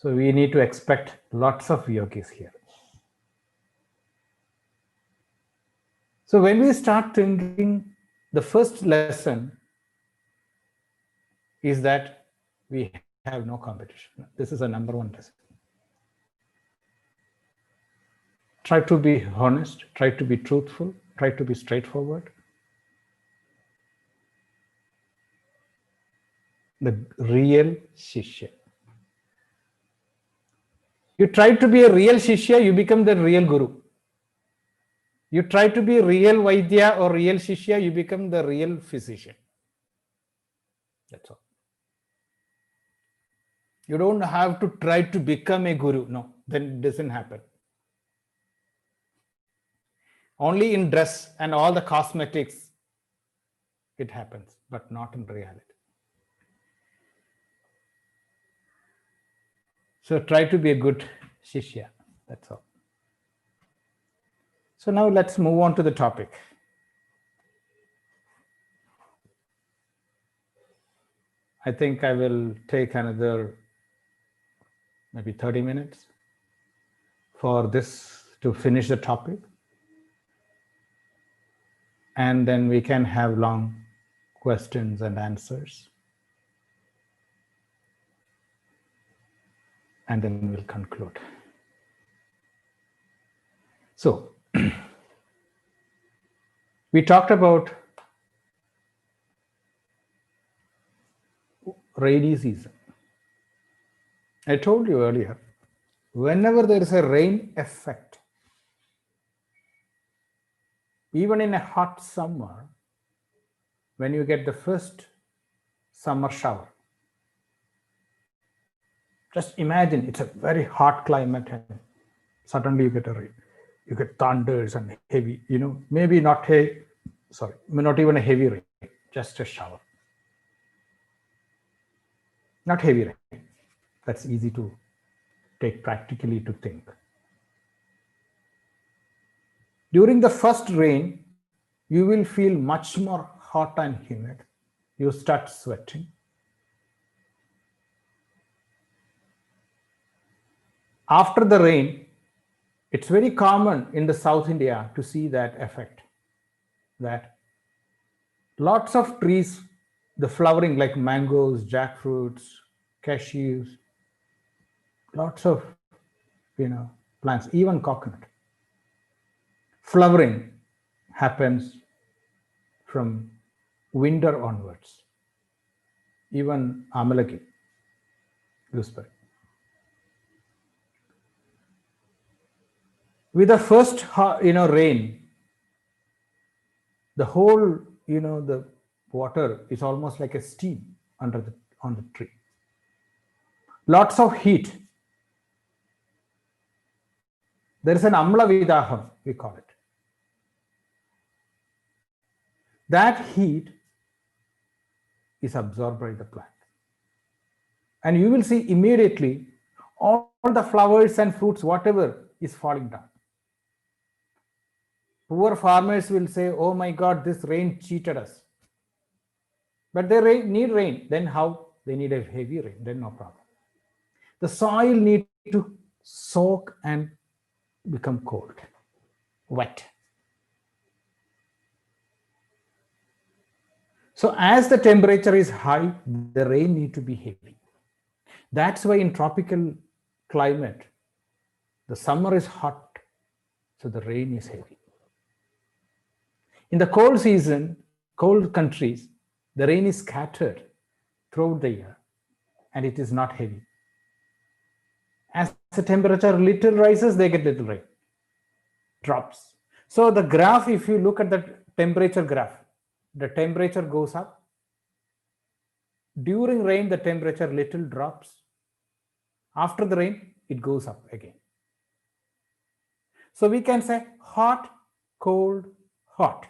So we need to expect lots of yogis here. So when we start thinking, the first lesson is that we have no competition. This is a number one lesson. Try to be honest, try to be truthful, try to be straightforward. The real Shishya. You try to be a real Shishya, you become the real Guru. You try to be real Vaidya or real Shishya, you become the real physician. That's all. You don't have to try to become a Guru. No, then it doesn't happen. Only in dress and all the cosmetics it happens, but not in reality. So try to be a good Shishya. That's all. So now let's move on to the topic. I think I will take another maybe 30 minutes for this to finish the topic. And then we can have long questions and answers. And then we'll conclude. So, we talked about rainy season. I told you earlier, whenever there is a rain effect, even in a hot summer, when you get the first summer shower, just imagine it's a very hot climate and suddenly you get a rain. You get thunders and heavy, maybe not not even a heavy rain, just a shower. Not heavy rain. That's easy to take practically to think. During the first rain, you will feel much more hot and humid. You start sweating. After the rain, it's very common in the South India to see that effect, that lots of trees, the flowering like mangoes, jackfruits, cashews, lots of plants, even coconut. Flowering happens from winter onwards. Even amalaki, gooseberry. With the first rain, the whole the water is almost like a steam on the tree. Lots of heat. There is an amla vidaham, we call it. That heat is absorbed by the plant. And you will see immediately all the flowers and fruits, whatever, is falling down. Poor farmers will say, oh my God, this rain cheated us. But they need rain. Then how? They need a heavy rain. Then no problem. The soil needs to soak and become cold, wet. So as the temperature is high, the rain needs to be heavy. That's why in tropical climate, the summer is hot, so the rain is heavy. In the cold season, cold countries, the rain is scattered throughout the year and it is not heavy. As the temperature little rises, they get little rain, drops. So the graph, if you look at the temperature graph, the temperature goes up. During rain, the temperature little drops. After the rain, it goes up again. So we can say hot, cold, hot.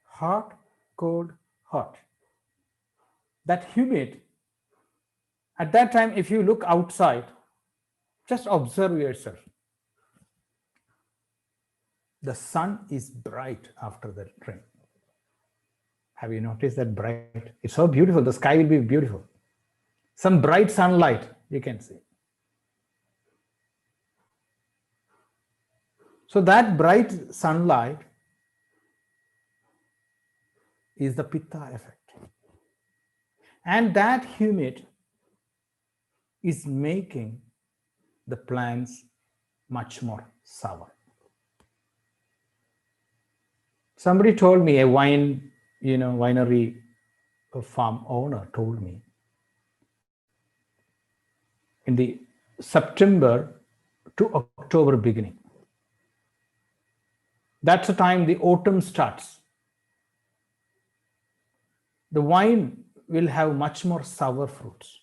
Hot, cold, hot. That humid, at that time, if you look outside, just observe yourself. The sun is bright after the rain. Have you noticed that bright? It's so beautiful. The sky will be beautiful. some bright sunlight you can see. So that bright sunlight is the pitta effect. And that humid is making the plants much more sour. Somebody told me, a winery farm owner told me, in the September to October beginning, that's the time the autumn starts. The wine will have much more sour fruits.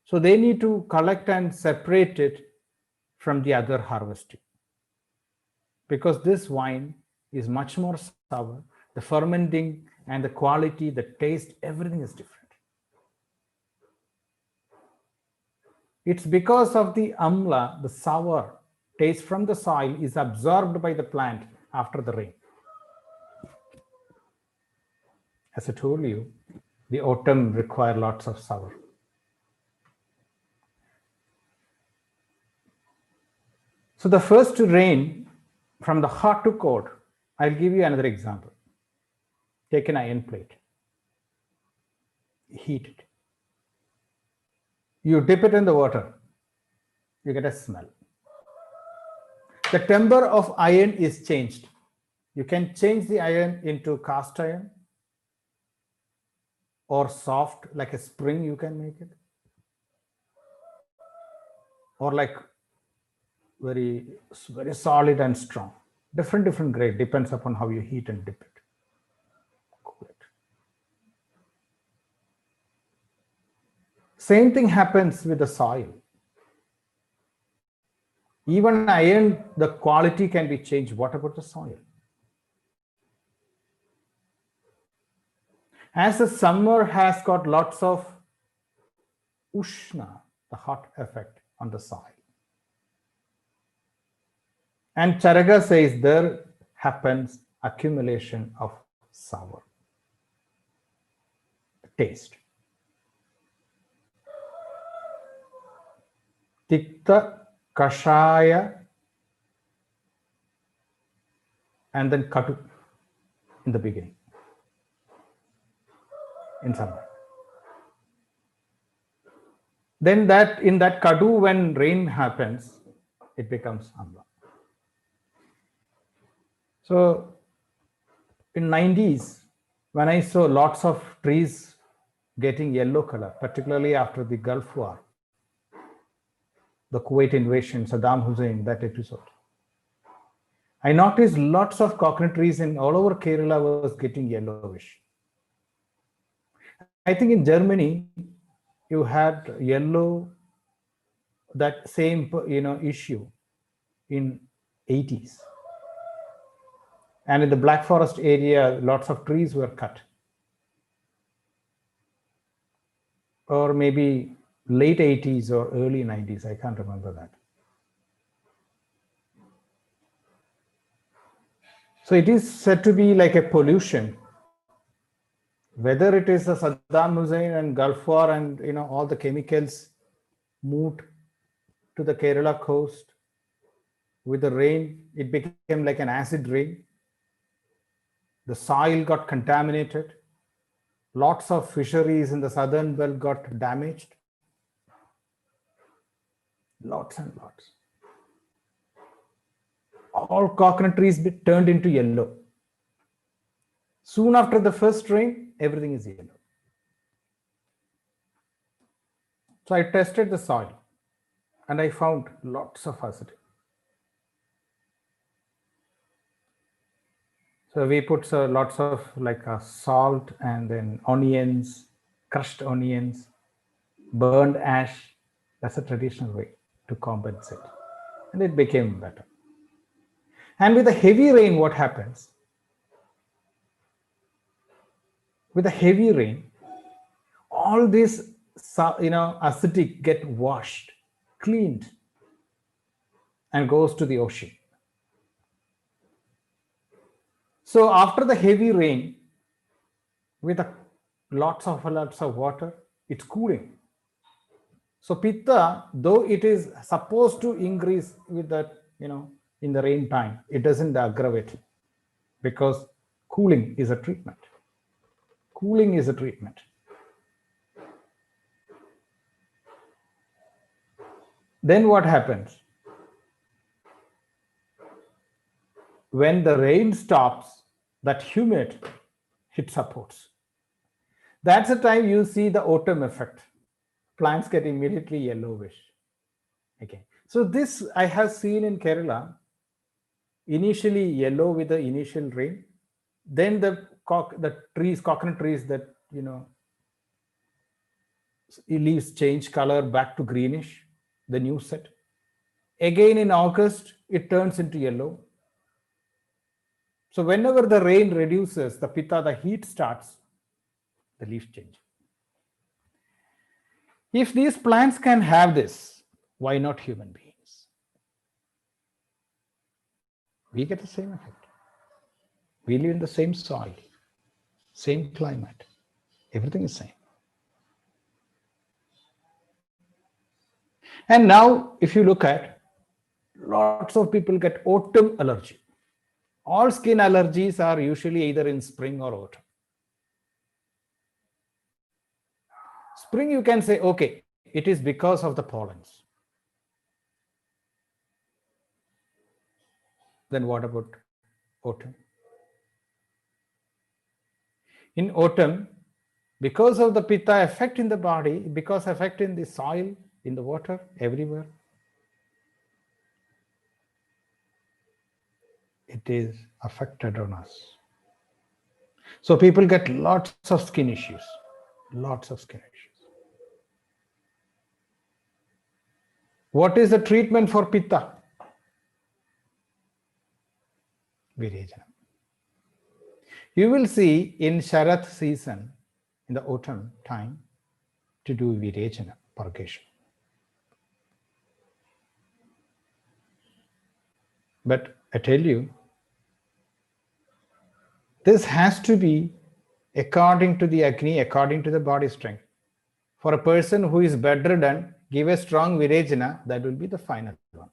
So they need to collect and separate it from the other harvesting. Because this wine is much more sour, the fermenting and the quality, the taste, everything is different. It's because of the amla, the sour taste from the soil is absorbed by the plant after the rain. As I told you, the autumn requires lots of sour. So the first rain from the hot to cold, I'll give you another example. Take an iron plate, heat it. You dip it in the water, you get a smell. The temper of iron is changed. You can change the iron into cast iron or soft, like a spring you can make it, or like very solid and strong. Different grade, depends upon how you heat and dip it. Cool it. Same thing happens with the soil. Even iron, the quality can be changed. What about the soil? As the summer has got lots of ushna, the hot effect on the soil. And Charaka says there happens accumulation of sour taste. Tikta, Kashaya, and then Katu in the beginning, in summer. Then that in that Kadu, when rain happens, it becomes amla. So in 90s, when I saw lots of trees getting yellow color, particularly after the Gulf War, the Kuwait invasion, Saddam Hussein, that episode, I noticed lots of coconut trees in all over Kerala was getting yellowish. I think in Germany, you had yellow, that same issue in 80s. And in the Black Forest area, lots of trees were cut. Or maybe late 80s or early 90s, I can't remember that. So it is said to be like a pollution. Whether it is the Saddam Hussein and Gulf War and all the chemicals moved to the Kerala coast with the rain, it became like an acid rain. The soil got contaminated. Lots of fisheries in the southern belt got damaged. Lots and lots. All coconut trees turned into yellow. Soon after the first rain, everything is yellow. So I tested the soil and I found lots of acidity. So we put lots of salt and then onions, crushed onions, burned ash. That's a traditional way to compensate. And it became better. And with the heavy rain, what happens? With the heavy rain, all this acidic get washed, cleaned, and goes to the ocean. So after the heavy rain, with lots of water, It's cooling. So pitta, though it is supposed to increase with that, in the rain time, it doesn't aggravate, because cooling is a treatment. Cooling is a treatment. Then what happens? When the rain stops, that humidity, it supports. That's the time you see the autumn effect. Plants get immediately yellowish. Okay. So this I have seen in Kerala, initially yellow with the initial rain, then the coconut trees that, leaves change color back to greenish, the new set. Again in August, it turns into yellow. So whenever the rain reduces, the pitta, the heat starts, the leaves change. If these plants can have this, why not human beings? We get the same effect. We live in the same soil, same climate. Everything is same. And now, if you look at, lots of people get autumn allergy. All skin allergies are usually either in spring or autumn. Spring, you can say, okay, it is because of the pollens. Then what about autumn? In autumn, because of the pitta effect in the body, because effect in the soil, in the water, everywhere, it is affected on us. So people get lots of skin issues, lots of skin issues. What is the treatment for pitta? Virejana. You will see in Sharat season, in the autumn time, to do Virejana, purgation. But I tell you, this has to be according to the Agni, according to the body strength. For a person who is bedridden, give a strong Virejana, that will be the final one.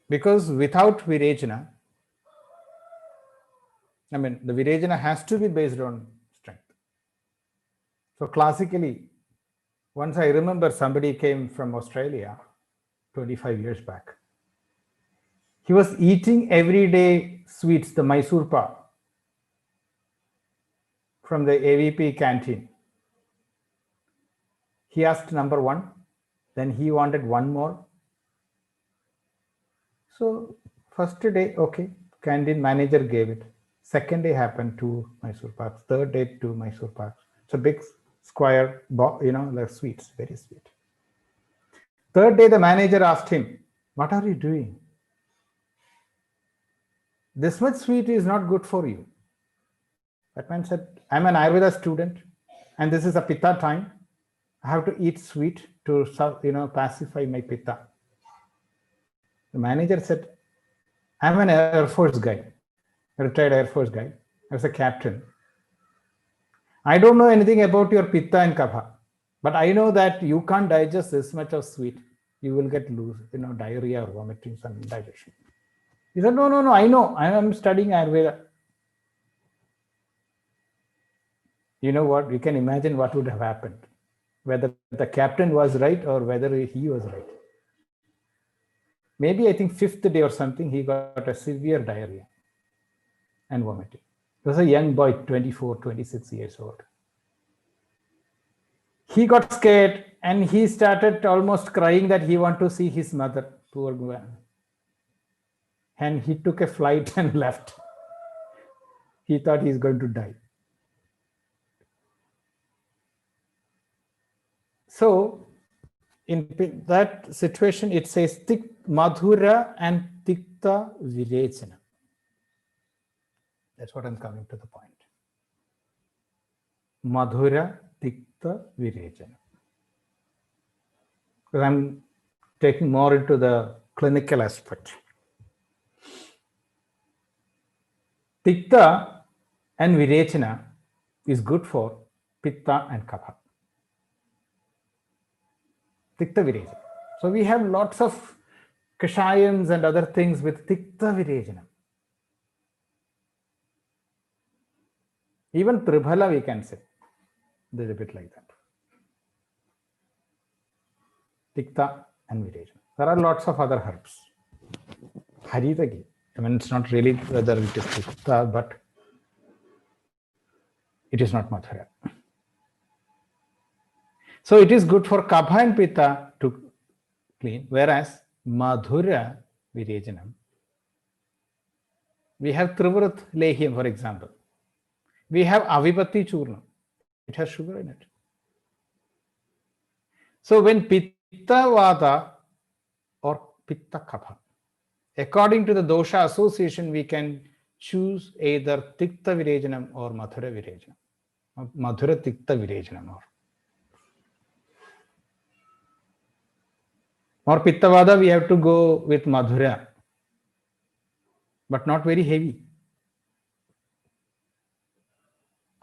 Because without Virejana, the Virejana has to be based on strength. So classically, once I remember somebody came from Australia 25 years back. He was eating everyday sweets, the Mysore pak, from the AVP canteen. He asked number one, then he wanted one more. So first day, okay, canteen manager gave it. Second day happened, 2 Mysore paks. Third day, 2 Mysore paks. It's a big square, like sweets, very sweet. Third day, the manager asked him, what are you doing? This much sweet is not good for you. That man said, I'm an Ayurveda student and this is a pitta time. I have to eat sweet to pacify my pitta. The manager said, I'm an Air Force guy, a retired Air Force guy. I was a captain. I don't know anything about your pitta and kapha, but I know that you can't digest this much of sweet. You will get loose, diarrhea or vomiting, some indigestion. He said, no, I know. I am studying Ayurveda. You know what? You can imagine what would have happened, whether the captain was right or whether he was right. Maybe I think 5th day or something, he got a severe diarrhea and vomiting. He was a young boy, 24, 26 years old. He got scared and he started almost crying that he wanted to see his mother, poor man. And he took a flight and left. He thought he's going to die. So in that situation, it says Madhura and Tikta Virejana. That's what I'm coming to the point. Madhura Tikta Virejana. Because I'm taking more into the clinical aspect. Pitta and Virechana is good for Pitta and Kapha. Tikta Virechana. So we have lots of kashayams and other things with Tikta Virechana. Even Tribhala we can say. There's a bit like that. Tikta and Virechana. There are lots of other herbs. Haritagi. I mean, it's not really whether it is Tikta, but it is not Madhura. So it is good for Kapha and Pitta to clean, whereas Madhura Virejanam, we have Trivrat Lehyam, for example. We have Avipatti Churnam. It has sugar in it. So when Pitta Vata or Pitta Kapha, according to the dosha association, we can choose either Tikta Virejanam or Madhura Virejanam. Madhura Tikta Virejanam or Pitta Vada, we have to go with Madhura, but not very heavy.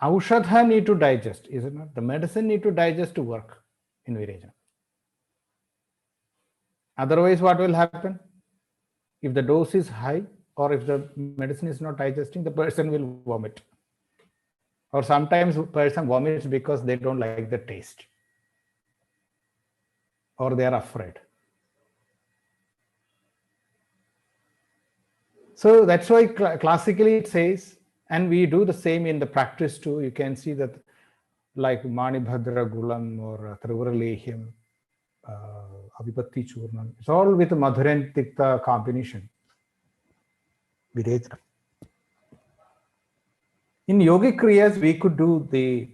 Aushadha need to digest, is it not? The medicine need to digest to work in Virechana. Otherwise, what will happen? If the dose is high or if the medicine is not digesting, the person will vomit. Or sometimes the person vomits because they don't like the taste. Or they are afraid. So that's why classically it says, and we do the same in the practice too. You can see that like Manibhadra Gulam or Trivralehyam, Avipatti Churnam, it's all with Madhura and Tikta combination. Virechana. In yogic kriyas, we could do the,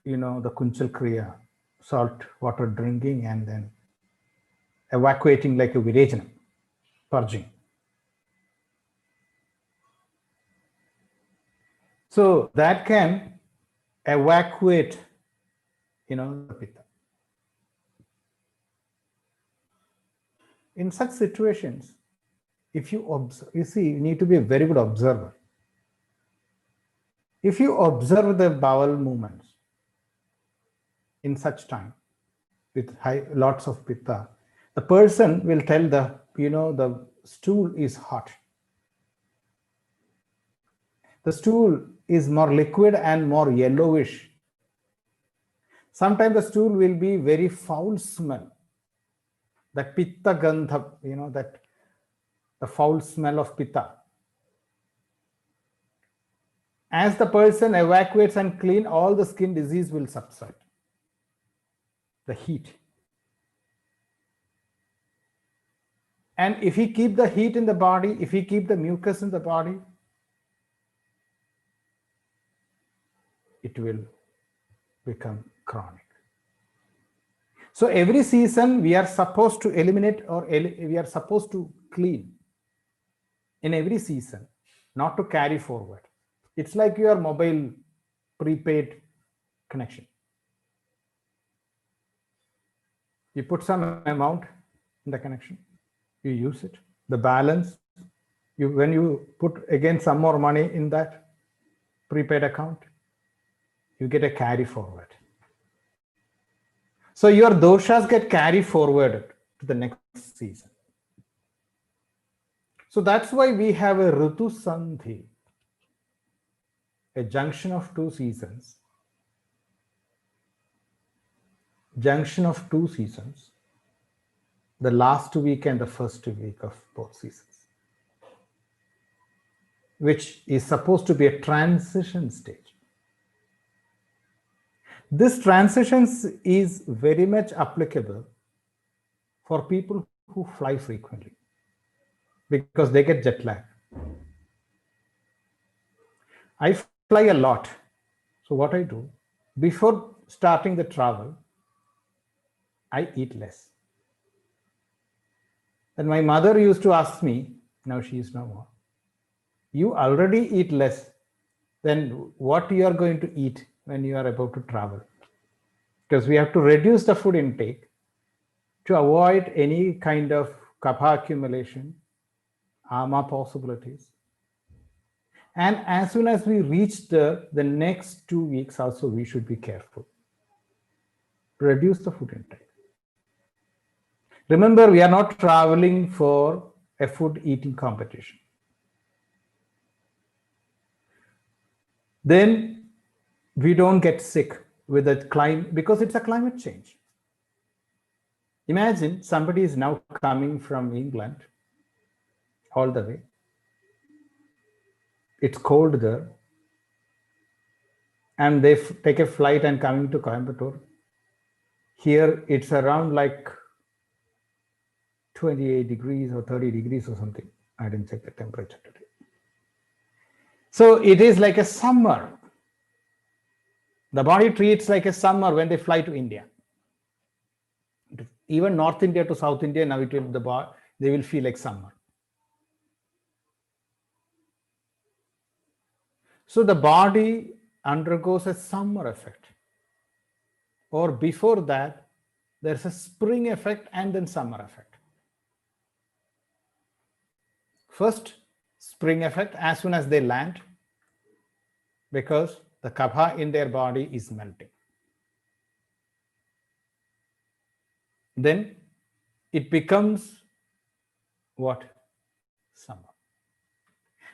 the Kunchal Kriya, salt water drinking and then evacuating like a Virechana, purging. So that can evacuate, the Pitta. In such situations, if you observe, you need to be a very good observer. If you observe the bowel movements in such time with lots of Pitta, the person will tell the stool is hot. The stool is more liquid and more yellowish. Sometimes the stool will be very foul smell. That Pitta Gandha, that the foul smell of Pitta. As the person evacuates and clean, all the skin disease will subside. The heat. And if he keep the heat in the body, if he keep the mucus in the body, it will become chronic. So every season we are supposed to eliminate or we are supposed to clean in every season, not to carry forward. It's like your mobile prepaid connection. You put some amount in the connection, you use it. The balance, when you put again some more money in that prepaid account, you get a carry forward. So your doshas get carried forward to the next season. So that's why we have a Ritu Sandhi, a junction of two seasons. Junction of two seasons, the last week and the first week of both seasons, which is supposed to be a transition stage. This transition is very much applicable for people who fly frequently because they get jet lag. I fly a lot. So what I do, before starting the travel, I eat less. And my mother used to ask me, now she is no more, you already eat less, then what you are going to eat when you are about to travel? Because we have to reduce the food intake to avoid any kind of kapha accumulation, ama possibilities, And as soon as we reach the next 2 weeks also, we should be careful. Reduce the food intake. Remember, we are not traveling for a food eating competition. Then we don't get sick with the climate, because it's a climate change. Imagine somebody is now coming from England all the way. It's cold there. And they take a flight and coming to Coimbatore. Here it's around like 28 degrees or 30 degrees or something. I didn't check the temperature today. So it is like a summer. The body treats like a summer when they fly to India. Even North India to South India, now it will, they will feel like summer. So the body undergoes a summer effect. Or before that, there's a spring effect and then summer effect. First, spring effect as soon as they land, because the kapha in their body is melting. Then it becomes what? Summer.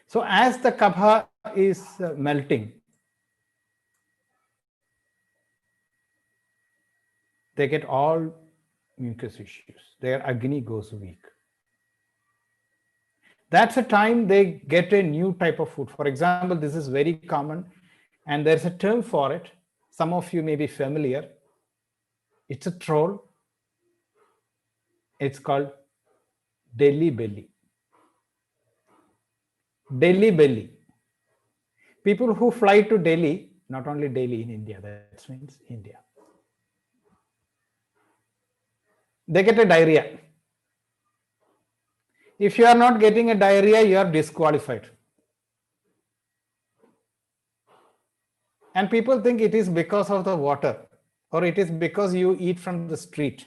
So as the kapha is melting, they get all mucus issues. Their agni goes weak. That's a time they get a new type of food. For example, this is very common and there's a term for it. Some of you may be familiar. It's a troll. It's called Delhi belly. Delhi belly. People who fly to Delhi, not only Delhi in India, that means India, they get a diarrhea. If you are not getting a diarrhea, you are disqualified. And people think it is because of the water, or it is because you eat from the street,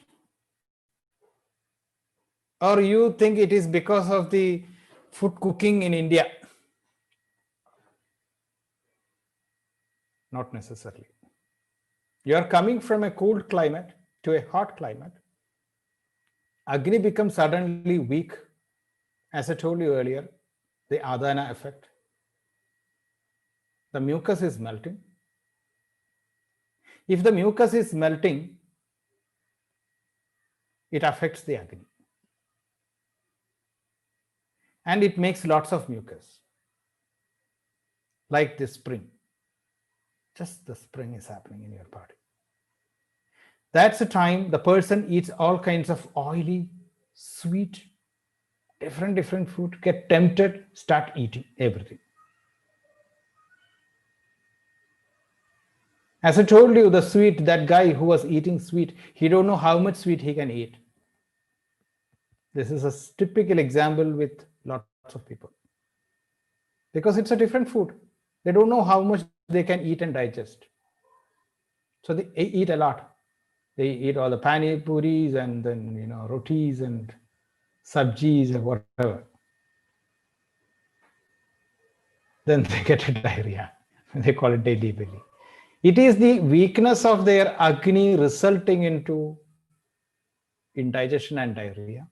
or you think it is because of the food cooking in India. Not necessarily. You are coming from a cold climate to a hot climate. Agni becomes suddenly weak. As I told you earlier, the adana effect. The mucus is melting. If the mucus is melting, it affects the agni. And it makes lots of mucus. Like this spring. Just the spring is happening in your body. That's the time the person eats all kinds of oily, sweet, different food, get tempted, start eating everything. As I told you, the sweet, that guy who was eating sweet, he don't know how much sweet he can eat. This is a typical example with lots of people. Because it's a different food. They don't know how much they can eat and digest. So they eat a lot. They eat all the pani puris and then, rotis and sabjis and whatever. Then they get a diarrhea. They call it Delhi belly. It is the weakness of their agni resulting into indigestion and diarrhea,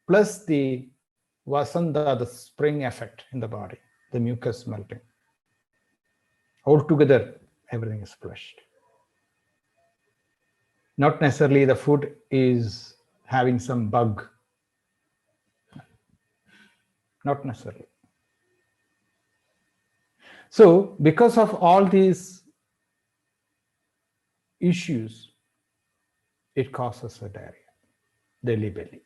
plus the vasanta, the spring effect in the body, the mucus melting. Altogether, everything is flushed. Not necessarily the food is having some bug. Not necessarily. So, because of all these issues, it causes a diarrhea, Delhi belly.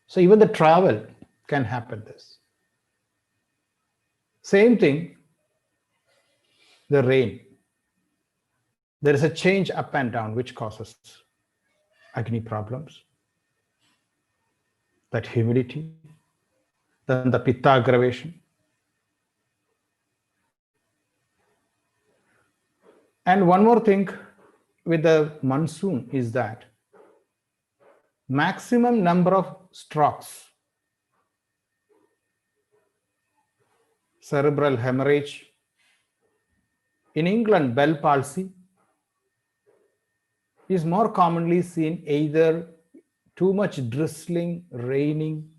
So even the travel can happen this. Same thing, the rain. There is a change up and down which causes agni problems. That humidity, then the pitta aggravation. And one more thing with the monsoon is that maximum number of strokes. cerebral hemorrhage. In England, Bell palsy is more commonly seen either too much drizzling, raining,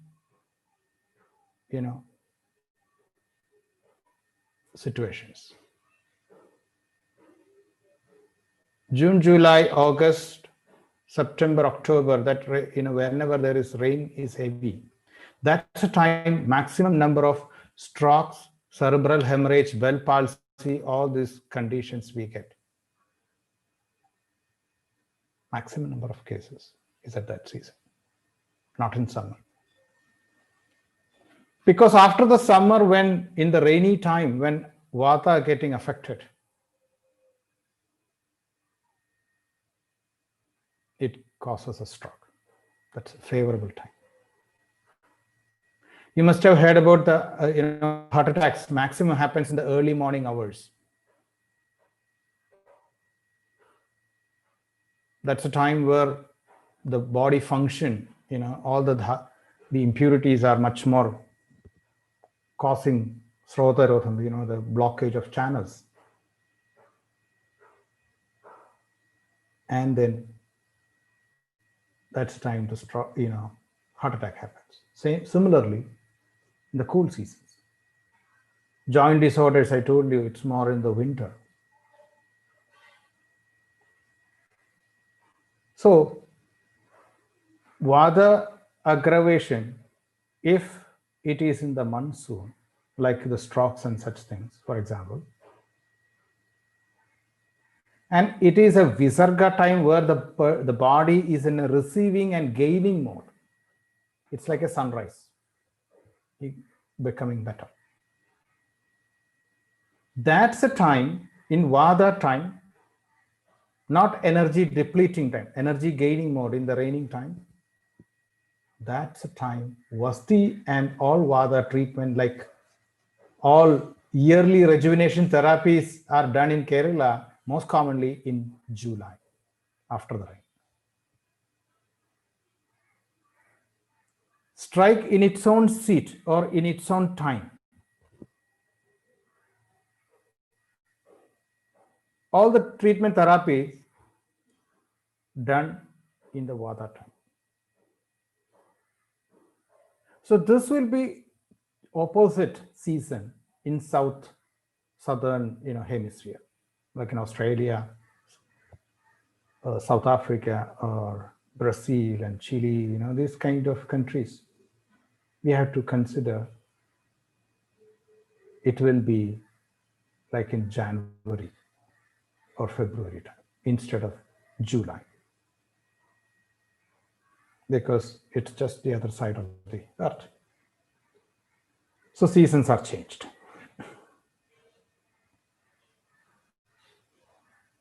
situations. June, July, August, September, October, that whenever there is rain is heavy. That's the time maximum number of strokes, cerebral hemorrhage, Bell palsy, all these conditions we get. Maximum number of cases is at that season, not in summer. Because after the summer, when in the rainy time, when vata are getting affected, it causes a stroke. That's a favorable time. You must have heard about the heart attacks. Maximum happens in the early morning hours. That's a time where the body function, all the impurities are much more causing srotarotham, the blockage of channels. And then that's time to heart attack happens. Similarly, in the cool seasons. Joint disorders, I told you, it's more in the winter. So, vata aggravation, if it is in the monsoon, like the strokes and such things, for example, and it is a visarga time where the body is in a receiving and gaining mode. It's like a sunrise, becoming better. That's a time, in vata time, not energy depleting time, energy gaining mode in the raining time. That's a time Vasti and all vata treatment, like all yearly rejuvenation therapies are done in Kerala, most commonly in July, after the rain. Strike in its own seat or in its own time. All the treatment therapies done in the vata time. So this will be opposite season in southern hemisphere, like in Australia, South Africa, or Brazil and Chile, these kind of countries. We have to consider it will be like in January or February time instead of July, because it's just the other side of the earth. So seasons are changed.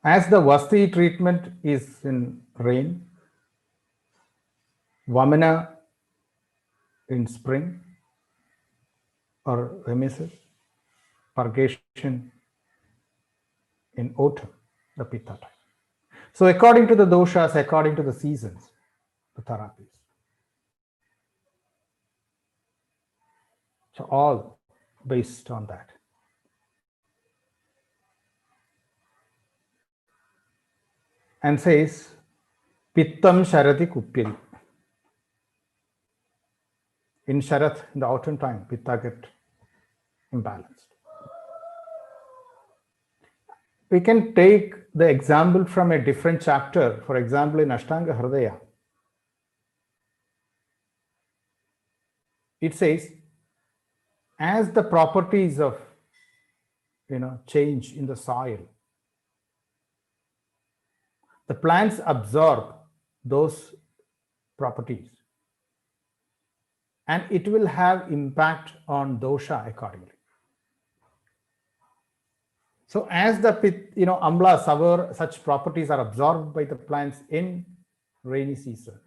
As the Vasti treatment is in rain, Vamana in spring or remissus, purgation in autumn, the Pitta time. So according to the doshas, according to the seasons, the therapies. So all based on that. And says, Pittam Sharati Kuppiri. In Sharat, in the autumn time, Pitta get imbalanced. We can take the example from a different chapter. For example, in Ashtanga Hridaya, it says, as the properties of change in the soil, the plants absorb those properties, and it will have impact on dosha accordingly. So as the amla, sour, such properties are absorbed by the plants in rainy season,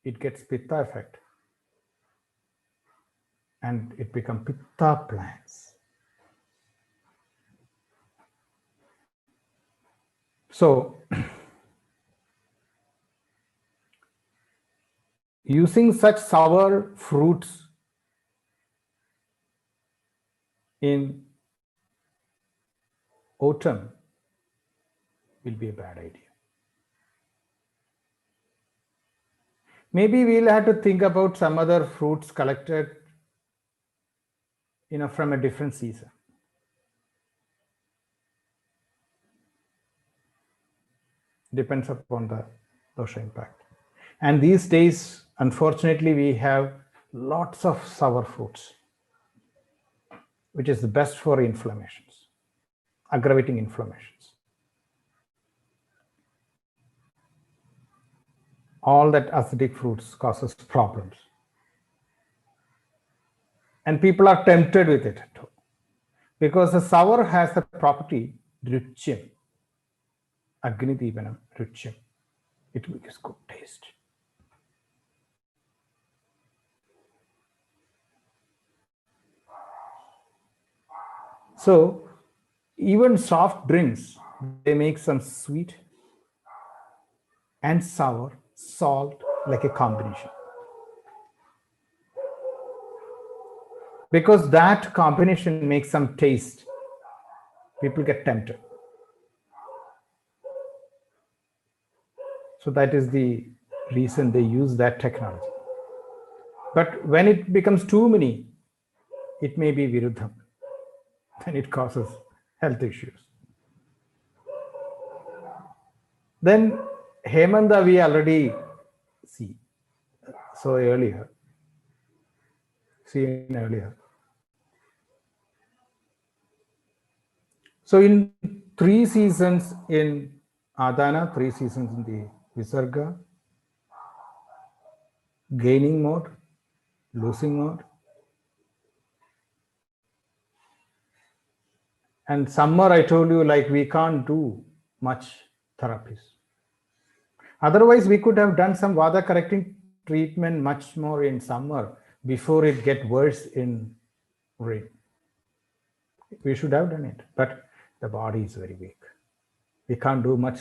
it gets pitta effect and it becomes pitta plants. So using such sour fruits in autumn will be a bad idea. Maybe we'll have to think about some other fruits collected, from a different season. Depends upon the dosha impact. And these days, unfortunately, we have lots of sour fruits, which is the best for inflammations, aggravating inflammations. All that acidic fruits causes problems. And people are tempted with it too. Because the sour has the property, ruchyam, Agnideepanam, ruchyam. It gives good taste. So even soft drinks, they make some sweet and sour, salt, like a combination. Because that combination makes some taste, people get tempted. So that is the reason they use that technology. But when it becomes too many, it may be viruddham. Then it causes health issues. Then Hemanta we already seen earlier. So in 3 seasons in Adana, 3 seasons in the Visarga, gaining mode, losing mode. And summer, I told you, like we can't do much therapies. Otherwise, we could have done some Vata correcting treatment much more in summer before it get worse in rain. We should have done it, but the body is very weak. We can't do much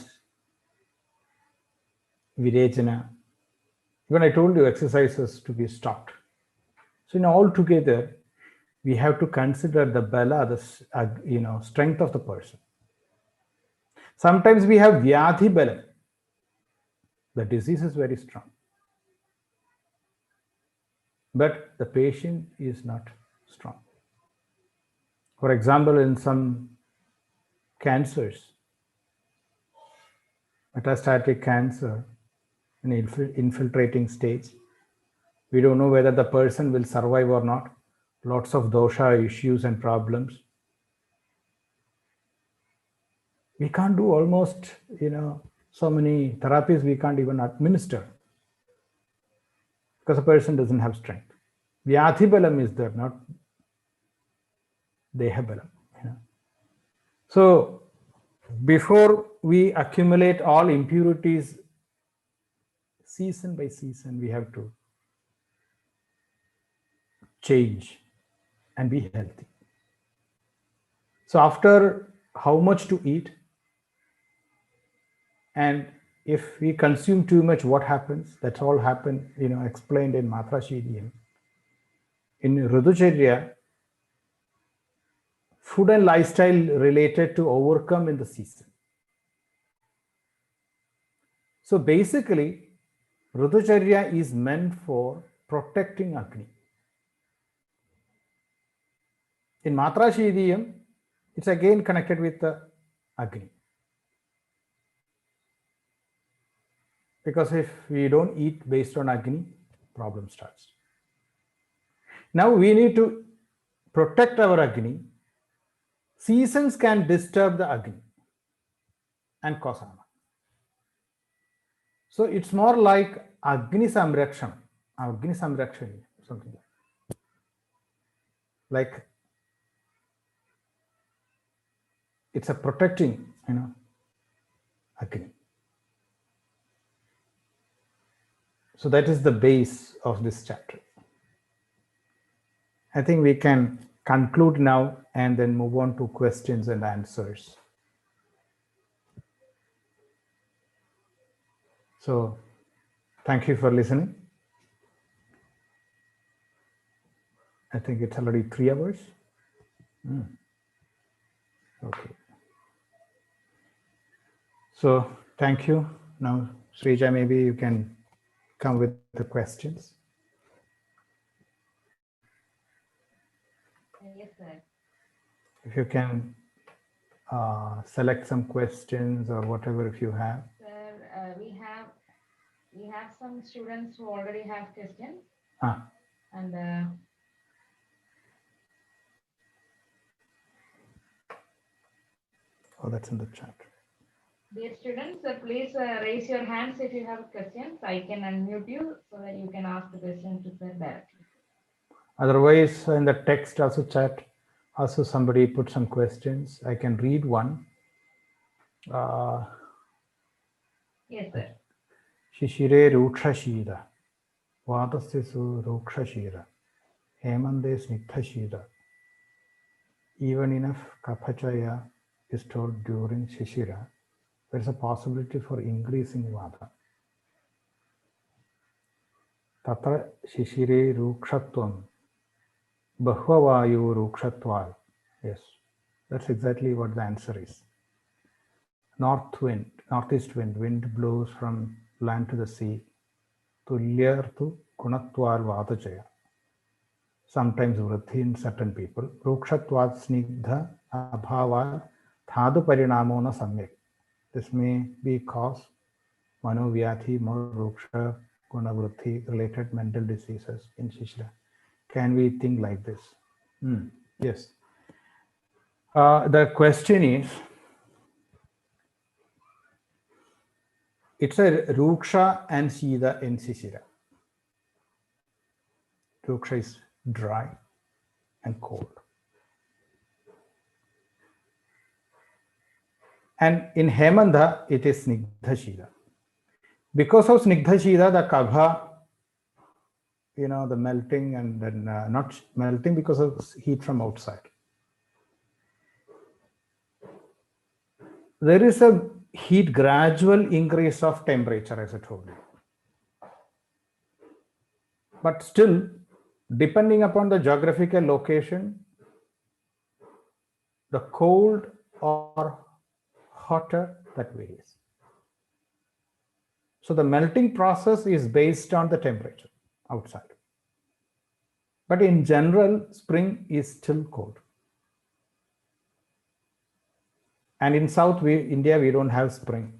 virejana. Even I told you exercises to be stopped. So in all together, we have to consider the bala, the strength of the person. Sometimes we have vyadhi bala. The disease is very strong, but the patient is not strong. For example, in some cancers, metastatic cancer in infiltrating stage, we don't know whether the person will survive or not. Lots of dosha issues and problems. We can't do almost, so many therapies we can't even administer because the person doesn't have strength. Vyadhi balam is there, not deha balam. So before we accumulate all impurities, season by season, we have to change and be healthy. So after how much to eat, and if we consume too much, what happens? That's all happened, explained in Matra Shidiyam. In Ridhucharya, food and lifestyle related to overcome in the season. So basically, Ridhucharya is meant for protecting Agni. In Matra Shidiyam, it's again connected with the Agni. Because if we don't eat based on Agni, problem starts. Now we need to protect our Agni. Seasons can disturb the Agni and cause harm. So it's more like Agni Samrakshana, something like it's a protecting, Agni. So that is the base of this chapter. I think we can conclude now and then move on to questions and answers. So thank you for listening. I think it's already 3 hours. Okay. So thank you. Now, Srija, maybe you can come with the questions. Yes, sir. If you can select some questions or whatever if you have. Sir, we have some students who already have questions. And oh, that's in the chat. dear students, please raise your hands if you have questions. I can unmute you so that you can ask the question to sir directly. Otherwise, in the text also chat, also somebody put some questions. I can read one. Yes, sir. Shishire Rukshashira, Vadasya Rukshashira, Hemande Snigdhashira. Even enough Kapachaya is told during Shishira, there is a possibility for increasing Vata. Tatra Shishire Rukshatvam, Bahvavayu Rukshatval. Yes, that's exactly what the answer is. North wind, northeast wind, wind blows from land to the sea. Tulyar tu Gunatval Vadajaya. Sometimes vriddhi in certain people. Rukshatvat snigdha abhava thadu parinamona samyak. This may be cause manovyati, more ruksha, gunavriddhi related mental diseases in Shishira. Can we think like this? Yes. The question is, it's a ruksha and shida in Shishira. Ruksha is dry and cold. And in Hemanda, it is Snigdha Shida. Because of Snigdha Shida, the Kabha, the melting and then not melting because of heat from outside. There is a heat gradual increase of temperature, as I told you. But still, depending upon the geographical location, the cold or hotter, that varies. So the melting process is based on the temperature outside. But in general, spring is still cold. And in South India, we don't have spring.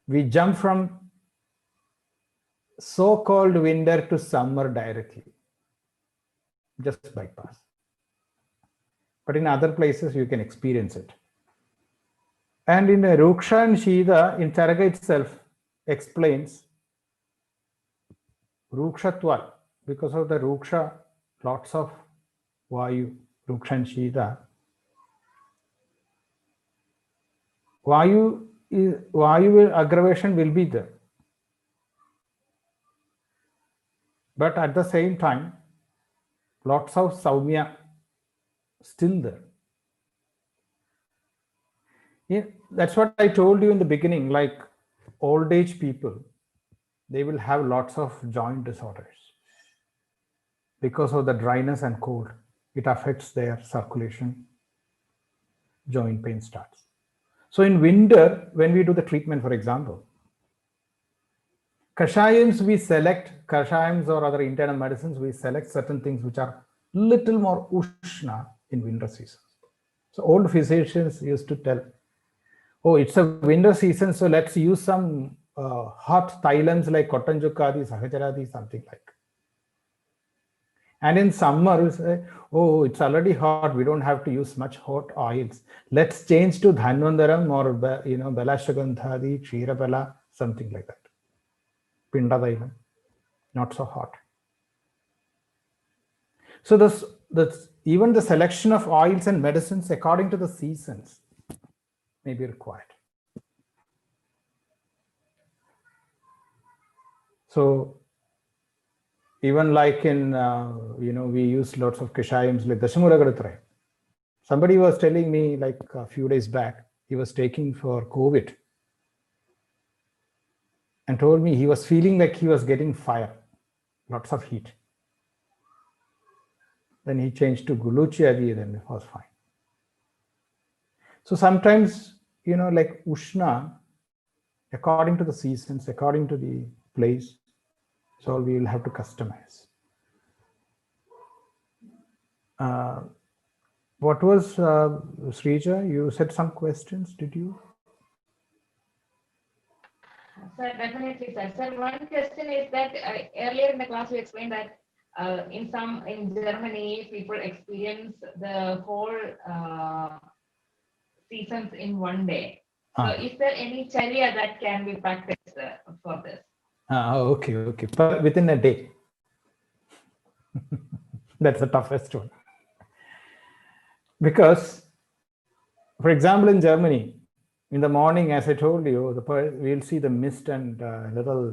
We jump from so-called winter to summer directly, just bypass. But in other places, you can experience it. And in Ruksha and Shida, in Charaka itself, explains Rukshatva, because of the Ruksha, lots of Vayu, Ruksha and Shida. Vayu aggravation will be there. But at the same time, lots of Saumya still there. Yeah, that's what I told you in the beginning, like old age people, they will have lots of joint disorders because of the dryness and cold. It affects their circulation, joint pain starts. So in winter, when we do the treatment, for example, Kashayams, we select Kashayams or other internal medicines, we select certain things which are little more Ushna in winter season. So old physicians used to tell, oh, it's a winter season, so let's use some hot thylums like Kotanjukadi, Sahajaradi, something like. And in summer, we say, oh, it's already hot, we don't have to use much hot oils. Let's change to Dhanvandaram or Belashagandhadi, Kshirabala, something like that. Pindadailam, not so hot. So that's even the selection of oils and medicines according to the seasons may be required. So even like in, we use lots of Kashayams like Dashamuragadatre. Somebody was telling me like a few days back, he was taking for COVID and told me he was feeling like he was getting fire, lots of heat. Then he changed to Guluchiagi, then it was fine. So sometimes, like Ushna, according to the seasons, according to the place, so we will have to customize. What was, Srija, you said some questions, did you? Sir, definitely, sir. Sir, one question is that earlier in the class you explained that in Germany, people experience the whole seasons in one day. So is there any charya that can be practiced for this? Okay. But within a day. That's the toughest one. Because, for example, in Germany, in the morning, as I told you, we'll see the mist and little,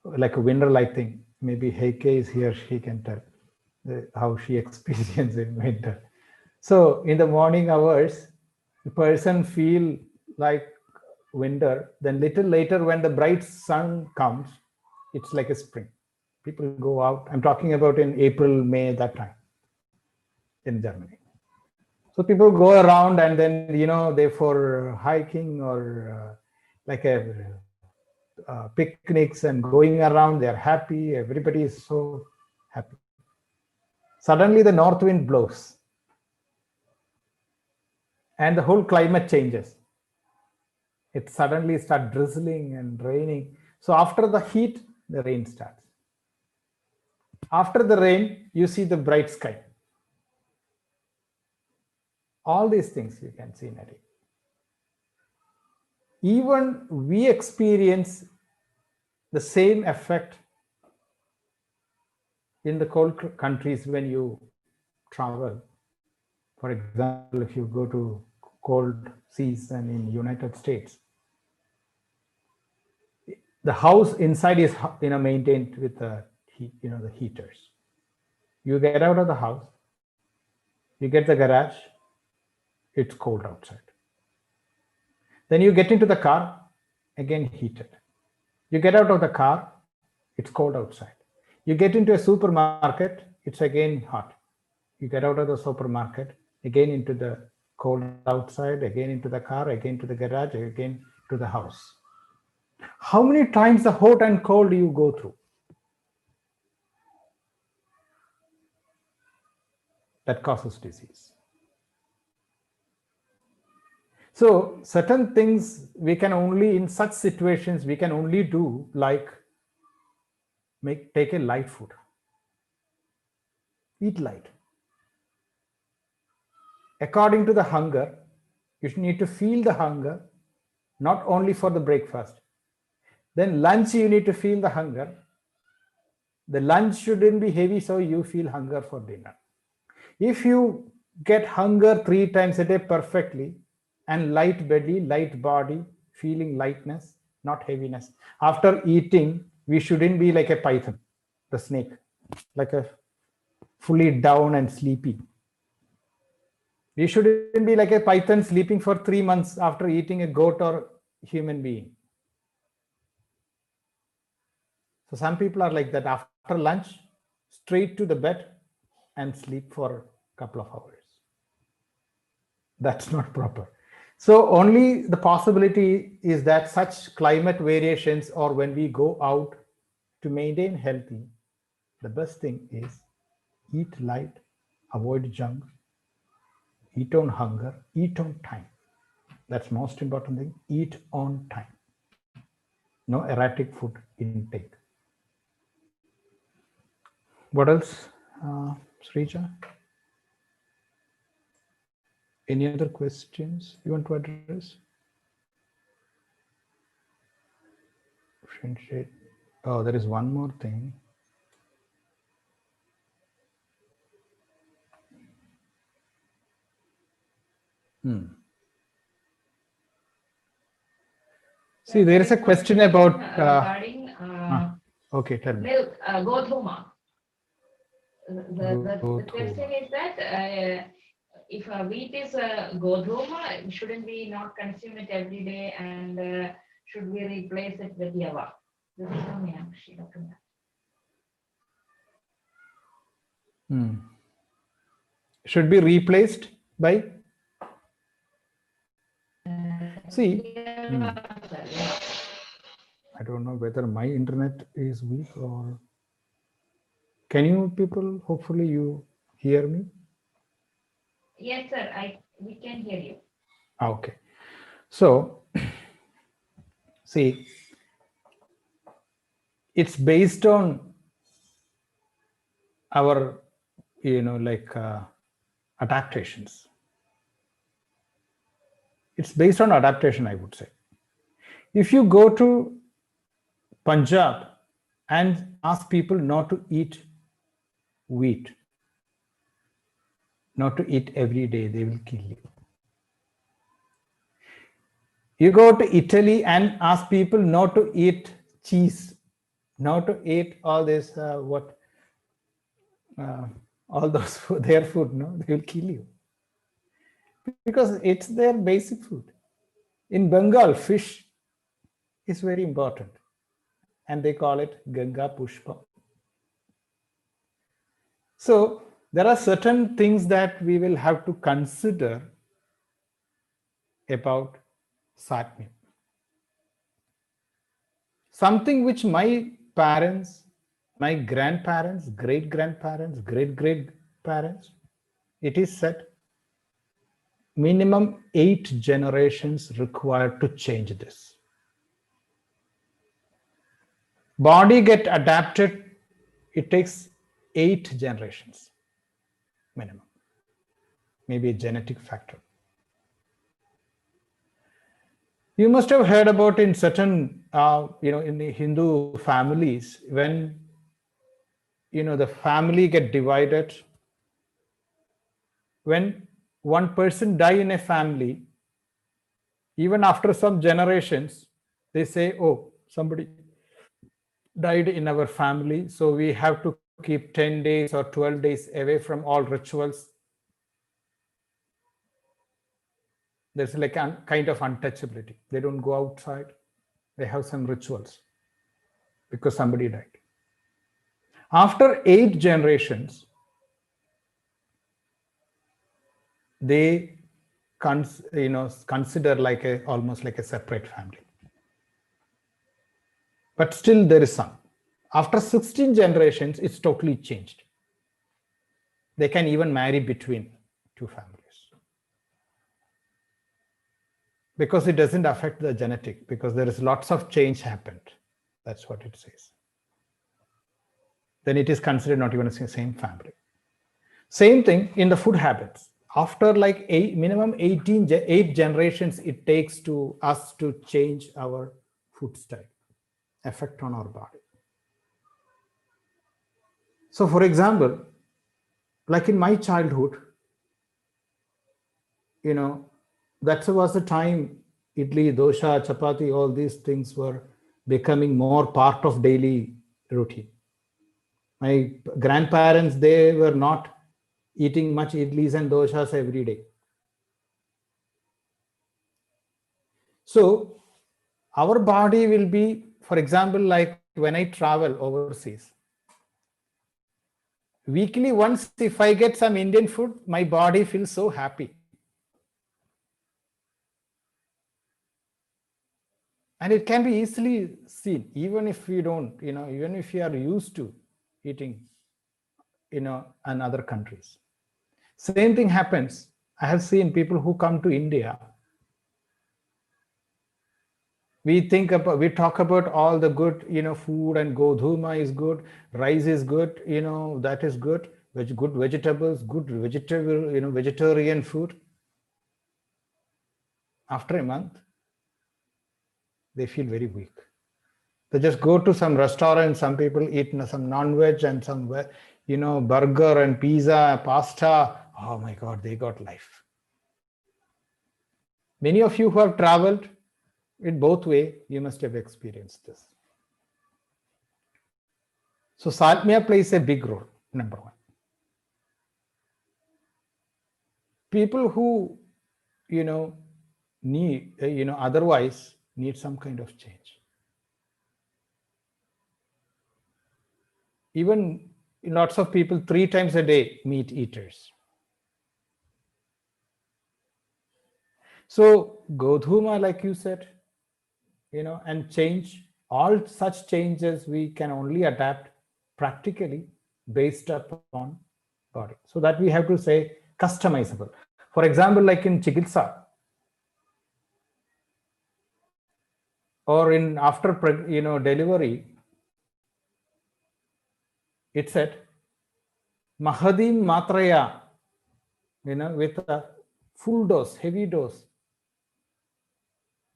like a winter-like thing. Maybe Heike is here, she can tell how she experiences in winter. So in the morning hours, the person feel like winter. Then little later, when the bright sun comes, it's like a spring. People go out. I'm talking about in April, May, that time in Germany. So people go around and then, they for hiking or like picnics and going around, they're happy. Everybody is so happy. Suddenly the north wind blows and the whole climate changes. It suddenly starts drizzling and raining. So after the heat, the rain starts. After the rain, you see the bright sky. All these things you can see in a day. Even we experience the same effect in the cold countries when you travel. For example, if you go to cold season in United States, the house inside is maintained with the heat, the heaters. You get out of the house, you get the garage, it's cold outside. Then you get into the car, again heated. You get out of the car, it's cold outside. You get into a supermarket, it's again hot. You get out of the supermarket, again into the cold outside, again into the car, again to the garage, again to the house. How many times the hot and cold do you go through? That causes disease. So certain things we can only, in such situations, we can only do like take a light food. Eat light. According to the hunger, you need to feel the hunger, not only for the breakfast. Then lunch, you need to feel the hunger. The lunch shouldn't be heavy, so you feel hunger for dinner. If you get hunger 3 times a day perfectly, and light belly, light body, feeling lightness, not heaviness. After eating, we shouldn't be like a python, the snake, like a fully down and sleepy. We shouldn't be like a python sleeping for 3 months after eating a goat or human being. So some people are like that. After lunch, straight to the bed and sleep for a couple of hours. That's not proper. So only the possibility is that such climate variations, or when we go out to maintain healthy, the best thing is eat light, avoid junk, eat on hunger, eat on time. That's most important thing. Eat on time. No erratic food intake. What else, Srija? Any other questions you want to address? Oh, there is one more thing. See, there is a question about regarding okay, tell me. milk, Godhuma. The question is that if wheat is Godhuma, shouldn't we not consume it every day, and should we replace it with Yava? This is from Meenakshi. should be replaced by? See, I don't know whether my internet is weak or can you people, hopefully you hear me? Yes, sir. We can hear you. Okay. So, see, it's based on our, adaptations. It's based on adaptation, I would say. If you go to Punjab and ask people not to eat wheat, not to eat every day, they will kill you. You go to Italy and ask people not to eat cheese, not to eat all this, all those their food, no, they will kill you. Because it's their basic food. In Bengal, fish is very important. And they call it Ganga Pushpa. So there are certain things that we will have to consider about Satmya. Something which my parents, my grandparents, great-grandparents, great-great-parents, it is said minimum 8 generations required to change this. Body get adapted, it takes 8 generations minimum. Maybe a genetic factor. You must have heard about in certain, in the Hindu families, when, the family get divided, when one person die in a family, even after some generations, they say, oh, somebody died in our family, so we have to keep 10 days or 12 days away from all rituals. There's like a kind of untouchability. They don't go outside. They have some rituals because somebody died. After 8 generations, they consider like almost like a separate family. But still there is some. After 16 generations, it's totally changed. They can even marry between 2 families. Because it doesn't affect the genetic, because there is lots of change happened. That's what it says. Then it is considered not even the same family. Same thing in the food habits. After like minimum 8 generations, it takes to us to change our food style, effect on our body. So for example, like in my childhood, that was the time idli, dosha, chapati, all these things were becoming more part of daily routine. My grandparents, they were not eating much idlis and doshas every day. So our body will be, for example, like when I travel overseas, weekly once if I get some Indian food, my body feels so happy. And it can be easily seen, even if you don't, even if you are used to eating, in other countries. Same thing happens. I have seen people who come to India. We talk about all the good, food, and godhuma is good, rice is good, that is good, good vegetables, good vegetable, vegetarian food. After a month, they feel very weak. They just go to some restaurant, some people eat some non-veg and some, burger and pizza, pasta. Oh my God, they got life. Many of you who have traveled in both ways, you must have experienced this. So Satmya plays a big role, number one. People who, need, otherwise need some kind of change. Even lots of people 3 times a day meat eaters. So Godhuma, like you said, and change, all such changes we can only adapt practically based upon body. So that we have to say customizable. For example, like in Chikitsa or in after delivery, it said Mahadim Matraya, with a full dose, heavy dose,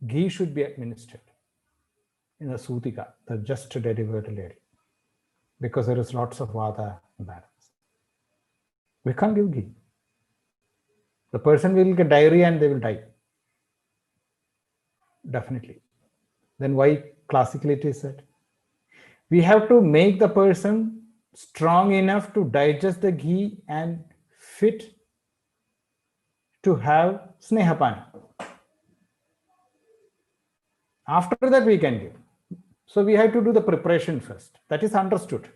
ghee should be administered in the Sutika, the just delivered lady, because there is lots of Vata imbalance. We can't give ghee. The person will get diarrhea and they will die. Definitely. Then why classically it is said? We have to make the person strong enough to digest the ghee and fit to have snehapana. After that we can give. So we have to do the preparation first. That is understood.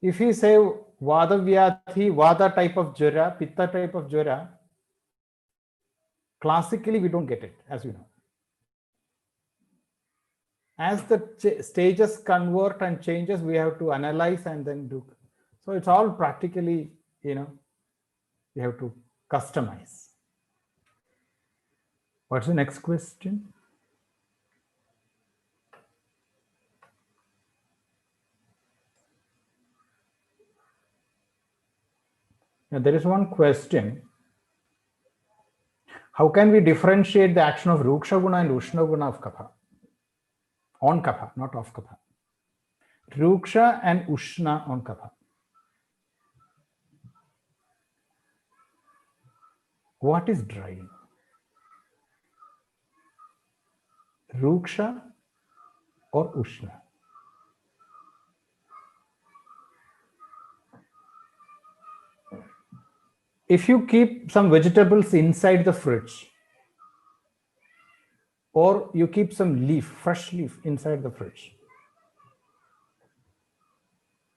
If we say Vada Vyathi, Vada type of Jara, Pitta type of Jara, classically we don't get it, as you know. As the stages convert and changes, we have to analyze and then do. So it's all practically, we have to customize. What's the next question? Now, there is one question. How can we differentiate the action of Ruksha Guna and Ushna Guna of Kapha? On Kapha, not off Kapha. Ruksha and Ushna on Kapha. What is drying? Ruksha or Ushna? If you keep some vegetables inside the fridge, or you keep some leaf, fresh leaf inside the fridge,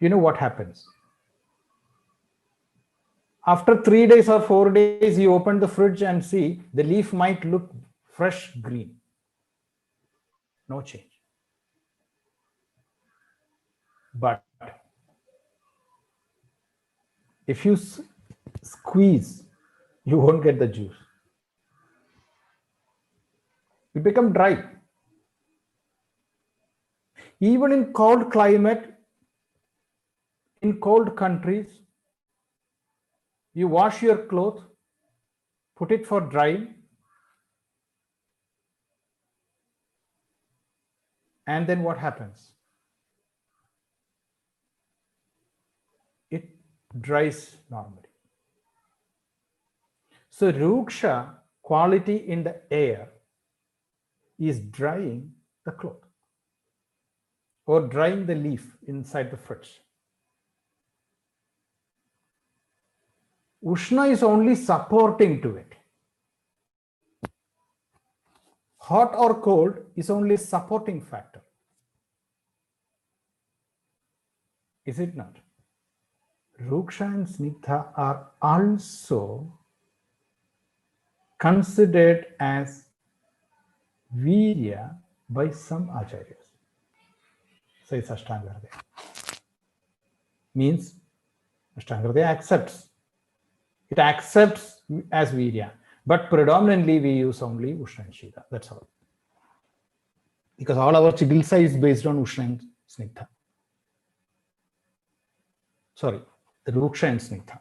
you know what happens? After 3 days or 4 days, you open the fridge and see the leaf might look fresh green. No change. But if you squeeze, you won't get the juice. It becomes dry. Even in cold climate, in cold countries, you wash your cloth, put it for drying, and then what happens? It dries normally. So Ruksha quality in the air is drying the cloth or drying the leaf inside the fridge. Ushna is only supporting to it. Hot or cold is only supporting factor. Is it not? Ruksha and Snigdha are also considered as Virya by some acharyas. Says Ashtanga Hridaya. Means Ashtanga Hridaya accepts. It accepts as Virya. But predominantly we use only Ushna and Shita. That's all. Because all our Chikitsa is based on Ushna and Snigdha. Sorry, the Ruksha and Snigdha.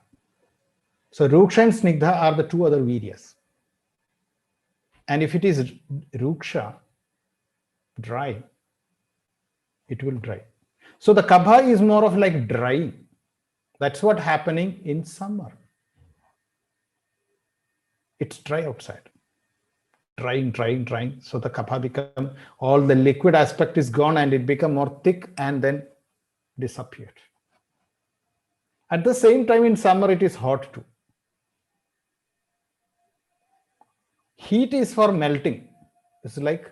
So Ruksha and Snigdha are the two other Viryas. And if it is Ruksha, dry, it will dry. So the Kabha is more of like drying. That's what happening in summer. It's dry outside. Drying. So the Kapha become, all the liquid aspect is gone and it become more thick and then disappeared. At the same time in summer it is hot too. Heat is for melting. It's like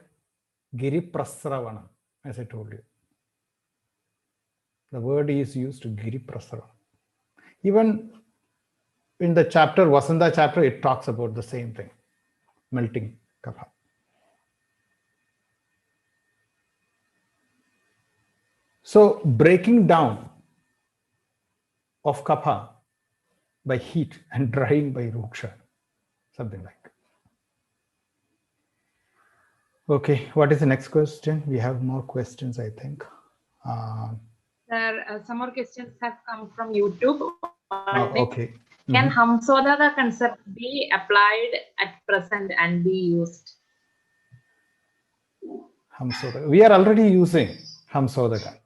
Giri Prasravanam, as I told you. The word is used, Giri Prasara. Even in the chapter, Vasanta chapter, it talks about the same thing, melting kapha. So breaking down of kapha by heat and drying by ruksha, something like. Okay, what is the next question? We have more questions, I think. Some more questions have come from YouTube. Okay. Can Hamsodaka concept be applied at present and be used? Hamsodaka. We are already using Hamsodaka.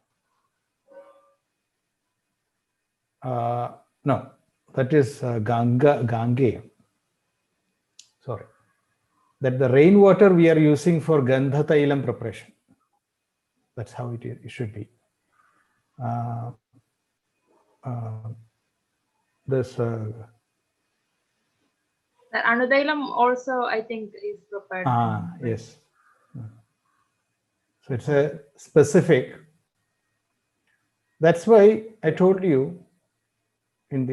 No, that is Gange. Sorry. That the rainwater we are using for Gandha Tailam preparation. That's how it should be. This The Anudailam also, I think, is prepared. yes. So it's a specific. That's why I told you in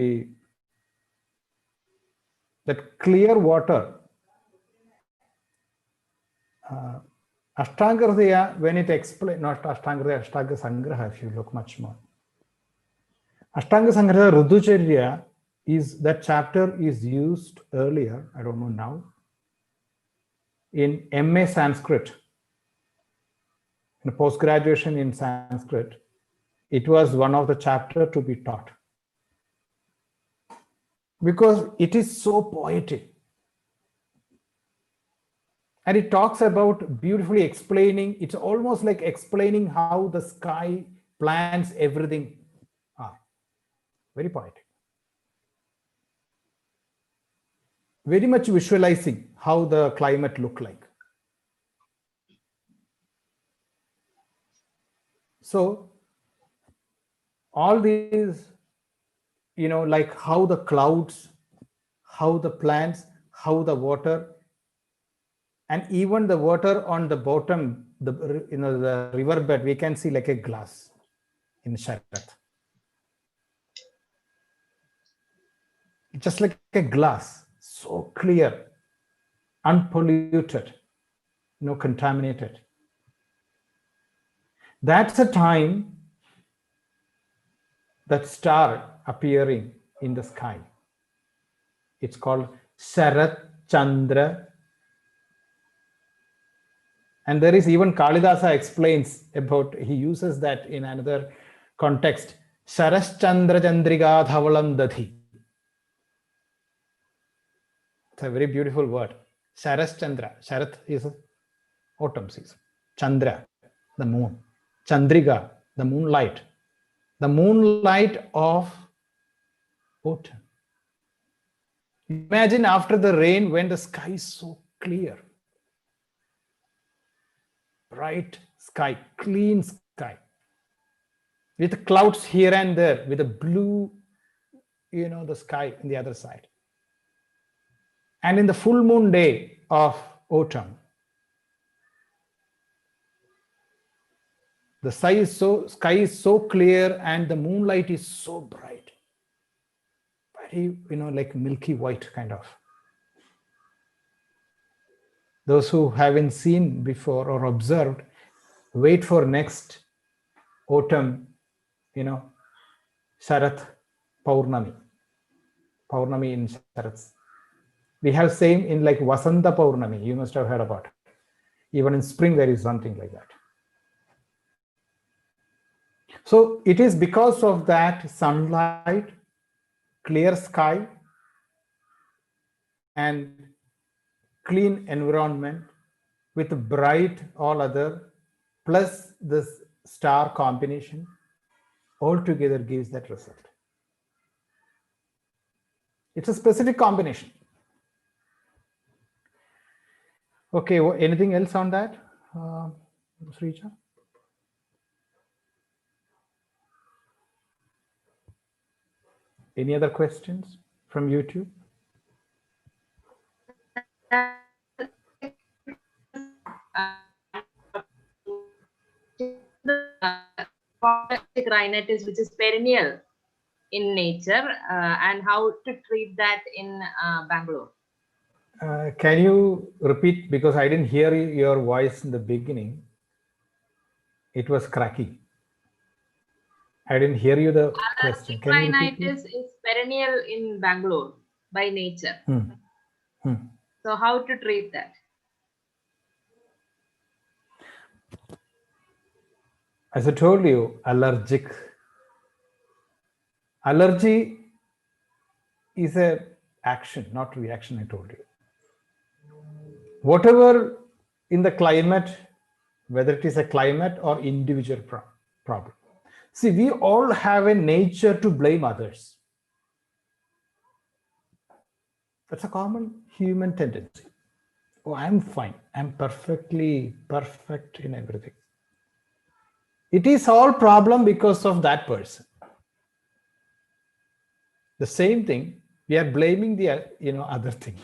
that clear water. Ashtanga Hridaya, when it explains, not Ashtanga Hridaya, Ashtanga Sangraha, if you look much more. Ashtanga Sangraha Ruducharya is, that chapter is used earlier, I don't know now, in MA Sanskrit. In post-graduation in Sanskrit, it was one of the chapters to be taught. Because it is so poetic. And it talks about beautifully explaining, it's almost like explaining how the sky, plants, everything are. Very poetic. Very much visualizing how the climate look like. So all these, like how the clouds, how the plants, how the water, and even the water on the bottom, the riverbed, we can see like a glass in Sharat. Just like a glass, so clear, unpolluted, no contaminated. That's a time that star appearing in the sky. It's called Sharat Chandra. And there is even Kalidasa explains about, he uses that in another context. Sharas Chandra Chandriga Dhavalam Dadhi. It's a very beautiful word. Sharas Chandra. Sharat is autumn season. Chandra, the moon. Chandriga, the moonlight. The moonlight of autumn. Imagine after the rain when the sky is so clear. Bright sky, clean sky. With clouds here and there, with a blue, the sky on the other side. And in the full moon day of autumn, the sky is so clear and the moonlight is so bright. Very, like milky white kind of. Those who haven't seen before or observed, wait for next autumn, Sharat Paurnami. Paurnami in Sharats. We have same in like Vasanta Paurnami, you must have heard about it. Even in spring, there is something like that. So it is because of that sunlight, clear sky, and clean environment with bright all other, plus this star combination, all together gives that result. It's a specific combination. Okay, anything else on that, Srija? Any other questions from YouTube? allergic rhinitis, which is perennial in nature, and how to treat that in Bangalore. Can you repeat, because I didn't hear your voice in the beginning. It was cracking. I didn't hear you the question. Can you repeat? Rhinitis is perennial in Bangalore by nature. Hmm. So how to treat that? As I told you, allergy is a action, not reaction, I told you. Whatever in the climate, whether it is a climate or individual problem. See, we all have a nature to blame others. That's a common human tendency. Oh, I'm fine. I'm perfectly perfect in everything. It is all problem because of that person. The same thing, we are blaming the other things.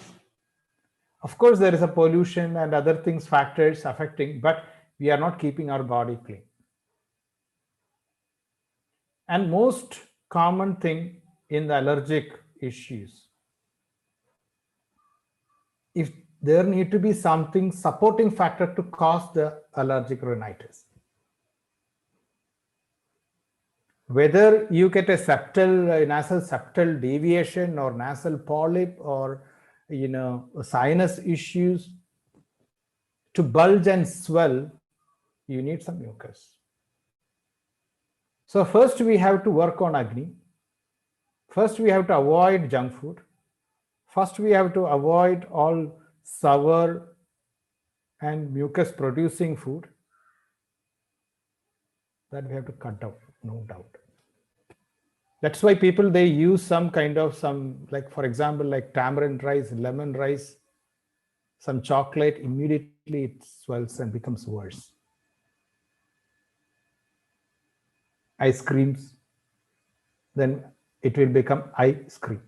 Of course, there is a pollution and other things, factors affecting, but we are not keeping our body clean. And most common thing in the allergic issues, if there need to be something supporting factor to cause the allergic rhinitis. Whether you get a nasal septal deviation or nasal polyp or sinus issues, to bulge and swell, you need some mucus. So first we have to work on Agni. First we have to avoid junk food. First we have to avoid all sour and mucus producing food. That we have to cut down, no doubt. That's why people, they use some kind of like for example, like tamarind rice, lemon rice, some chocolate, immediately it swells and becomes worse. Ice creams, then it will become ice cream.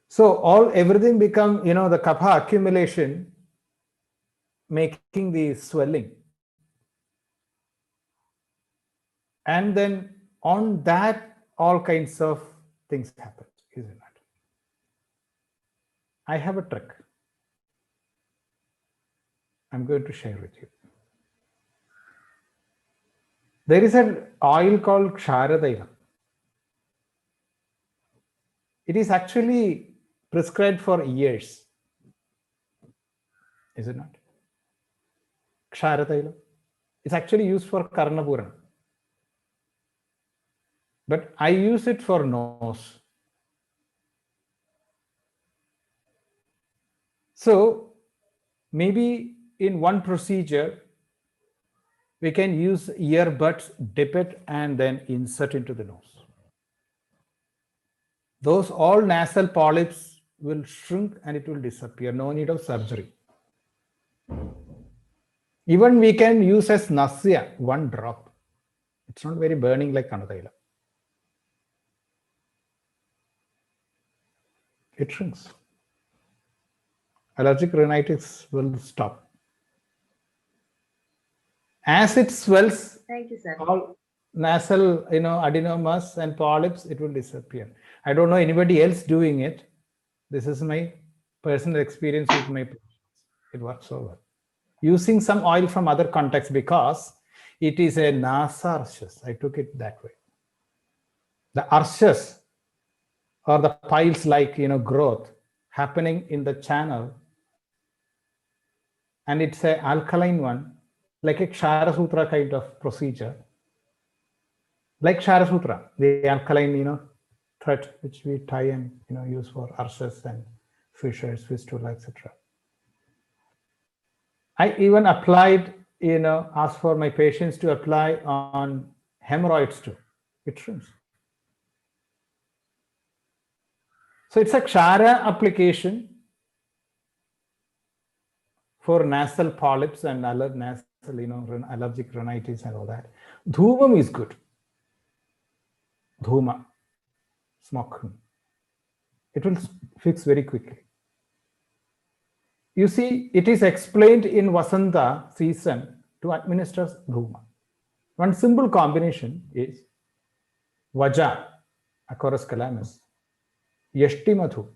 So everything become, the kapha accumulation, making the swelling. And then on that, all kinds of things happen, isn't it? I have a trick. I'm going to share with you. There is an oil called Ksharadailam. It is actually prescribed for years. Is it not? Ksharadailam. It's actually used for Karnapuram. But I use it for nose. So maybe in one procedure, we can use earbuds, dip it, and then insert into the nose. Those all nasal polyps will shrink and it will disappear. No need of surgery. Even we can use as nasya, one drop. It's not very burning like Kanadaila. It shrinks. Allergic rhinitis will stop. As it swells, Thank you, sir. all nasal, adenomas and polyps, it will disappear. I don't know anybody else doing it. This is my personal experience with my patients. It works so well. Using some oil from other contexts, because it is a nasa arshas. I took it that way. The arshas or the piles like growth happening in the channel, and it's an alkaline one, like a Kshara Sutra kind of procedure. Like Kshara Sutra, the alkaline thread which we tie and use for arshas and fissures, fistula, etc. I even applied, asked for my patients to apply on hemorrhoids too. It shrinks. So it's a Kshara application for nasal polyps and other nasal, allergic rhinitis and all that. Dhumam is good. Dhuma, smoke. It will fix very quickly. You see, it is explained in Vasanta season to administer dhuma. One simple combination is Vaja, Acorus calamus, Yashtimathu.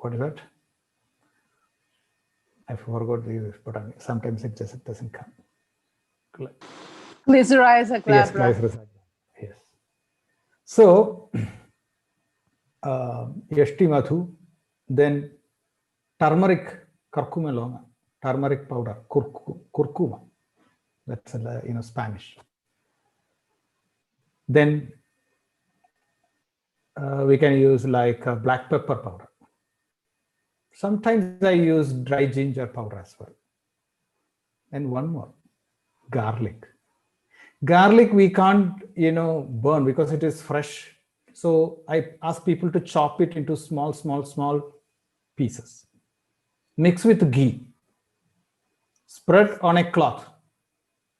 What is that? I forgot the but sometimes it just doesn't come. Glycerize Yes, glabra. glycerize. Yes. So, Yashtimathu, then turmeric, curcumelona, turmeric powder, curcuma. That's Spanish. Then we can use like black pepper powder. Sometimes I use dry ginger powder as well. And one more, garlic. Garlic we can't, burn because it is fresh. So I ask people to chop it into small pieces. Mix with ghee. Spread on a cloth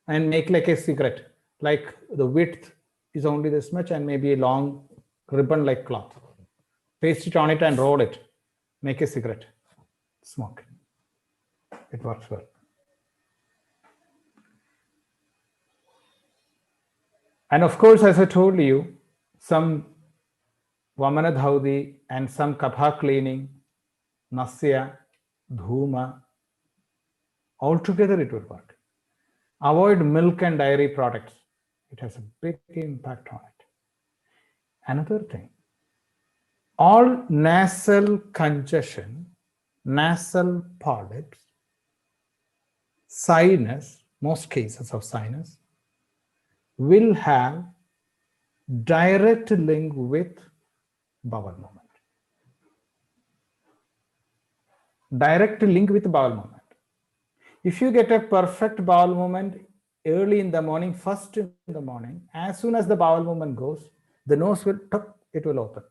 and make like a cigarette. Like the width is only this much and maybe a long ribbon like cloth. Paste it on it and roll it. Make a cigarette. Smoke. It works well. And of course, as I told you, some Vamana Dhaudi and some kapha cleaning, Nasya, Dhuma, altogether it will work. Avoid milk and dairy products. It has a big impact on it. Another thing, all nasal congestion, nasal polyps, sinus, most cases of sinus, will have direct link with bowel movement. Direct link with bowel movement. If you get a perfect bowel movement early in the morning, first in the morning, as soon as the bowel movement goes, the nose will it will open.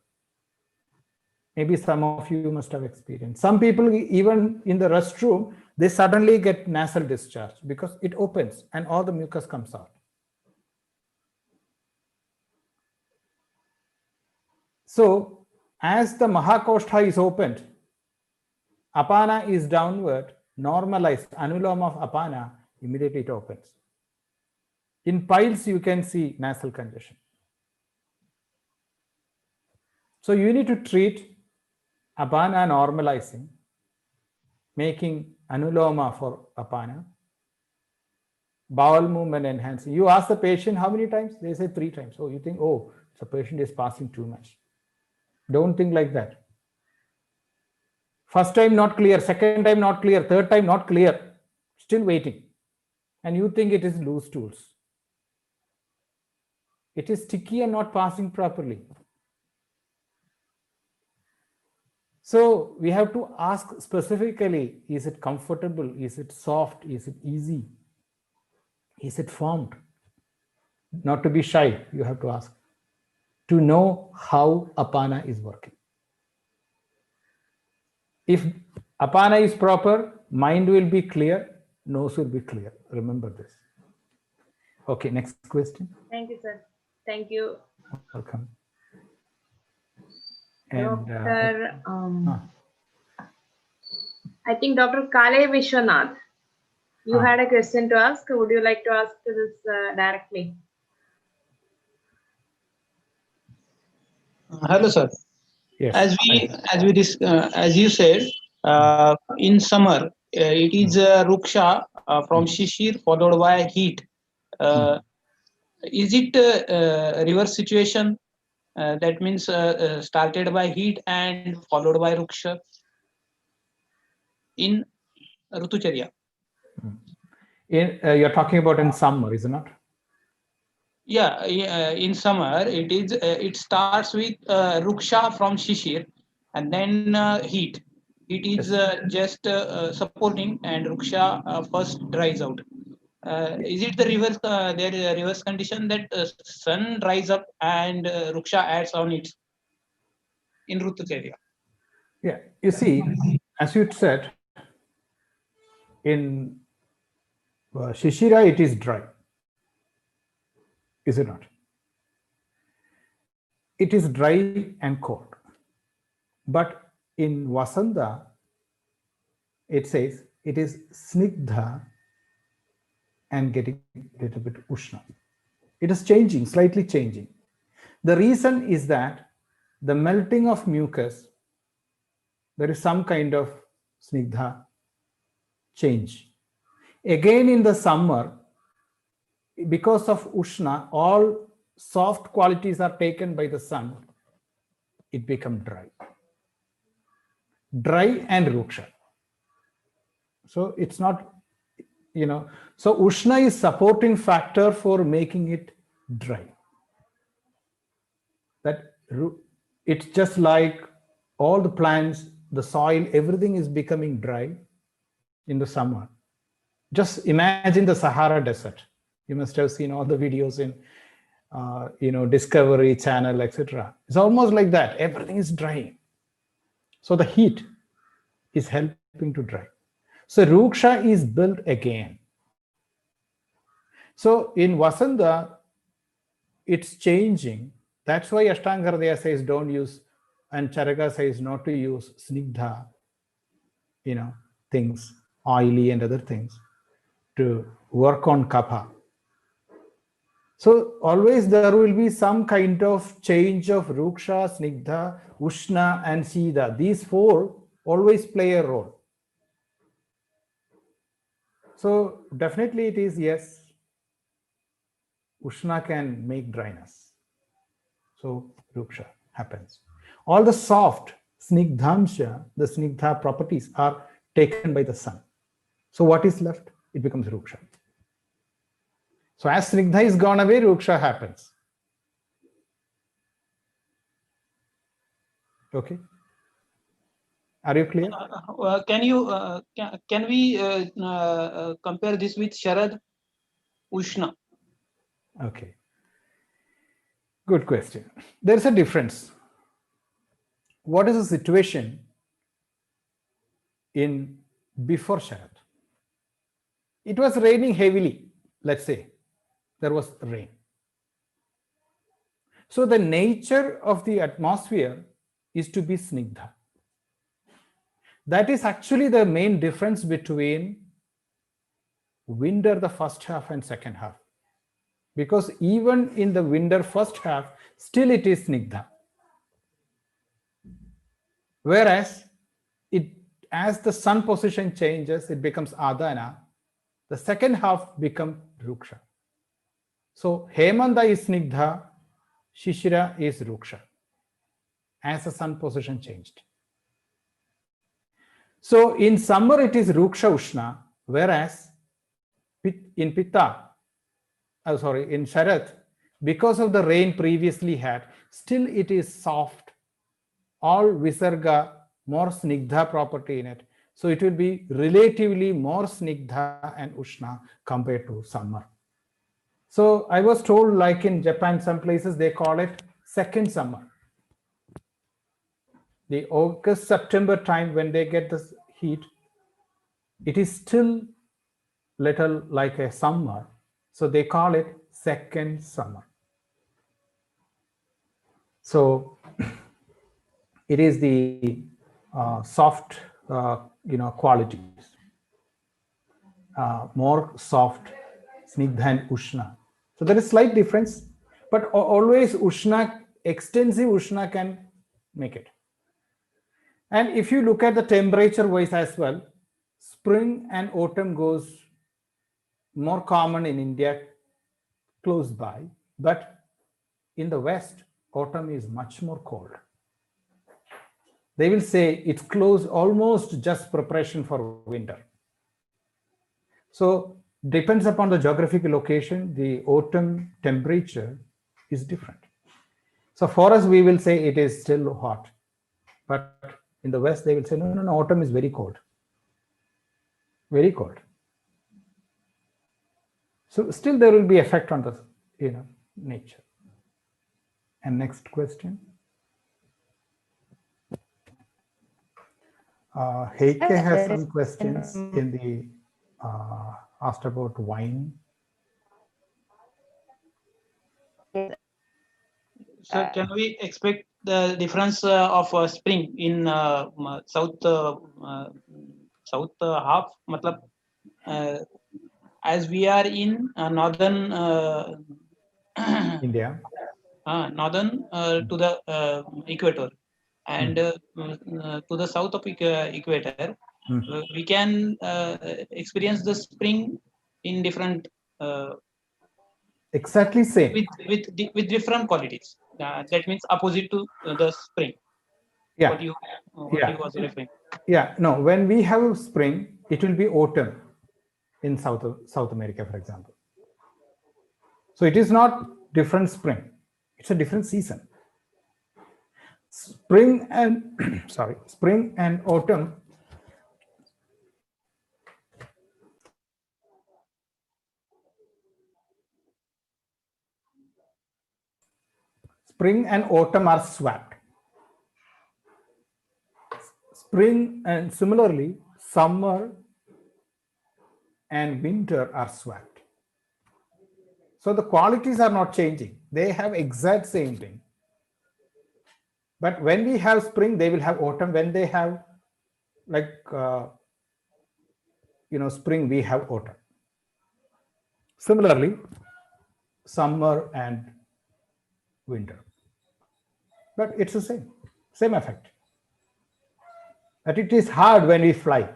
Maybe some of you must have experienced. Some people, even in the restroom, they suddenly get nasal discharge because it opens and all the mucus comes out. So, as the Mahakoshtha is opened, Apana is downward, normalized, anuloma of Apana, immediately it opens. In piles, you can see nasal congestion. So, you need to treat Apana normalizing, making anuloma for Apana, bowel movement enhancing. You ask the patient how many times? They say 3 times. Oh, you think, oh, the patient is passing too much. Don't think like that. First time not clear, second time not clear, third time not clear, still waiting. And you think it is loose stools. It is sticky and not passing properly. So we have to ask specifically, is it comfortable? Is it soft? Is it easy? Is it formed? Not to be shy, you have to ask. To know how Apana is working. If Apana is proper, mind will be clear, nose will be clear. Remember this. Okay, next question. Thank you, sir. Thank you. Welcome. And Dr. I think Dr. Kale Vishwanath, you had a question to ask. Would you like to ask this directly? Hello, sir. yes. As you said, in summer it is ruksha from shishir followed by heat. Is it a reverse situation? That means started by heat and followed by ruksha in Rutucharya. You're talking about in summer, isn't it? Yeah, in summer it starts with ruksha from shishir and then heat. It is just supporting and ruksha first dries out. Is it the reverse? There is a reverse condition that sun dries up and ruksha adds on it in Rutucharya. Yeah, you see, as you said, in Shishira it is dry. Is it not? It is dry and cold. But in Vasanta, it says it is snigdha and getting a little bit Ushna. It is changing, slightly changing. The reason is that the melting of mucus, there is some kind of snigdha change. Again, in the summer, because of Ushna, all soft qualities are taken by the sun, it becomes dry. Dry and ruksha. So it's not, so Ushna is supporting factor for making it dry. That it's just like all the plants, the soil, everything is becoming dry in the summer. Just imagine the Sahara Desert. You must have seen all the videos in, Discovery Channel, etc. It's almost like that. Everything is drying. So the heat is helping to dry. So Ruksha is built again. So in Vasanta, it's changing. That's why Ashtanga Hridaya says don't use, and Charaka says not to use snigdha, things, oily and other things, to work on kapha. So always there will be some kind of change of ruksha, snigdha, ushna and sida. These four always play a role. So definitely it is, yes, ushna can make dryness. So ruksha happens. All the soft snigdhamsha, the snigdha properties are taken by the sun. So what is left? It becomes ruksha. So as snigdha is gone away, ruksha happens. Okay. Are you clear? Can we compare this with Sharad Ushna? Okay. Good question. There's a difference. What is the situation in before Sharad? It was raining heavily, let's say. There was rain. So the nature of the atmosphere is to be snigdha. That is actually the main difference between winter, the first half, and second half. Because even in the winter first half, still it is snigdha. Whereas, as the sun position changes, it becomes adana. The second half becomes ruksha. So Hemanta is snigdha, Shishira is ruksha, as the sun position changed. So in summer it is ruksha ushna, whereas in pitta, in Sharat, because of the rain previously had, still it is soft, all visarga, more snigdha property in it. So it will be relatively more snigdha and ushna compared to summer. So I was told, like in Japan, some places they call it second summer. The August, September time when they get this heat, it is still little like a summer. So they call it second summer. So it is the soft, qualities, more soft, snigdha and ushna. So there is slight difference, but always ushna, extensive ushna can make it. And if you look at the temperature wise as well, spring and autumn goes more common in India, close by, but in the West, autumn is much more cold. They will say it's close, almost just preparation for winter. So depends upon the geographical location, the autumn temperature is different. So for us, we will say it is still hot, but in the West, they will say, no, autumn is very cold. Very cold. So still there will be effect on the nature. And next question. Heike has some questions in the asked about wine. So can we expect the difference of spring in south half? Matlab, as we are in northern India. Northern to the equator, and to the south of equator, we can experience the spring in different Exactly same. with different qualities. That means opposite to the spring. Yeah. What you was referring. Yeah. No, when we have spring, it will be autumn in South America, for example. So it is not different spring. It's a different season. Spring and spring and autumn are swapped. Spring and similarly summer and winter are swapped. So the qualities are not changing. They have exact same thing. But when we have spring, they will have autumn. When they have like spring, we have autumn. Similarly, summer and winter. But it's the same effect. But it is hard when we fly.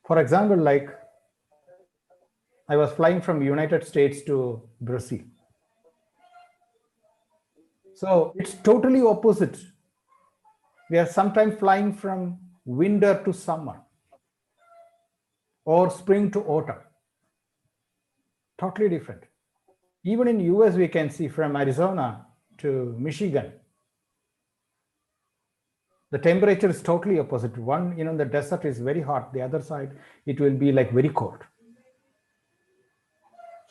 For example, like I was flying from United States to Brazil. So it's totally opposite. We are sometimes flying from winter to summer or spring to autumn. Totally different. Even in US, we can see from Arizona to Michigan, the temperature is totally opposite. One, the desert is very hot. The other side, it will be like very cold.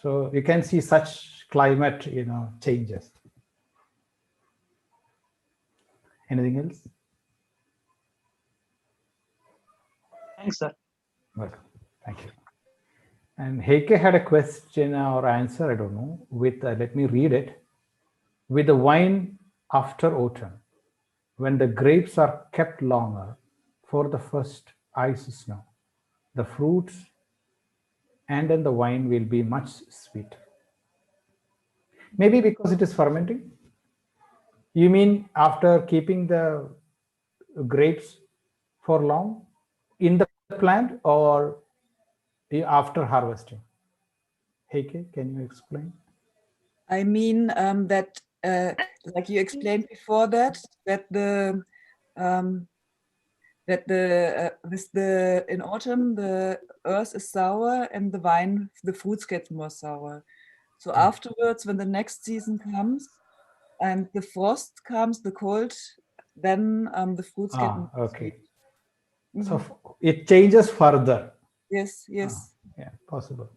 So you can see such climate, changes. Anything else? Thanks, sir. Welcome. Thank you. And Heike had a question or answer, I don't know, with, let me read it. With the wine after autumn, when the grapes are kept longer for the first ice snow, the fruits and then the wine will be much sweeter. Maybe because it is fermenting. You mean after keeping the grapes for long in the plant or after harvesting? Heike, can you explain? I mean that, like you explained before, that the in autumn the earth is sour and the fruits get more sour. So afterwards, when the next season comes and the frost comes, the cold, then the fruits get more okay. sweet. So it changes further. Yes. Yeah, possible.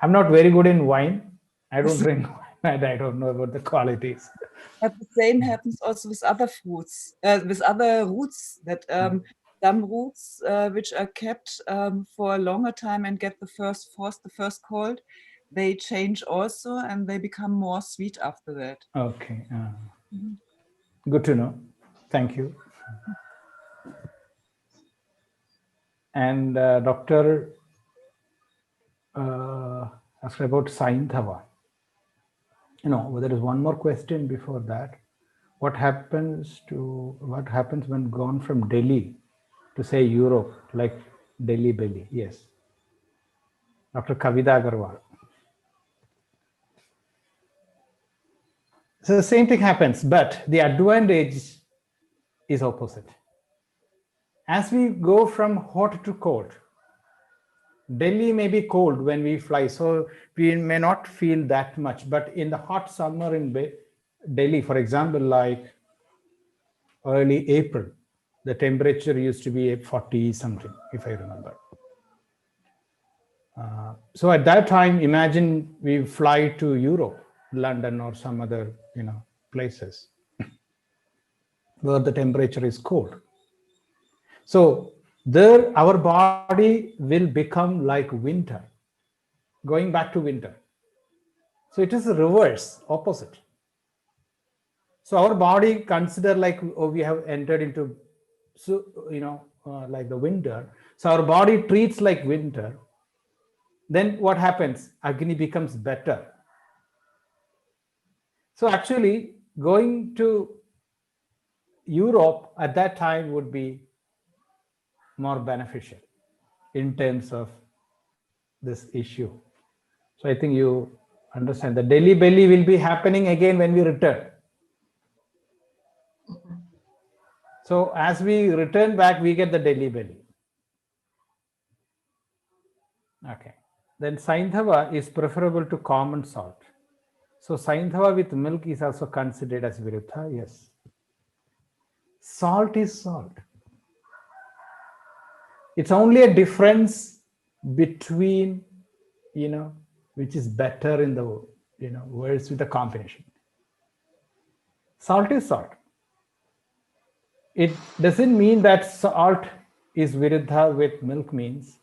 I'm not very good in wine. I don't drink wine and I don't know about the qualities. But the same happens also with other fruits, with other roots, that some roots which are kept for a longer time and get the first frost, the first cold, they change also and they become more sweet after that. Okay. Good to know. Thank you. And Dr. Asked about Saṃhitāva. There is one more question before that. What happens when gone from Delhi to say Europe, like Delhi belly? Yes. Dr. Kavita Agarwal. So the same thing happens, but the advantage is opposite. As we go from hot to cold, Delhi may be cold when we fly, so we may not feel that much. But in the hot summer in Delhi, for example, like early April, the temperature used to be 40 something, if I remember. So at that time, imagine we fly to Europe, London or some other, places where the temperature is cold. So there, our body will become like winter, going back to winter. So it is a reverse, opposite. So our body consider like, we have entered into, like the winter. So our body treats like winter. then what happens? Agni becomes better. So actually, going to Europe at that time would be more beneficial in terms of this issue. So I think you understand the Delhi belly will be happening again when we return. So as we return back, we get the Delhi belly. Okay. Then Saindhava is preferable to common salt. So Saindhava with milk is also considered as Viruddha. Yes. Salt is salt. It's only a difference between, which is better in the, words with the combination. Salt is salt. It doesn't mean that salt is Viruddha with milk means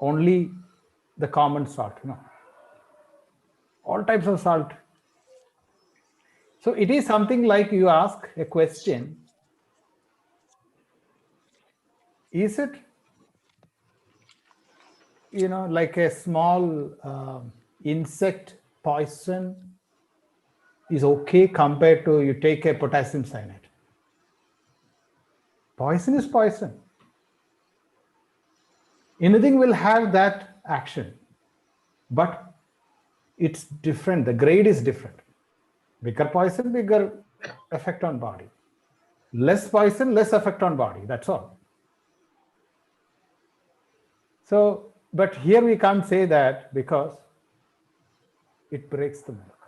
only the common salt. No. All types of salt. So it is something like you ask a question. Is it, like a small insect poison is okay compared to you take a potassium cyanide? Poison is poison. Anything will have that action, but it's different. The grade is different. Bigger poison, bigger effect on body. Less poison, less effect on body. That's all. So, but here we can't say that because it breaks the milk.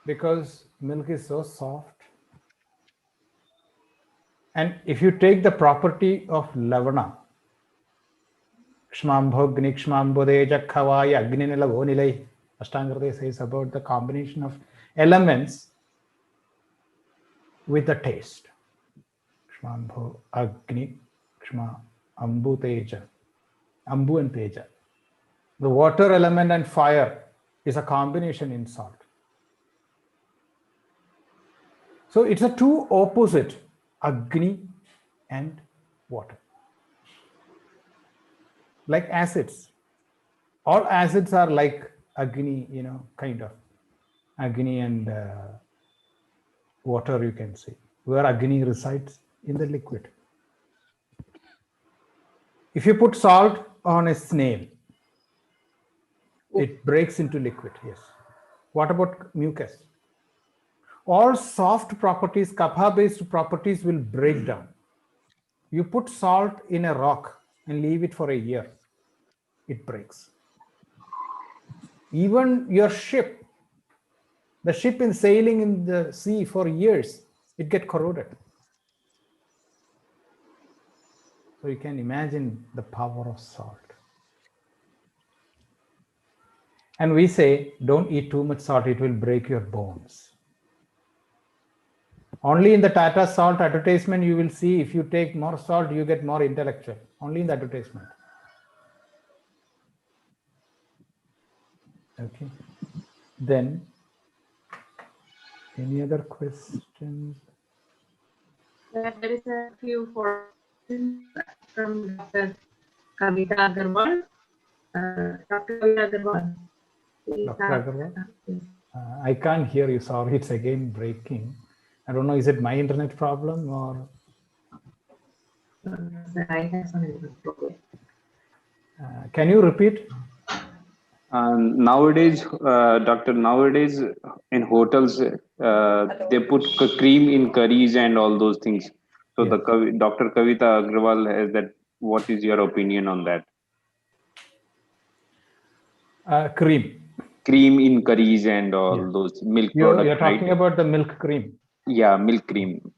Because milk is so soft. And if you take the property of lavana, Kshmambhogni, Kshmambodeja, Khavaya, Agni Nilavo Nilai, Ashtanga says about the combination of elements with the taste. Kshmambho, Agni, Kshma, Ambu Teja, Ambu and Teja. The water element and fire is a combination in salt. So it's a two opposite, Agni and water. Like acids. All acids are like Agni, kind of. Agni and water, you can say. Where Agni resides in the liquid. If you put salt on a snail, it breaks into liquid, yes. What about mucus? All soft properties, kapha-based properties will break down. You put salt in a rock and leave it for a year, it breaks. Even your ship, the ship is sailing in the sea for years, it gets corroded. So you can imagine the power of salt. And we say, don't eat too much salt, it will break your bones. Only in the Tata Salt advertisement, you will see if you take more salt, you get more intellectual. Only in the advertisement. Okay. Then, any other questions? There is a few questions from Dr. Kavita Agarwal. Dr. Kavita Agarwal. Dr. Agarwal? I can't hear you, sorry, it's again breaking. I don't know, is it my internet problem or? I have some internet problem. Can you repeat? Nowadays, doctor, nowadays in hotels, they put cream in curries and all those things. So Yes. Dr. Kavita Agrawal has that. What is your opinion on that? Cream. Cream in curries and all Yeah. those milk You're products. talking right? about the milk cream. Yeah, milk cream.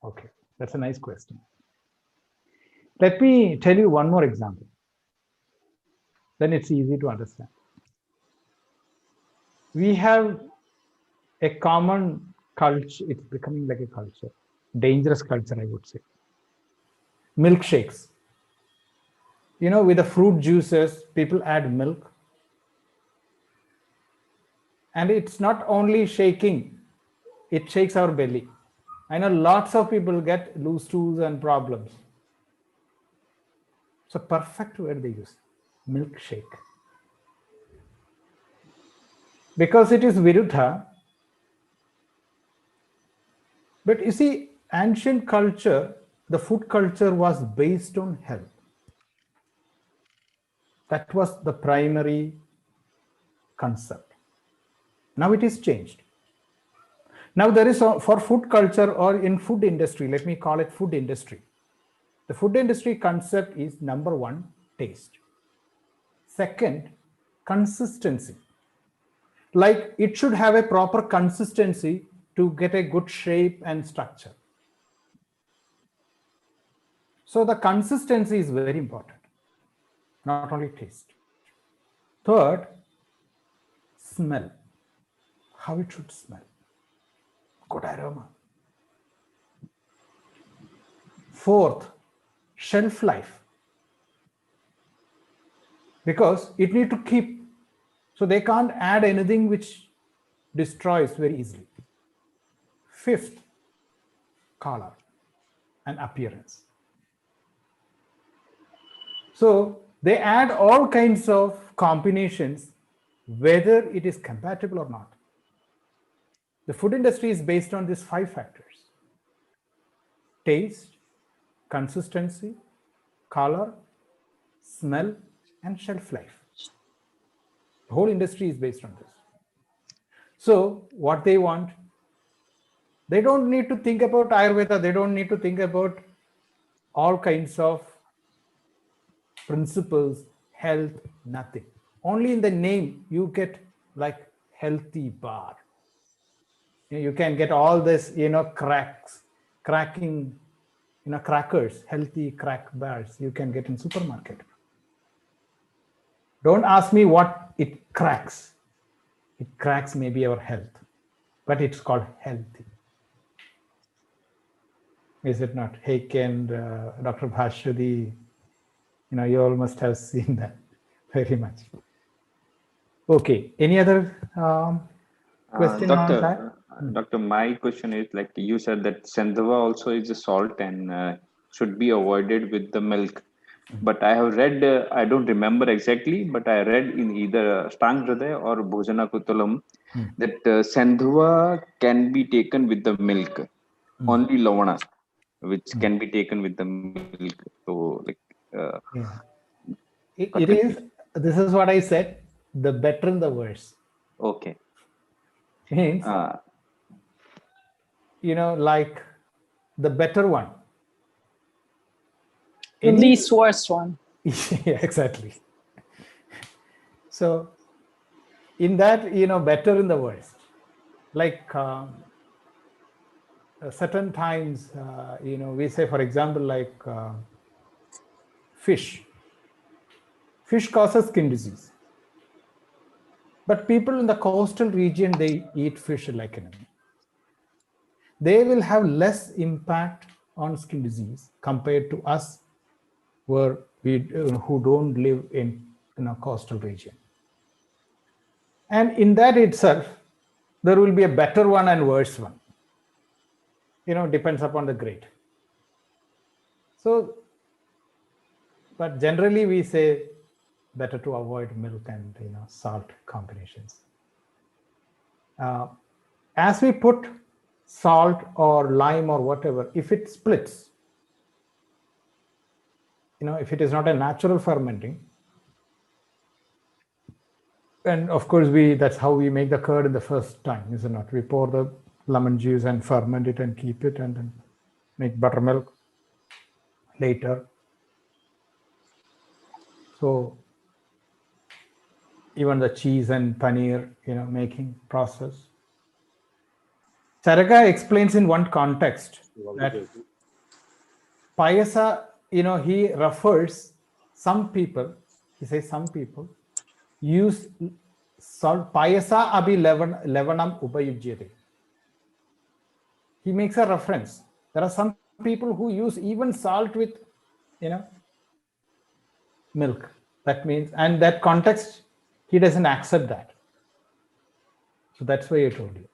Okay, that's a nice question. Let me tell you one more example. Then it's easy to understand. We have a common culture, it's becoming like a culture, dangerous culture, I would say. Milkshakes. With the fruit juices, people add milk. And it's not only shaking, it shakes our belly. I know lots of people get loose stools and problems So perfect word they use, milkshake. Because it is Viruddha. But you see, ancient culture, the food culture was based on health. That was the primary concept. Now it is changed. Now there is, for food culture or in food industry, let me call it food industry. The food industry concept is number one, taste. Second, consistency. Like it should have a proper consistency to get a good shape and structure. So the consistency is very important, not only taste. Third, smell. How it should smell. Good aroma. Fourth, shelf life. Because it need to keep, so they can't add anything which destroys very easily. Fifth, color and appearance. So they add all kinds of combinations, whether it is compatible or not. The food industry is based on these 5 factors: taste, consistency, color, smell, and shelf life. The whole industry is based on this. So what they want, they don't need to think about Ayurveda, they don't need to think about all kinds of principles, health, nothing. Only in the name you get like healthy bar. You can get all this, cracking, crackers, healthy crack bars you can get in supermarket. Don't ask me what it cracks. It cracks maybe our health, but it's called healthy. Is it not? Heike and Dr. Bhashwadi, you all must have seen that very much. Okay, any other question on that? Doctor, my question is, like you said that Sandhava also is a salt and should be avoided with the milk. But I have read, I don't remember exactly, but I read in either Stang Hridaya or Bhojana Kutulam that Sandhava can be taken with the milk, only Lavana, which can be taken with the milk. So, like, it is, this is what I said, the better and the worse. Okay. Means, like the better one. The least worst one. Yeah, exactly. So in that, better in the worst. Like certain times, we say, for example, like fish. Fish causes skin disease. But people in the coastal region, they eat fish like anything. They will have less impact on skin disease compared to us who don't live in a coastal region. And in that itself, there will be a better one and worse one. Depends upon the grade. So, but generally we say better to avoid milk and salt combinations. As we put salt or lime or whatever, if it splits, if it is not a natural fermenting, and of course that's how we make the curd in the first time, is it not? We pour the lemon juice and ferment it and keep it and then make buttermilk later. So even the cheese and paneer, making process. Charaka explains in one context that payasa, he refers some people, he says some people use salt, payasa abhi levanam upayujyate. He makes a reference. There are some people who use even salt with, milk. That means, and that context, he doesn't accept that. So that's why I told you.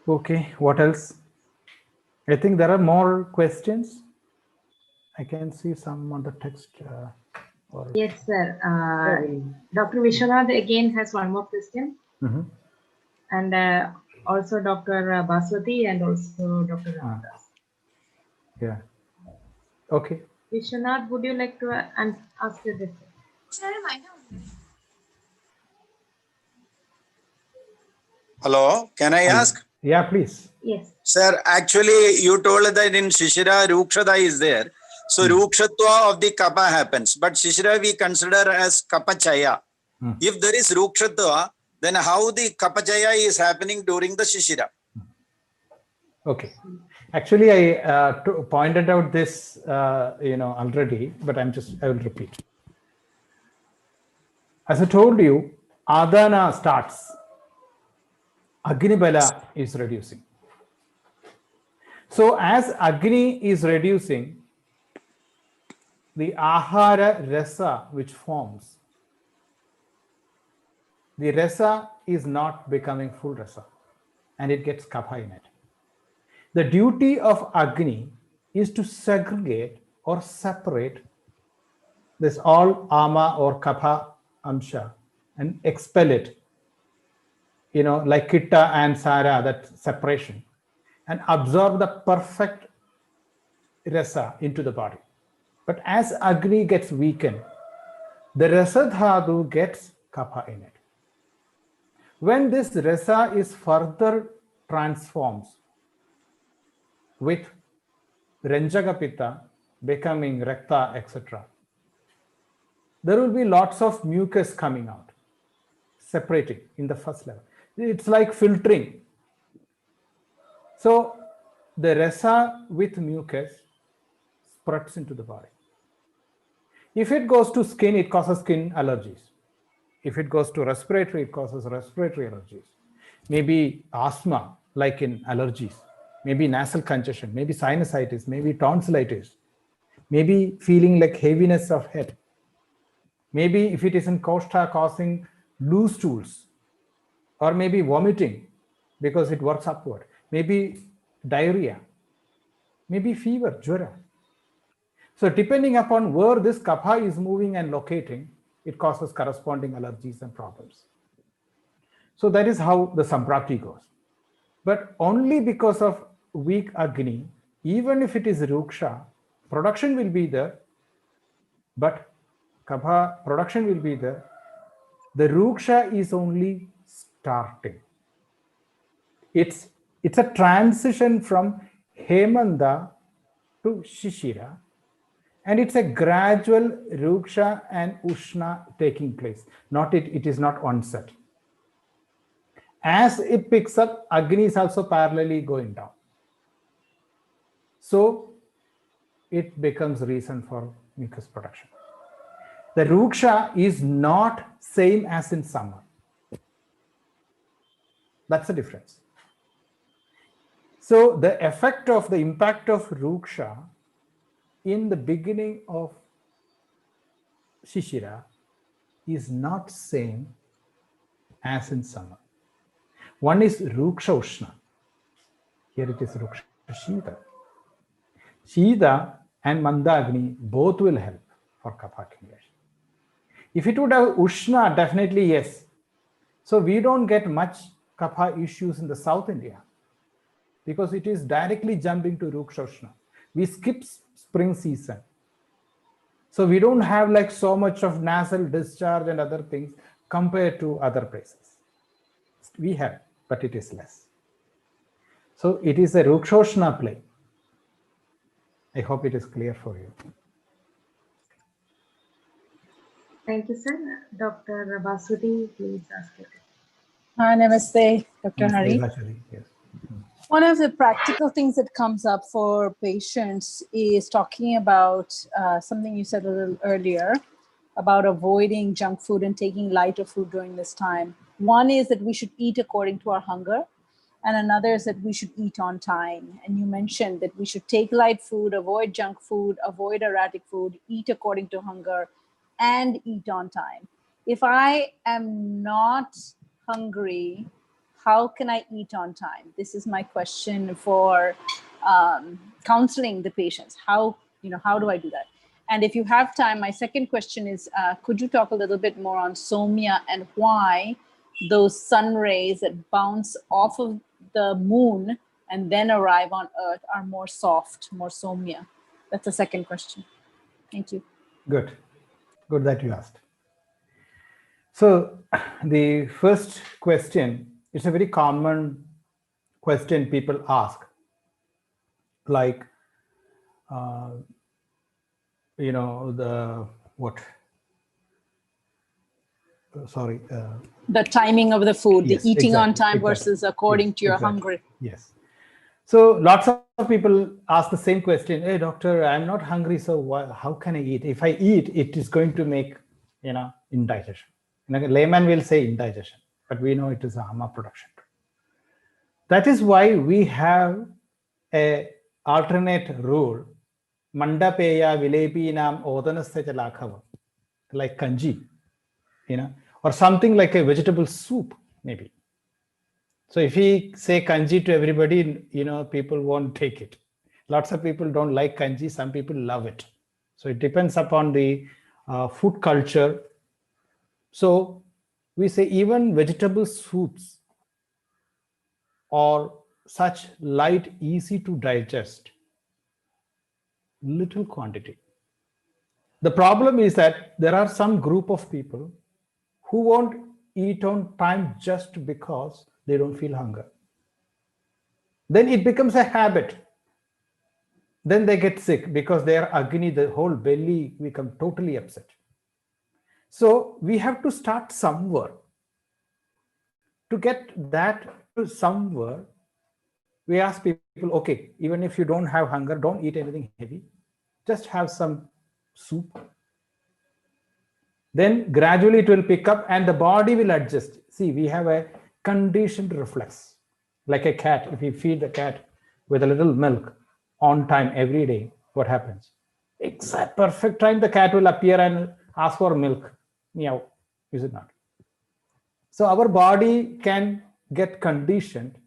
Okay, what else? I think there are more questions. I can see some on the text. Or Yes, sir. Dr. Vishwanath again has one more question. Mhm. And also Dr. Baswati and also Dr. Ramita. Yeah. Okay. Vishwanath, would you like to ask your question? Hello, can I ask? Yeah, please. Yes. Sir, actually, you told that in Shishira, Rukshada is there. So, Rukshatva of the Kapha happens. But Shishira we consider as Kapha Chaya. If there is Rukshatva, then how the Kapha Chaya is happening during the Shishira? Okay. Actually, I pointed out this, already, but I will repeat. As I told you, Adana starts. Agni Bala is reducing. So as Agni is reducing, the Ahara Rasa which forms, the Rasa is not becoming full Rasa and it gets Kapha in it. The duty of Agni is to segregate or separate this all Ama or Kapha Amsha and expel it, like Kitta and Sara, that separation, and absorb the perfect Rasa into the body. But as Agni gets weakened, the Rasa Dhatu gets Kapha in it. When this Rasa is further transformed with Ranjaka Pitta becoming Rakta, etc., there will be lots of mucus coming out, separating in the first level. It's like filtering. So the Rasa with mucus spreads into the body. If it goes to skin, it causes skin allergies. If it goes to respiratory, it causes respiratory allergies. Maybe asthma, like in allergies. Maybe nasal congestion, maybe sinusitis, maybe tonsillitis. Maybe feeling like heaviness of head. Maybe if it is in Koshta, causing loose stools. Or maybe vomiting because it works upward. Maybe diarrhea. Maybe fever, jwara. So depending upon where this kapha is moving and locating, it causes corresponding allergies and problems. So that is how the Samprapti goes. But only because of weak Agni, even if it is Ruksha, production will be there, but kapha production will be there. The Ruksha is only starting. It's a transition from Hemanda to Shishira, and it's a gradual Ruksha and Ushna taking place. It is not onset. As it picks up, Agni is also parallelly going down. So it becomes reason for mucus production. The Ruksha is not same as in summer. That's the difference. So the impact of Ruksha in the beginning of Shishira is not same as in summer. One is Ruksha Ushna. Here it is Ruksha Shida. Shida and Mandagni both will help for kapha accumulation. If it would have Ushna, definitely yes. So we don't get much kapha issues in the South India because it is directly jumping to Ruksha Ushna. We skip spring season. So we don't have like so much of nasal discharge and other things compared to other places. We have, but it is less. So it is a Rukshoshna play. I hope it is clear for you. Thank you, sir. Dr. Baswati, please ask it. Namaste, Dr. Hari. Yes. One of the practical things that comes up for patients is talking about something you said a little earlier about avoiding junk food and taking lighter food during this time. One is that we should eat according to our hunger, and another is that we should eat on time. And you mentioned that we should take light food, avoid junk food, avoid erratic food, eat according to hunger, and eat on time. If I am not hungry, how can I eat on time? This is my question for counseling the patients. How how do I do that? And if you have time, my second question is, could you talk a little bit more on Somya and why those sun rays that bounce off of the moon and then arrive on Earth are more soft, more Somya? That's the second question. Thank you. Good. Good that you asked. So the first question, it's a very common question people ask, like, the timing of the food, yes, the eating on time exactly. versus according to your hunger. Yes. So lots of people ask the same question. Hey, doctor, I'm not hungry, so how can I eat? If I eat, it is going to make, indigestion. Layman will say indigestion, but we know it is a hama production. That is why we have a alternate rule, mandapeya vilepinam odanasya lakhavam, like kanji, or something like a vegetable soup, maybe. So if we say kanji to everybody, people won't take it. Lots of people don't like kanji. Some people love it. So it depends upon the food culture. So we say even vegetable soups are such light, easy to digest, little quantity. The problem is that there are some group of people who won't eat on time just because they don't feel hunger. Then it becomes a habit. Then they get sick because they are agni, the whole belly become totally upset. So we have to start somewhere. To get that to somewhere, we ask people, okay, even if you don't have hunger, don't eat anything heavy. Just have some soup. Then gradually it will pick up and the body will adjust. See, we have a conditioned reflex. Like a cat, if you feed the cat with a little milk on time every day, what happens? Exact perfect time the cat will appear and ask for milk. Meow, is it not? So our body can get conditioned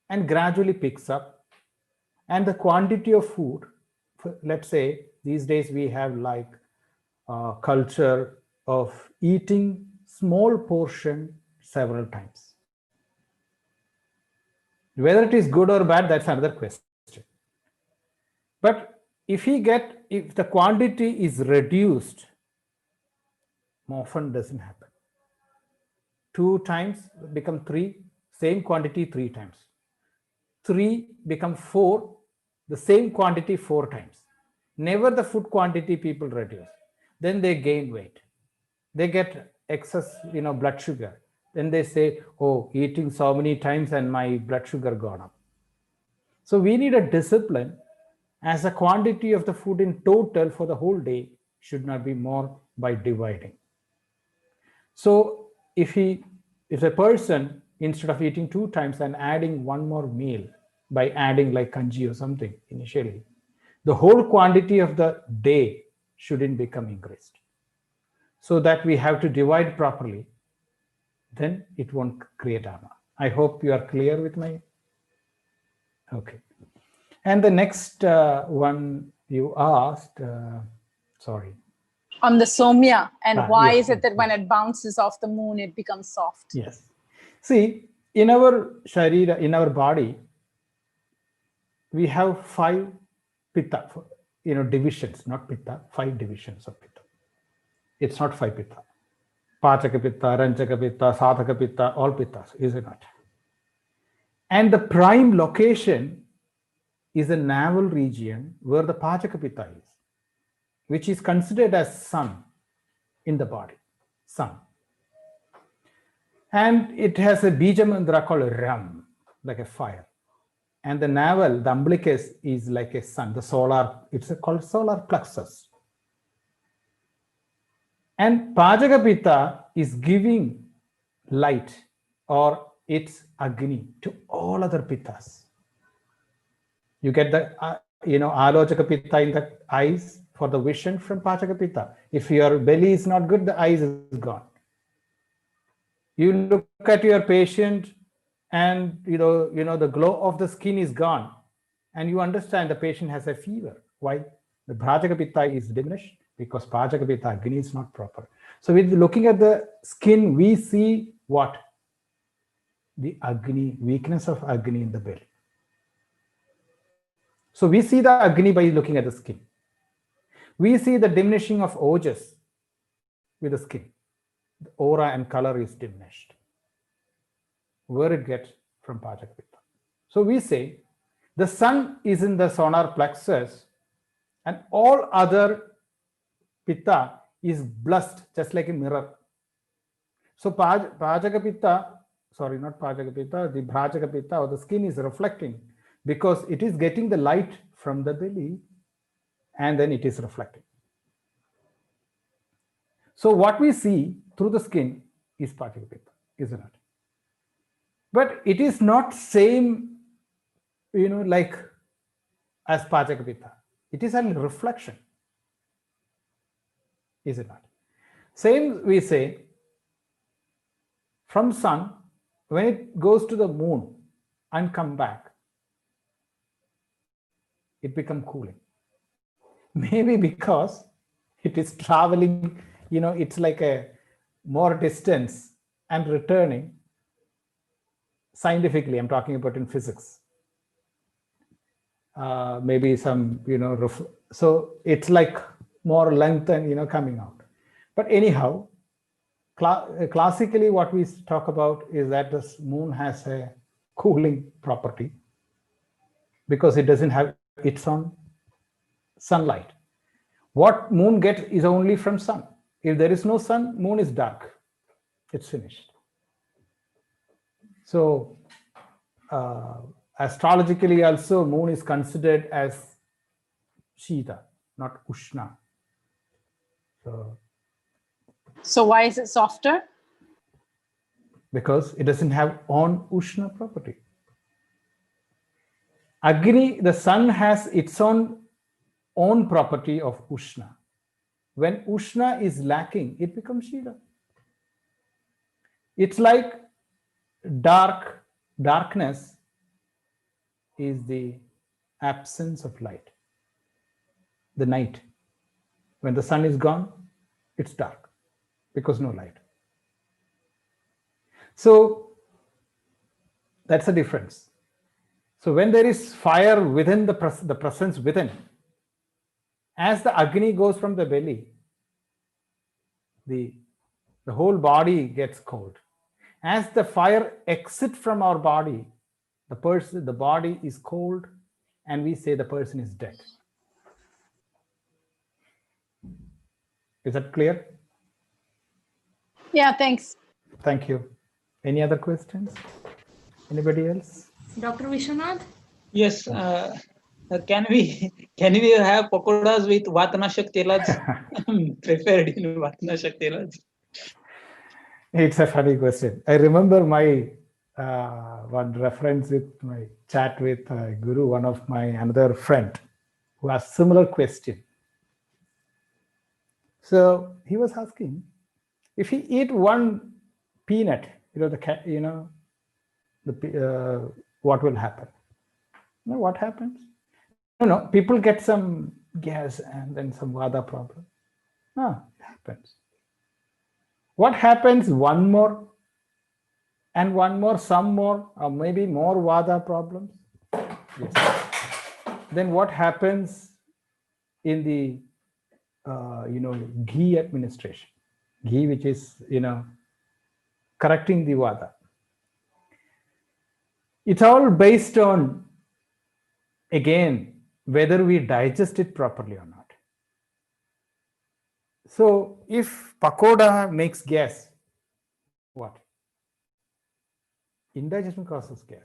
and gradually picks up. And the quantity of food, let's say these days we have like culture of eating small portion several times. Whether it is good or bad, that's another question. But if the quantity is reduced, often doesn't happen. 2 times become 3, same quantity 3 times. 3 become 4, the same quantity 4 times. Never the food quantity people reduce. Then they gain weight. They get excess, blood sugar. Then they say, oh, eating so many times and my blood sugar gone up. So we need a discipline as a quantity of the food in total for the whole day should not be more by dividing. So if a person, instead of eating 2 times and adding 1 more meal by adding like kanji or something initially, the whole quantity of the day shouldn't become increased. So that we have to divide properly, then it won't create ama. I hope you are clear with my, okay. And the next one you asked, sorry. On the Somya, and why is it that when it bounces off the moon, it becomes soft? Yes. See, in our sharira, in our body, we have 5 pitta, divisions, not pitta, 5 divisions of pitta. It's not 5 pitta. Pachaka pitta, Ranchaka pitta, Sadhaka pitta, all pittas, is it not? And the prime location is the navel region where the Pachaka pitta is, which is considered as sun in the body, sun. And it has a bija mantra called Ram, like a fire. And the navel, the umbilicus, is like a sun, the solar, it's called solar plexus. And Pachaka pitta is giving light or its agni to all other pittas. You get the, Alochaka pitta in the eyes for the vision from Pachaka pitta. If your belly is not good, the eyes is gone. You look at your patient and, the glow of the skin is gone. And you understand the patient has a fever. Why? The Bhajaka Pitta is diminished because Pajaka Pitta Agni is not proper. So with looking at the skin, we see what? The Agni, weakness of Agni in the belly. So we see the Agni by looking at the skin. We see the diminishing of Ojas with the skin. The aura and color is diminished. Where it gets from Pajaka Pitta. So we say the sun is in the solar plexus and all other Pitta is blessed just like a mirror. So Pajaka Pitta, sorry, not Pajaka Pitta, the Bhajaka Pitta or the skin is reflecting because it is getting the light from the belly and then it is reflecting. So what we see through the skin is Pajaka Pitta, isn't it? But it is not same, like as Pajaka Pitta. It is a reflection, is it not? Same we say from sun, when it goes to the moon and come back, it becomes cooling. Maybe because it is traveling, it's like a more distance and returning. Scientifically, I'm talking about in physics. Maybe some, so it's like more length and, coming out. But anyhow, classically, what we talk about is that the moon has a cooling property because it doesn't have its own sunlight. What moon gets is only from sun. If there is no sun, moon is dark. It's finished. So astrologically also, moon is considered as Shita, not Ushna. So why is it softer? Because it doesn't have own Ushna property. Agni, the sun has its own property of Ushna. When Ushna is lacking, it becomes Shita. It's like darkness is the absence of light. The night. When the sun is gone, it's dark because no light. So that's the difference. So when there is fire within the presence within, as the Agni goes from the belly, the whole body gets cold. As the fire exits from our body, the body is cold and we say the person is dead. Is that clear? Yeah, thanks. Thank you. Any other questions? Anybody else? Dr. Vishwanath? Yes. Can we have pakodas with Vatanashak telaj? Prepared in Vatanashak telaj. It's a funny question. I remember my one reference with my chat with Guru, one of my another friend who asked similar question. So he was asking, if he eat one peanut, what will happen? What happens? No, people get some gas and then some vada problem. No, it happens. What happens? One more and one more, some more, or maybe more vada problems. Yes. Then what happens in the ghee administration? Ghee, which is correcting the vada. It's all based on, again, whether we digest it properly or not. So if pakoda makes gas, what? Indigestion causes gas.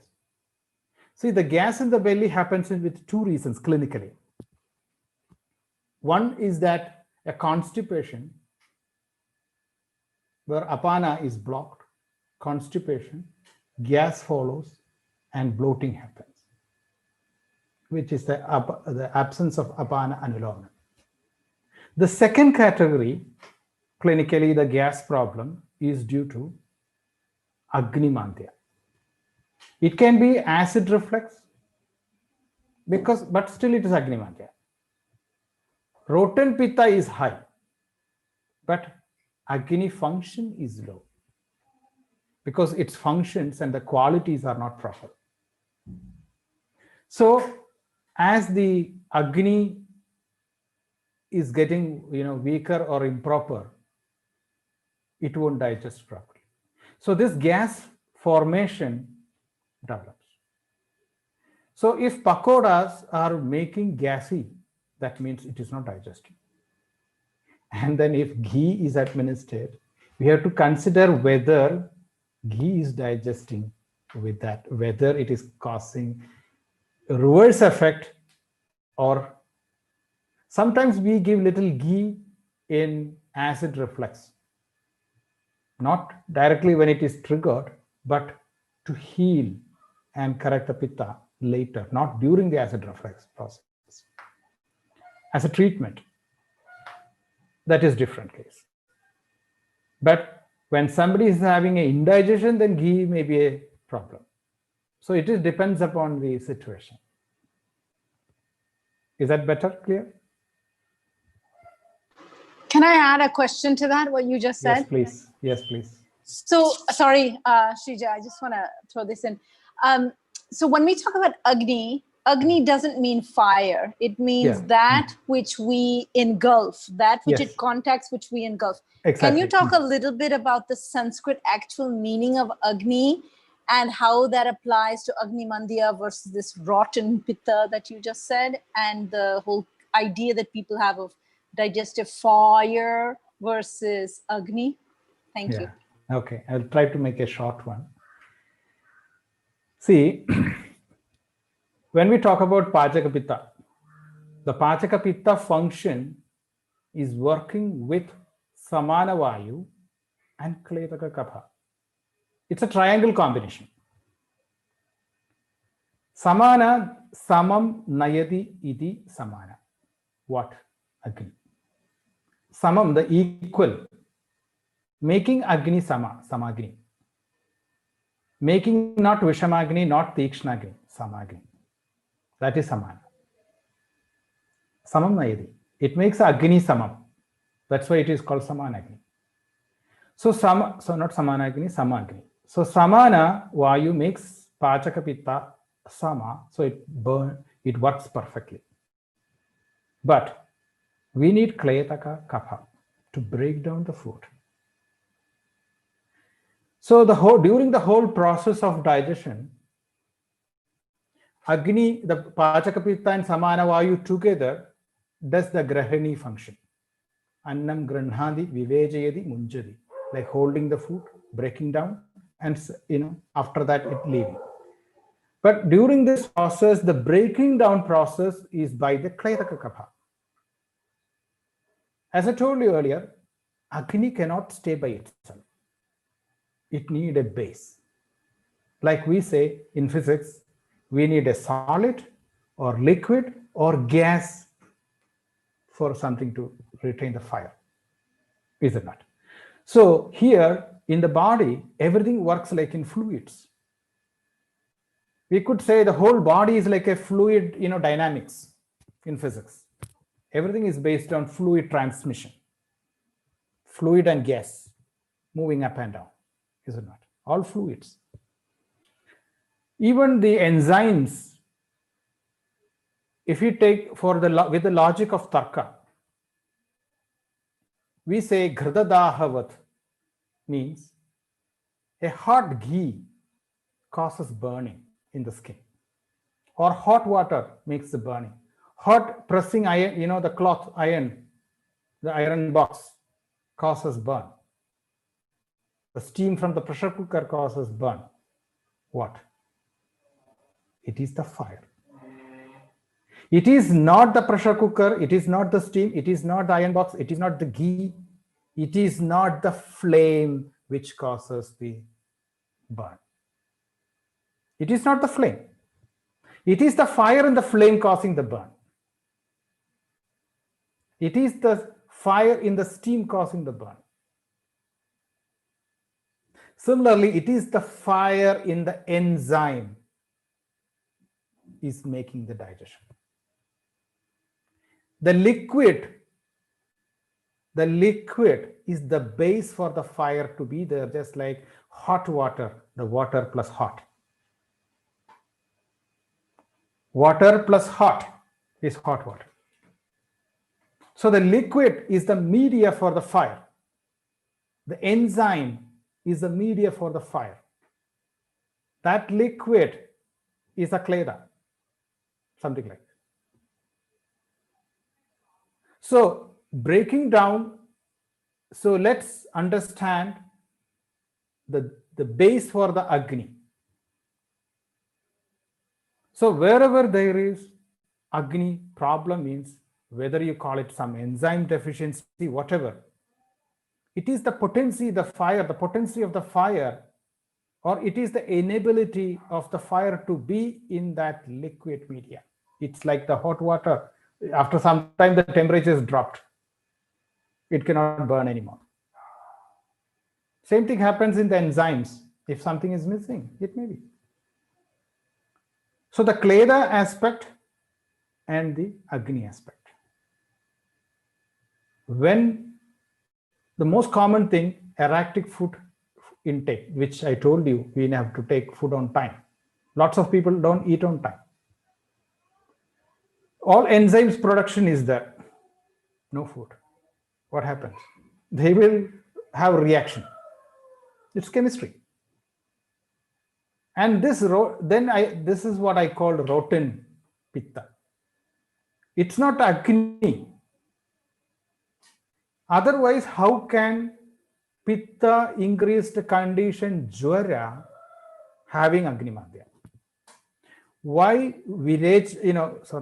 See, the gas in the belly happens with two reasons clinically. One is that a constipation where apana is blocked, constipation, gas follows, and bloating happens, which is the absence of apana anulomana. The second category, clinically the gas problem, is due to Agni Mandya. It can be acid reflux, but still it is Agni Mandya. Rotten pitta is high, but Agni function is low because its functions and the qualities are not proper. So as the Agni is getting weaker or improper, it won't digest properly. So this gas formation develops. So if pakoras are making gassy, that means it is not digesting. And then if ghee is administered, we have to consider whether ghee is digesting with that, whether it is causing a reverse effect, or sometimes we give little ghee in acid reflux, not directly when it is triggered, but to heal and correct the pitta later, not during the acid reflux process. As a treatment, that is different case. But when somebody is having an indigestion, then ghee may be a problem. So it depends upon the situation. Is that better, clear? Can I add a question to that, what you just said? Yes, please. Yes, please. So, sorry, Shrija, I just want to throw this in. So when we talk about Agni, Agni doesn't mean fire. It means that which we engulf, that which it contacts, which we engulf. Exactly. Can you talk a little bit about the Sanskrit actual meaning of Agni and how that applies to Agni Mandya versus this rotten pitta that you just said, and the whole idea that people have of digestive fire versus Agni? Thank you. Okay, I'll try to make a short one. See, when we talk about Pachaka Pitta, the Pachaka Pitta function is working with Samana Vayu and Kletaka Kapha. It's a triangle combination. Samana, Samam Nayati iti Samana. What? Agni. Samam, the equal. Making Agni Samagni. Making not Vishamagni, not Tikshnagni, Samagni. That is Samana. Samam Nayadi. It makes Agni Samam. That's why it is called Samanagni. So not Samanagni, Samagni. So Samana Vayu makes Pachaka Pitta Sama, so it works perfectly. But we need Kletaka Kapha to break down the food. So during the whole process of digestion, Agni, the Pachaka Pitta and Samana Vayu together does the Grahani function. Annam Granhadi Vivejayadi Munjadi, like holding the food, breaking down, and after that it leaving. But during this process, the breaking down process is by the Kletaka Kapha. As I told you earlier, Agni cannot stay by itself. It needs a base. Like we say in physics, we need a solid or liquid or gas for something to retain the fire. Is it not? So here in the body, everything works like in fluids. We could say the whole body is like a fluid, dynamics in physics. Everything is based on fluid transmission. Fluid and gas moving up and down. Is it not? All fluids. Even the enzymes, if you take with the logic of Tarka, we say Ghridadahavat means a hot ghee causes burning in the skin, or hot water makes the burning. Hot pressing iron, the cloth iron, the iron box causes burn. The steam from the pressure cooker causes burn. What? It is the fire. It is not the pressure cooker. It is not the steam. It is not the iron box. It is not the ghee. It is not the flame which causes the burn. It is not the flame. It is the fire and the flame causing the burn. It is the fire in the steam causing the burn. Similarly, it is the fire in the enzyme is making the digestion. The liquid is the base for the fire to be there, just like hot water, the water plus hot. Water plus hot is hot water. So the liquid is the media for the fire. The enzyme is the media for the fire. That liquid is a kleda, something like that. So breaking down, so let's understand the base for the Agni. So wherever there is Agni problem, means whether you call it some enzyme deficiency, whatever, it is the potency, the potency of the fire, or it is the inability of the fire to be in that liquid media. It's like the hot water. After some time, the temperature is dropped. It cannot burn anymore. Same thing happens in the enzymes. If something is missing, it may be. So the kleda aspect and the Agni aspect. When the most common thing, erratic food intake, which I told you, we have to take food on time. Lots of people don't eat on time. All enzymes production is there. No food. What happens? They will have reaction. It's chemistry. And this is what I call rotten pitta. It's not Agni. Otherwise, how can pitta increased condition jwara having Agni Madhya? Why viraj,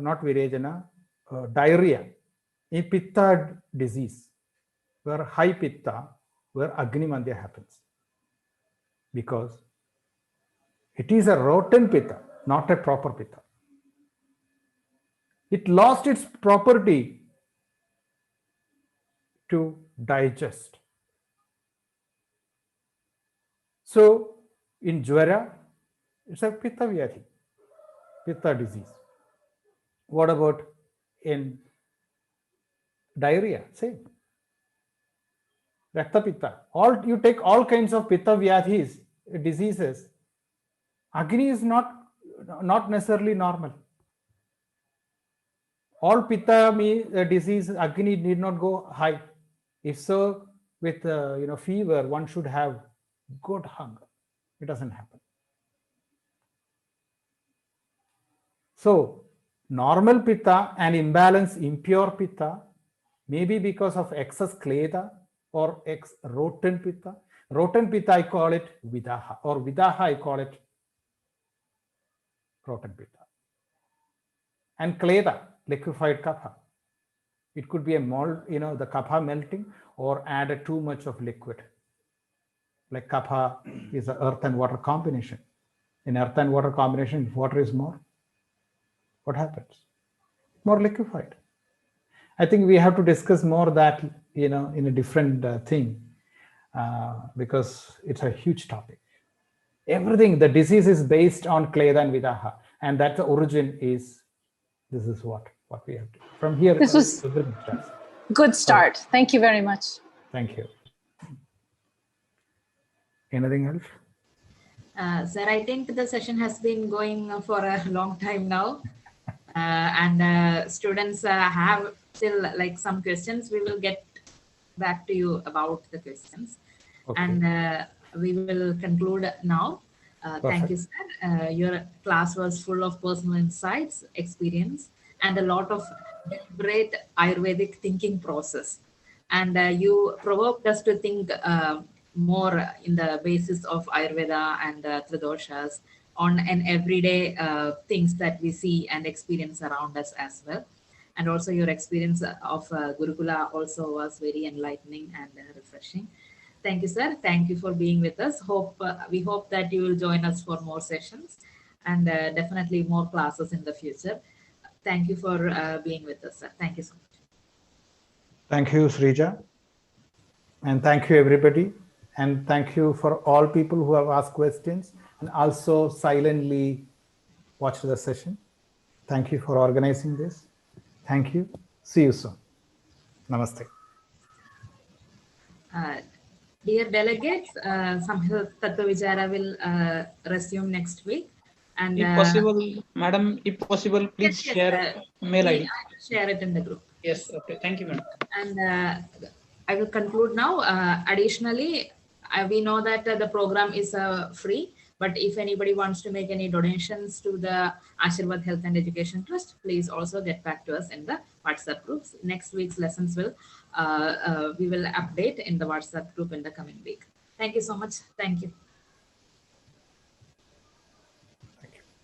not virajana, diarrhea, a pitta disease, where high pitta, where Agni Madhya happens? Because it is a rotten pitta, not a proper pitta. It lost its property to digest. So in jwara, it's a pitta vyadhi, pitta disease. What about in diarrhea? Same. Rakta pitta. You take all kinds of pitta vyadhis, diseases. Agni is not necessarily normal. All pitta disease, Agni need not go high. If so, with fever, one should have good hunger. It doesn't happen. So normal pitta and imbalance, impure pitta, maybe because of excess kleda or rotten pitta. Rotten pitta, I call it vidaha, or vidaha, I call it rotten pitta. And kleda, liquefied kapha. It could be a mold, the kapha melting, or add too much of liquid. Like kapha is an earth and water combination. In earth and water combination, if water is more, what happens? More liquefied. I think we have to discuss more that, in a different thing, because it's a huge topic. Everything, the disease is based on kleda and vidaha, and that the origin is, this is what we have to. From here, this was good start. Thank you very much. Thank you. Anything else? Sir, I think the session has been going for a long time now. And students have still some questions. We will get back to you about the questions. Okay. And we will conclude now. Thank you, sir. Your class was full of personal insights, experience, and a lot of deliberate Ayurvedic thinking process. And you provoked us to think more in the basis of Ayurveda and Tridoshas on an everyday things that we see and experience around us as well. And also your experience of Gurukula also was very enlightening and refreshing. Thank you, sir. Thank you for being with us. We hope that you will join us for more sessions and definitely more classes in the future. Thank you for being with us, sir. Thank you so much. Thank you, Srija. And thank you, everybody. And thank you for all people who have asked questions and also silently watched the session. Thank you for organizing this. Thank you. See you soon. Namaste. Dear delegates, Samhita Tattva Vichara will resume next week. And If possible, madam, if possible, please share mail ID. Share it in the group. Yes, okay. Thank you, madam. And I will conclude now. Additionally, we know that the program is free, but if anybody wants to make any donations to the Aashirwad Health and Education Trust, please also get back to us in the WhatsApp groups. Next week's lessons will we will update in the WhatsApp group in the coming week. Thank you so much. Thank you.